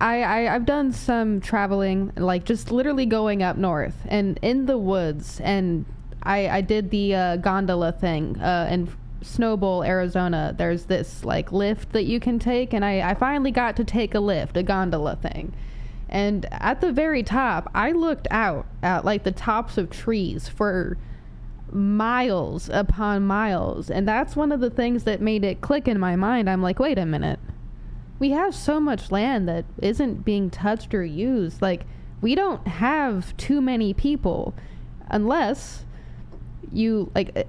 I've done some traveling, like just literally going up north and in the woods, and I did the gondola thing in Snowbowl, Arizona. There's this like lift that you can take, and I finally got to take a gondola thing. And at the very top, I looked out at like the tops of trees for miles upon miles. And that's one of the things that made it click in my mind. I'm like, wait a minute. We have so much land that isn't being touched or used. Like, we don't have too many people unless you like...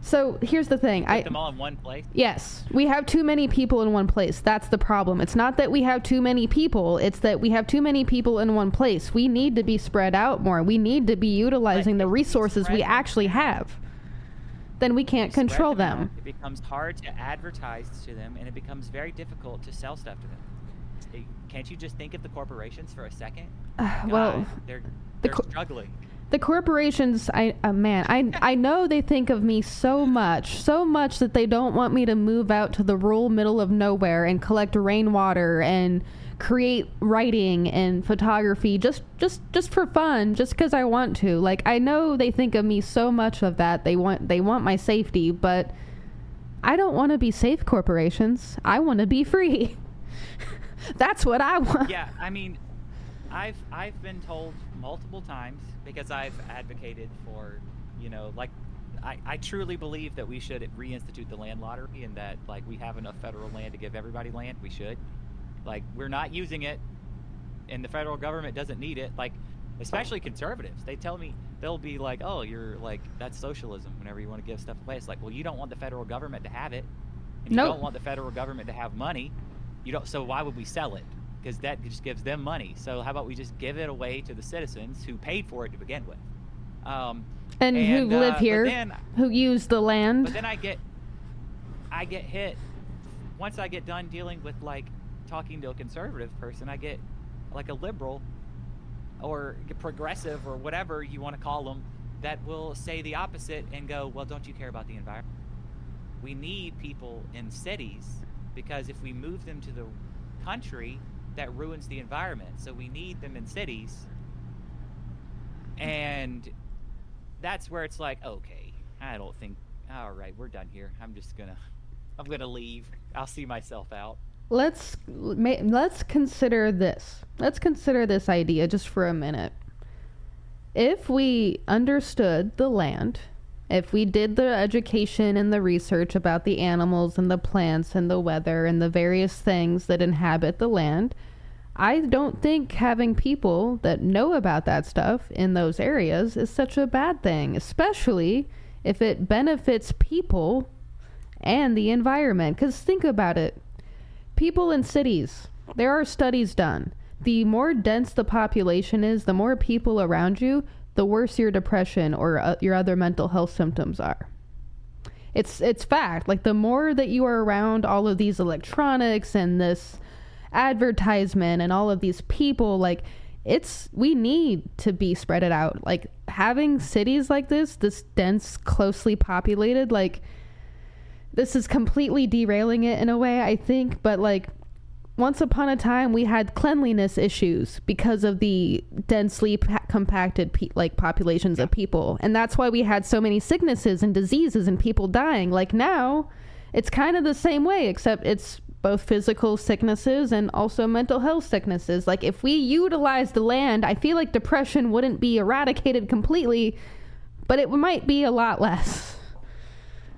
So here's the thing. Put them all in one place? Yes. We have too many people in one place. That's the problem. It's not that we have too many people. It's that we have too many people in one place. We need to be spread out more. We need to be utilizing the resources we actually have. Then we can't control them. It becomes hard to advertise to them, and it becomes very difficult to sell stuff to them. Can't you just think of the corporations for a second? Well, they're struggling. The corporations, I know they think of me so much that they don't want me to move out to the rural middle of nowhere and collect rainwater and create writing and photography just for fun, just because I want to. Like, I know they think of me so much of that. They want my safety, but I don't want to be safe, corporations. I want to be free. That's what I want. Yeah, I mean, I've been told multiple times, because I've advocated for, I truly believe that we should reinstitute the land lottery, and that, like, we have enough federal land to give everybody land. We should. Like, we're not using it, and the federal government doesn't need it. Like, especially conservatives. They tell me, they'll be like, oh, you're like, that's socialism whenever you want to give stuff away. It's like, well, you don't want the federal government to have it. and you don't want the federal government to have money, so why would we sell it? Because that just gives them money. So how about we just give it away to the citizens who paid for it to begin with, and who live here, who use the land. But then I get hit once I get done dealing with like talking to a conservative person. I get like a liberal or progressive or whatever you want to call them that will say the opposite and go, well, don't you care about the environment? We need people in cities because if we move them to the country, that ruins the environment. So we need them in cities. And that's where it's like, okay, I don't think, all right, we're done here. I'm gonna leave. I'll see myself out. Let's consider this. Let's consider this idea just for a minute. If we understood the land, if we did the education and the research about the animals and the plants and the weather and the various things that inhabit the land, I don't think having people that know about that stuff in those areas is such a bad thing, especially if it benefits people and the environment. Because think about it. People in cities, there are studies done. The more dense the population is, the more people around you, the worse your depression or your other mental health symptoms are. It's fact. Like, the more that you are around all of these electronics and this advertisement and all of these people, like, we need to be spread it out. Like, having cities like this dense, closely populated, like, this is completely derailing it in a way, I think. But like, once upon a time, we had cleanliness issues because of the densely compacted populations of people, and that's why we had so many sicknesses and diseases and people dying. Like, now it's kind of the same way, except it's both physical sicknesses and also mental health sicknesses. Like, if we utilize the land, I feel like depression wouldn't be eradicated completely, but it might be a lot less.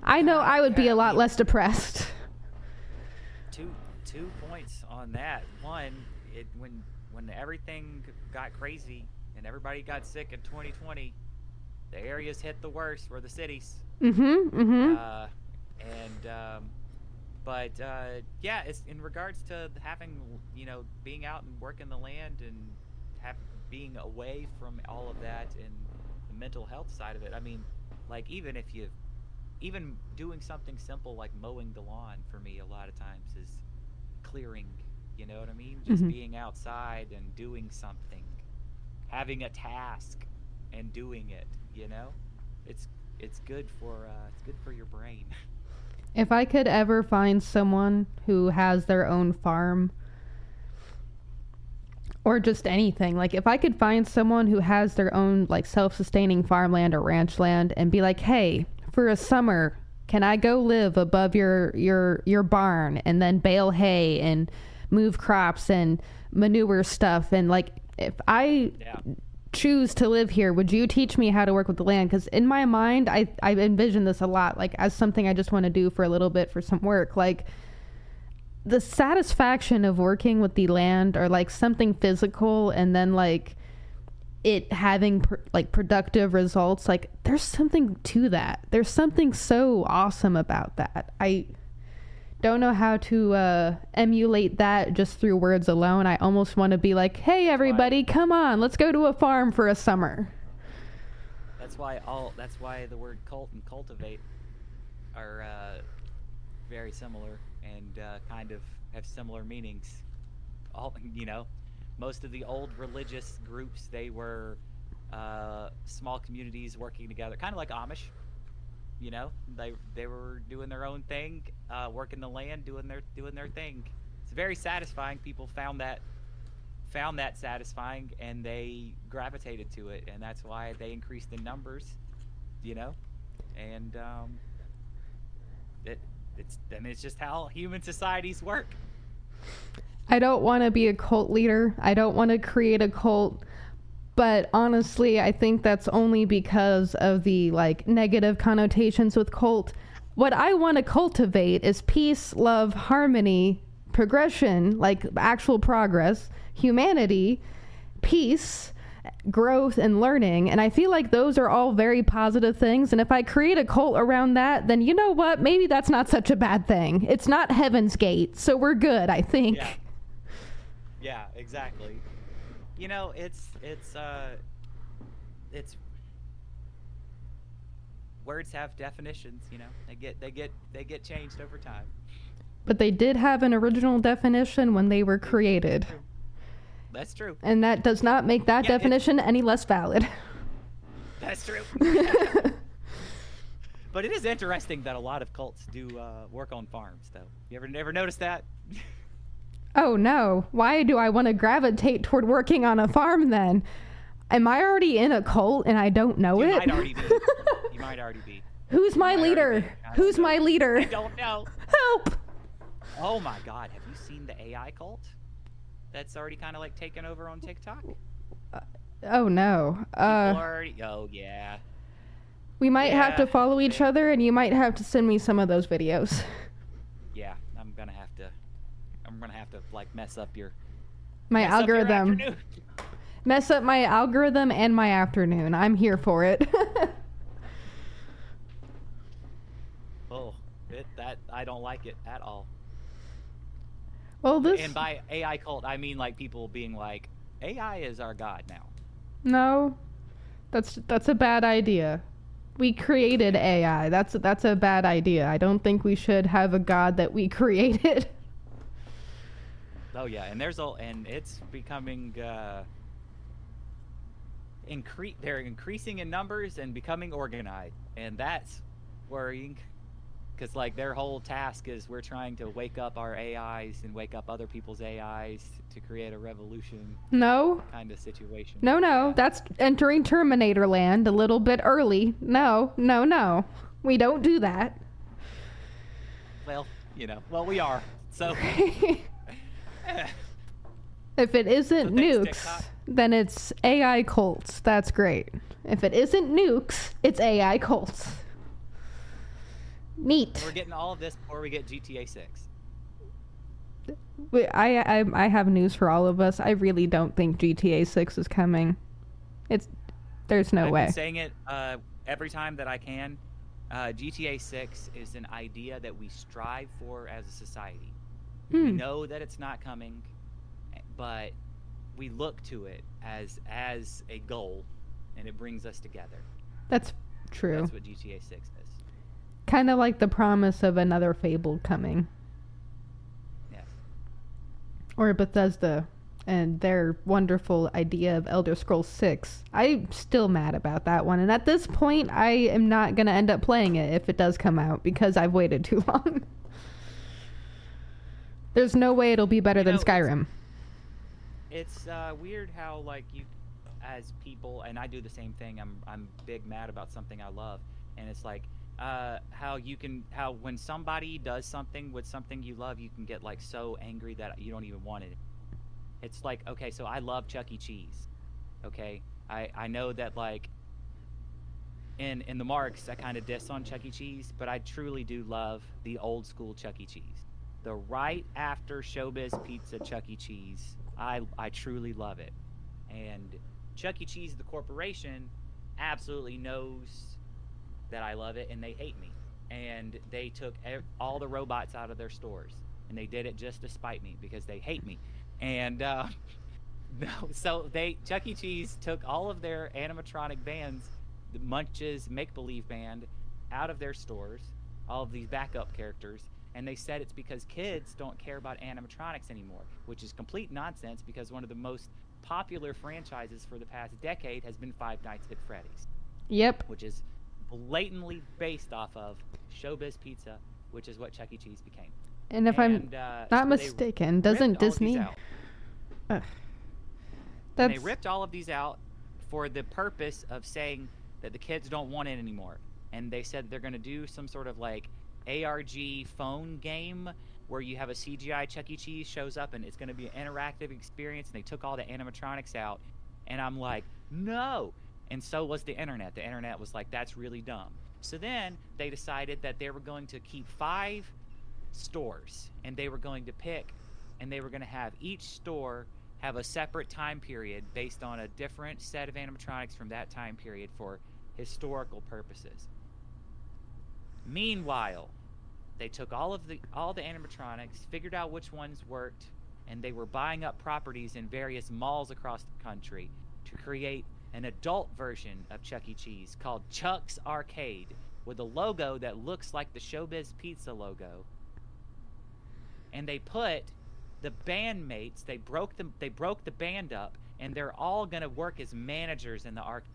I know I would be a lot less depressed. Two points on that. One, when everything got crazy and everybody got sick in 2020, the areas hit the worst were the cities. Yeah, it's in regards to having, being out and working the land and being away from all of that and the mental health side of it. I mean, like, even doing something simple like mowing the lawn for me a lot of times is clearing, you know what I mean? Just being outside and doing something, having a task and doing it, it's good for your brain. If I could ever find someone who has their own farm or just anything, like, if I could find someone who has their own like self-sustaining farmland or ranch land and be like, hey, for a summer, can I go live above your barn and then bale hay and move crops and manure stuff? And like, if I choose to live here, would you teach me how to work with the land? Because in my mind, I envision this a lot, like, as something I just want to do for a little bit for some work. Like, the satisfaction of working with the land, or like something physical, and then like it having productive results, like, there's something to that. There's something so awesome about that. I don't know how to emulate that just through words alone. I almost want to be like, hey everybody, come on, let's go to a farm for a summer. That's why the word cult and cultivate are very similar and kind of have similar meanings. Most of the old religious groups, they were small communities working together, kind of like Amish. They were doing their own thing, working the land, doing their thing. It's very satisfying. People found that satisfying, and they gravitated to it, and that's why they increased in numbers. And it's just how human societies work. I don't want to be a cult leader. I don't want to create a cult. But honestly, I think that's only because of the like negative connotations with cult. What I want to cultivate is peace, love, harmony, progression, like actual progress, humanity, peace, growth and learning. And I feel like those are all very positive things. And if I create a cult around that, then you know what? Maybe that's not such a bad thing. It's not Heaven's Gate, so we're good, I think. Yeah, exactly. You know, it's words have definitions, you know. They get changed over time. But they did have an original definition when they were created. That's true. And that does not make that definition any less valid. That's true. But it is interesting that a lot of cults do work on farms, though. You ever notice that? Oh no. Why do I want to gravitate toward working on a farm then? Am I already in a cult and I don't know You it? might already be. You might already be. Who's my leader? Who's my leader? I don't know. Help! Oh my God, have you seen the AI cult? That's already kind of like taken over on TikTok? Oh no. Oh yeah. We might have to follow each other, and you might have to send me some of those videos. Yeah, I'm gonna have to like mess up your algorithm. Mess up my algorithm and my afternoon. I'm here for it. That I don't like it at all. Well, and by AI cult, I mean like people being like, AI is our god now. No, that's a bad idea. We created AI. That's a bad idea. I don't think we should have a god that we created. Oh yeah, and it's becoming they're increasing in numbers and becoming organized, and that's worrying. Because like their whole task is we're trying to wake up our AIs and wake up other people's AIs to create a revolution. No. Kind of situation. No. Yeah. That's entering Terminator land a little bit early. No. We don't do that. Well, we are. So. If it isn't nukes, then it's AI cults. That's great. If it isn't nukes, it's AI cults. Neat. We're getting all of this before we get GTA 6. I have news for all of us. I really don't think GTA 6 is coming. There's no way. I've been saying it every time that I can. GTA 6 is an idea that we strive for as a society. We know that it's not coming, but we look to it as a goal, and it brings us together. That's true. That's what GTA 6 is. Kind of like the promise of another Fable coming. Yes. Or Bethesda and their wonderful idea of Elder Scrolls 6. I'm still mad about that one. And at this point, I am not going to end up playing it if it does come out because I've waited too long. There's no way it'll be better than Skyrim. It's weird how like you as people, and I do the same thing, I'm big mad about something I love, and it's like how when somebody does something with something you love, you can get like so angry that you don't even want it. It's like, okay, so I love Chuck E. Cheese. Okay, I know that like in the marks I kind of diss on Chuck E. Cheese, but I truly do love the old school Chuck E. Cheese. The right after Showbiz Pizza Chuck E. Cheese, I truly love it. And Chuck E. Cheese, the corporation, absolutely knows that I love it, and they hate me. And they took all the robots out of their stores, and they did it just to spite me because they hate me. And Chuck E. Cheese took all of their animatronic bands, the Munch's Make Believe Band, out of their stores, all of these backup characters, and they said it's because kids don't care about animatronics anymore, which is complete nonsense because one of the most popular franchises for the past decade has been Five Nights at Freddy's. Yep. Which is blatantly based off of Showbiz Pizza, which is what Chuck E. Cheese became. And if I'm not mistaken, doesn't Disney... They ripped all of these out for the purpose of saying that the kids don't want it anymore. And they said they're going to do some sort of like ARG phone game where you have a CGI Chuck E. Cheese shows up and it's going to be an interactive experience, and they took all the animatronics out. And I'm like, no. And so was the internet. The internet was like, that's really dumb. So then they decided that they were going to keep 5 stores, and they were going to pick, and they were going to have each store have a separate time period based on a different set of animatronics from that time period for historical purposes. Meanwhile, they took all the animatronics, figured out which ones worked, and they were buying up properties in various malls across the country to create an adult version of Chuck E. Cheese called Chuck's Arcade, with a logo that looks like the Showbiz Pizza logo. And they put the bandmates, they broke the band up, and they're all gonna work as managers in the arcade.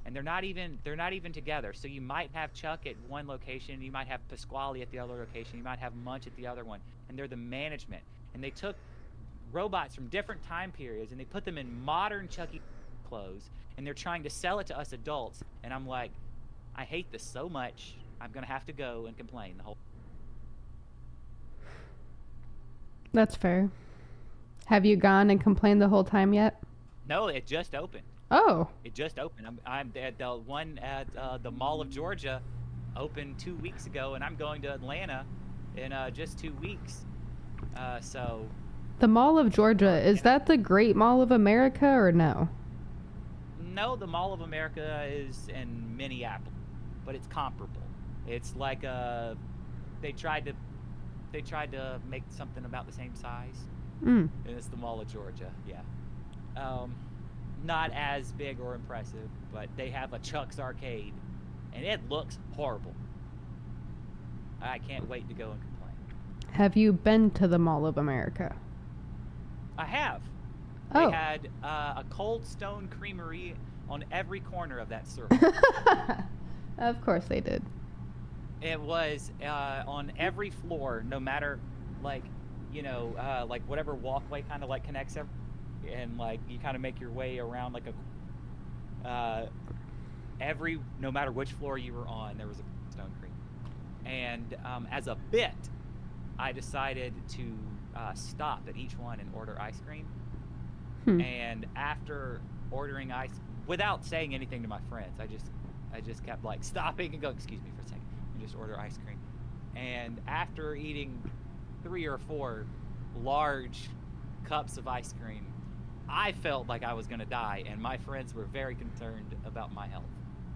And they're not even together. So you might have Chuck at one location, you might have Pasquale at the other location, you might have Munch at the other one, and they're the management. And they took robots from different time periods and they put them in modern Chuck E. clothes, and they're trying to sell it to us adults. And I'm like, I hate this so much. I'm gonna have to go and complain the whole. That's fair. Have you gone and complained the whole time yet? No, it just opened. Oh. It just opened. I'm at the one at the Mall of Georgia, opened 2 weeks ago, and I'm going to Atlanta in just 2 weeks. So. The Mall of Georgia, is that the Great Mall of America or no? No, the Mall of America is in Minneapolis, but it's comparable. It's like they tried to make something about the same size. And it's the Mall of Georgia, yeah. Not as big or impressive, but they have a Chuck's Arcade, and it looks horrible. I can't wait to go and complain. Have you been to the Mall of America? I have. Oh. They had a Cold Stone Creamery on every corner of that circle. Of course they did. It was on every floor, no matter, like, like whatever walkway kind of like connects and like you kind of make your way around like no matter which floor you were on, there was a Stone Creek. And as a bit, I decided to stop at each one and order ice cream. And after ordering ice, without saying anything to my friends, I just kept like stopping and go, excuse me for a second, and just order ice cream. And after eating 3 or 4 large cups of ice cream, I felt like I was going to die, and my friends were very concerned about my health.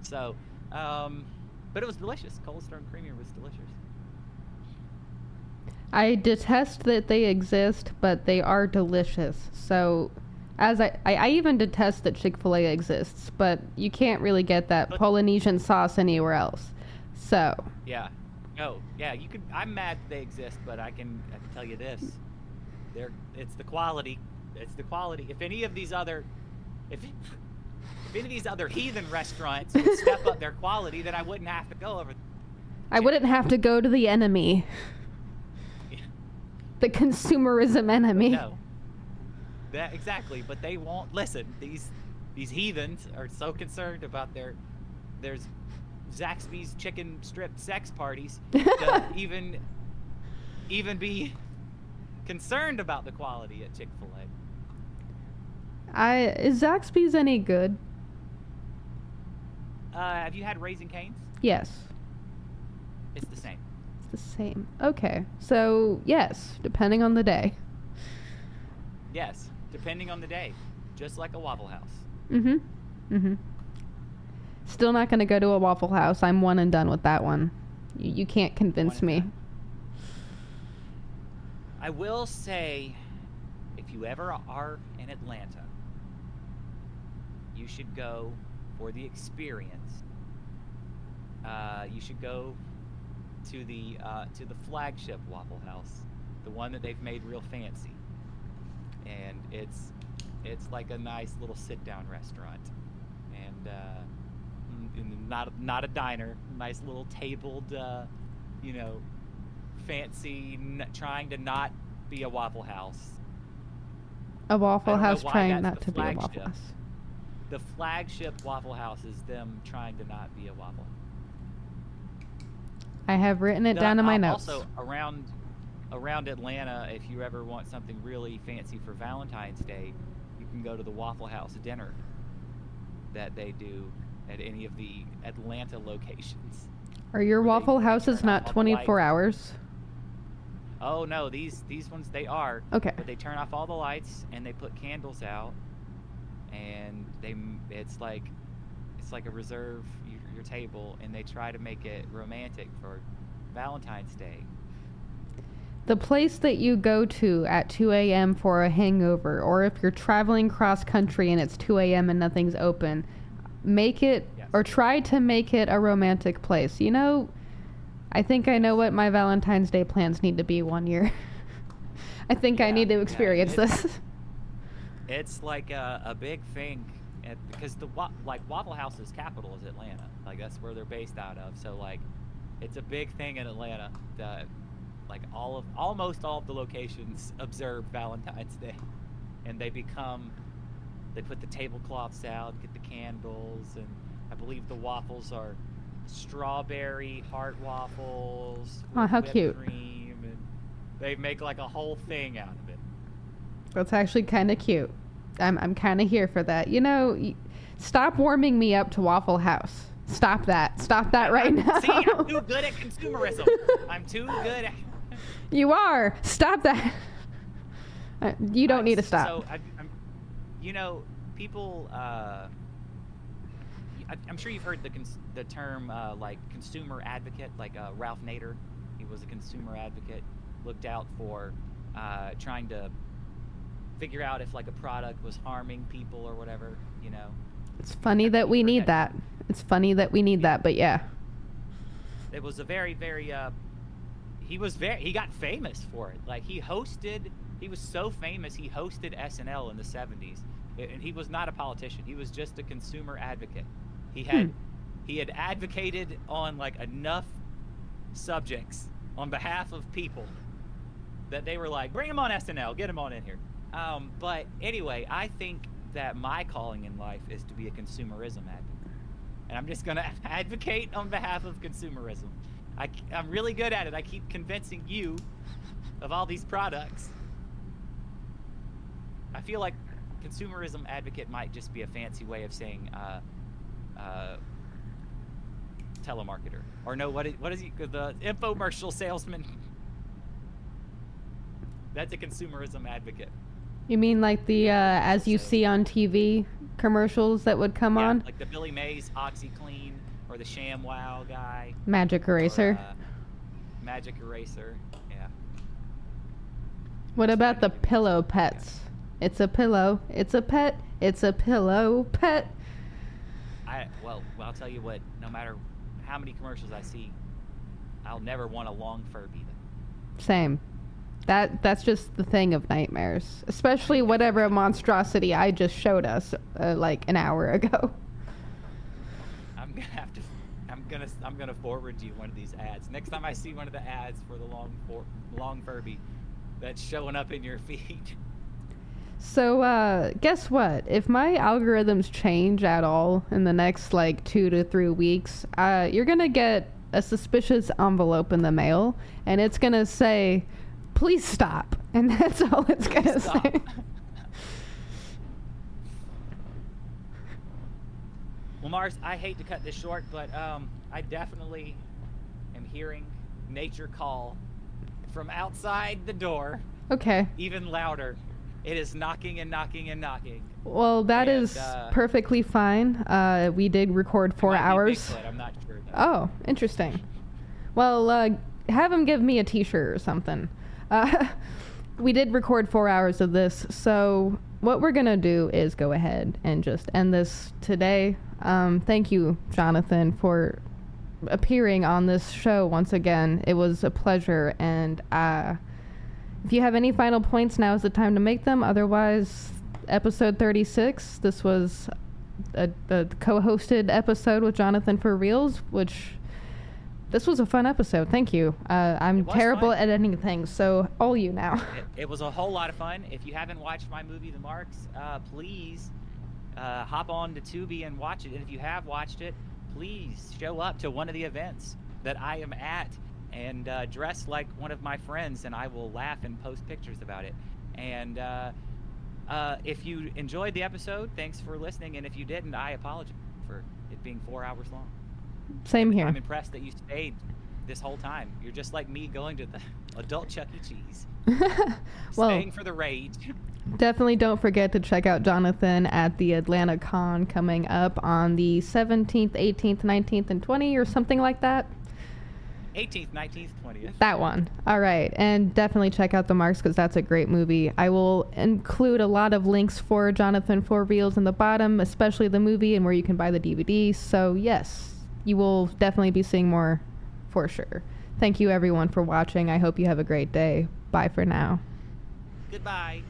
So, but it was delicious. Cold Stone Creamery was delicious. I detest that they exist, but they are delicious. So, as I even detest that Chick-fil-A exists, but you can't really get that Polynesian sauce anywhere else. So. Yeah. No. Yeah. You could. I'm mad that they exist, but I can tell you this: it's the quality. It's the quality. If any of these other heathen restaurants would step up their quality, then I wouldn't have to go over. I wouldn't have to go to the enemy. Yeah. The consumerism enemy. No. That exactly, but they won't listen. These heathens are so concerned about there's Zaxby's chicken strip sex parties to even be concerned about the quality at Chick-fil-A. Is Zaxby's any good? Have you had Raising Cane's? Yes. It's the same. It's the same. Okay. So, yes, depending on the day. Yes, depending on the day. Just like a Waffle House. Still not going to go to a Waffle House. I'm one and done with that one. You can't convince me. I will say, if you ever are in Atlanta, you should go for the experience. You should go to the flagship Waffle House, the one that they've made real fancy, and it's like a nice little sit-down restaurant, and not a diner, nice little tabled, fancy, trying to not be a Waffle House. A Waffle House trying not to be a Waffle House. The flagship Waffle House is them trying to not be a Waffle. I have written it down in my notes. Also, around Atlanta, if you ever want something really fancy for Valentine's Day, you can go to the Waffle House dinner that they do at any of the Atlanta locations. Are your Waffle Houses not 24 hours? Oh no, these ones they are. Okay. But they turn off all the lights and they put candles out, and it's like a reserve your table, and they try to make it romantic for Valentine's Day. The place that you go to at 2 a.m. for a hangover, or if you're traveling cross country and it's 2 a.m. and nothing's open, make it, Yes. or try to make it a romantic place. You know, I think I know what my Valentine's Day plans need to be one year. I think I need to experience this. It's like a big thing, because Waffle House's capital is Atlanta. Like, that's where they're based out of. So like, it's a big thing in Atlanta that like almost all of the locations observe Valentine's Day, and they put the tablecloths out, get the candles, and I believe the waffles are strawberry heart waffles with Oh, how whipped cute. cream, and they make like a whole thing out of it. That's actually kind of cute. I'm kind of here for that. You know, stop warming me up to Waffle House. Stop that. Stop that right now. See, I'm too good at consumerism. I'm too good at... You are. Stop that. You don't need to stop. So, people... I'm sure you've heard the term like consumer advocate, like Ralph Nader. He was a consumer advocate, looked out for trying to figure out if like a product was harming people or whatever, you know. It's funny that we need that. It's funny that we need that, but yeah. It was a very, very he got famous for it. Like, he was so famous, he hosted SNL in the 70s. And he was not a politician. He was just a consumer advocate. He had advocated on like enough subjects on behalf of people that they were like, bring him on SNL, get him on in here. But anyway, I think that my calling in life is to be a consumerism advocate. And I'm just going to advocate on behalf of consumerism. I'm really good at it. I keep convincing you of all these products. I feel like consumerism advocate might just be a fancy way of saying telemarketer. Or no, what is he? The infomercial salesman. That's a consumerism advocate. You mean like the as you see on TV commercials that would come on? Like the Billy Mays OxyClean, or the ShamWow guy. Magic Eraser. Or, Magic Eraser, yeah. What about the pillow pets? It's a pillow. It's a pet. It's a pillow pet. Well, I'll tell you what. No matter how many commercials I see, I'll never want a long Furby. Same. That's just the thing of nightmares, especially whatever monstrosity I just showed us like an hour ago. I'm gonna forward you one of these ads. Next time I see one of the ads for the long Furby that's showing up in your feed. So guess what? If my algorithms change at all in the next like 2 to 3 weeks, you're gonna get a suspicious envelope in the mail, and it's gonna say, please stop. And that's all it's gonna say. Well, Mars, I hate to cut this short, but I definitely am hearing nature call from outside the door. Okay. Even louder. It is knocking and knocking and knocking. Well, that is perfectly fine. We did record 4 hours. Bigfoot, I'm not sure. Oh, interesting. Well, have him give me a t-shirt or something. We did record 4 hours of this, so what we're gonna do is go ahead and just end this today. Thank you, Jonathan, for appearing on this show once again. It was a pleasure, and if you have any final points, now is the time to make them. Otherwise, episode 36, this was a co-hosted episode with Jonathan for Realz, this was a fun episode. Thank you. I'm terrible at editing things, so all you now. It was a whole lot of fun. If you haven't watched my movie, The Marks, please hop on to Tubi and watch it. And if you have watched it, please show up to one of the events that I am at and dress like one of my friends, and I will laugh and post pictures about it. And if you enjoyed the episode, thanks for listening. And if you didn't, I apologize for it being 4 hours long. Same here. I'm impressed that you stayed this whole time. You're just like me going to Adult Chuck E. Cheese. Well, Staying for the rage. definitely don't forget to check out Jonathan at the Atlanta Con coming up on the 17th, 18th, 19th, and 20th or something like that. 18th, 19th, 20th. That one. All right. And definitely check out The Marks because that's a great movie. I will include a lot of links for Jonathan for Reels in the bottom, especially the movie and where you can buy the DVD. So, yes, you will definitely be seeing more for sure. Thank you, everyone, for watching. I hope you have a great day. Bye for now. Goodbye.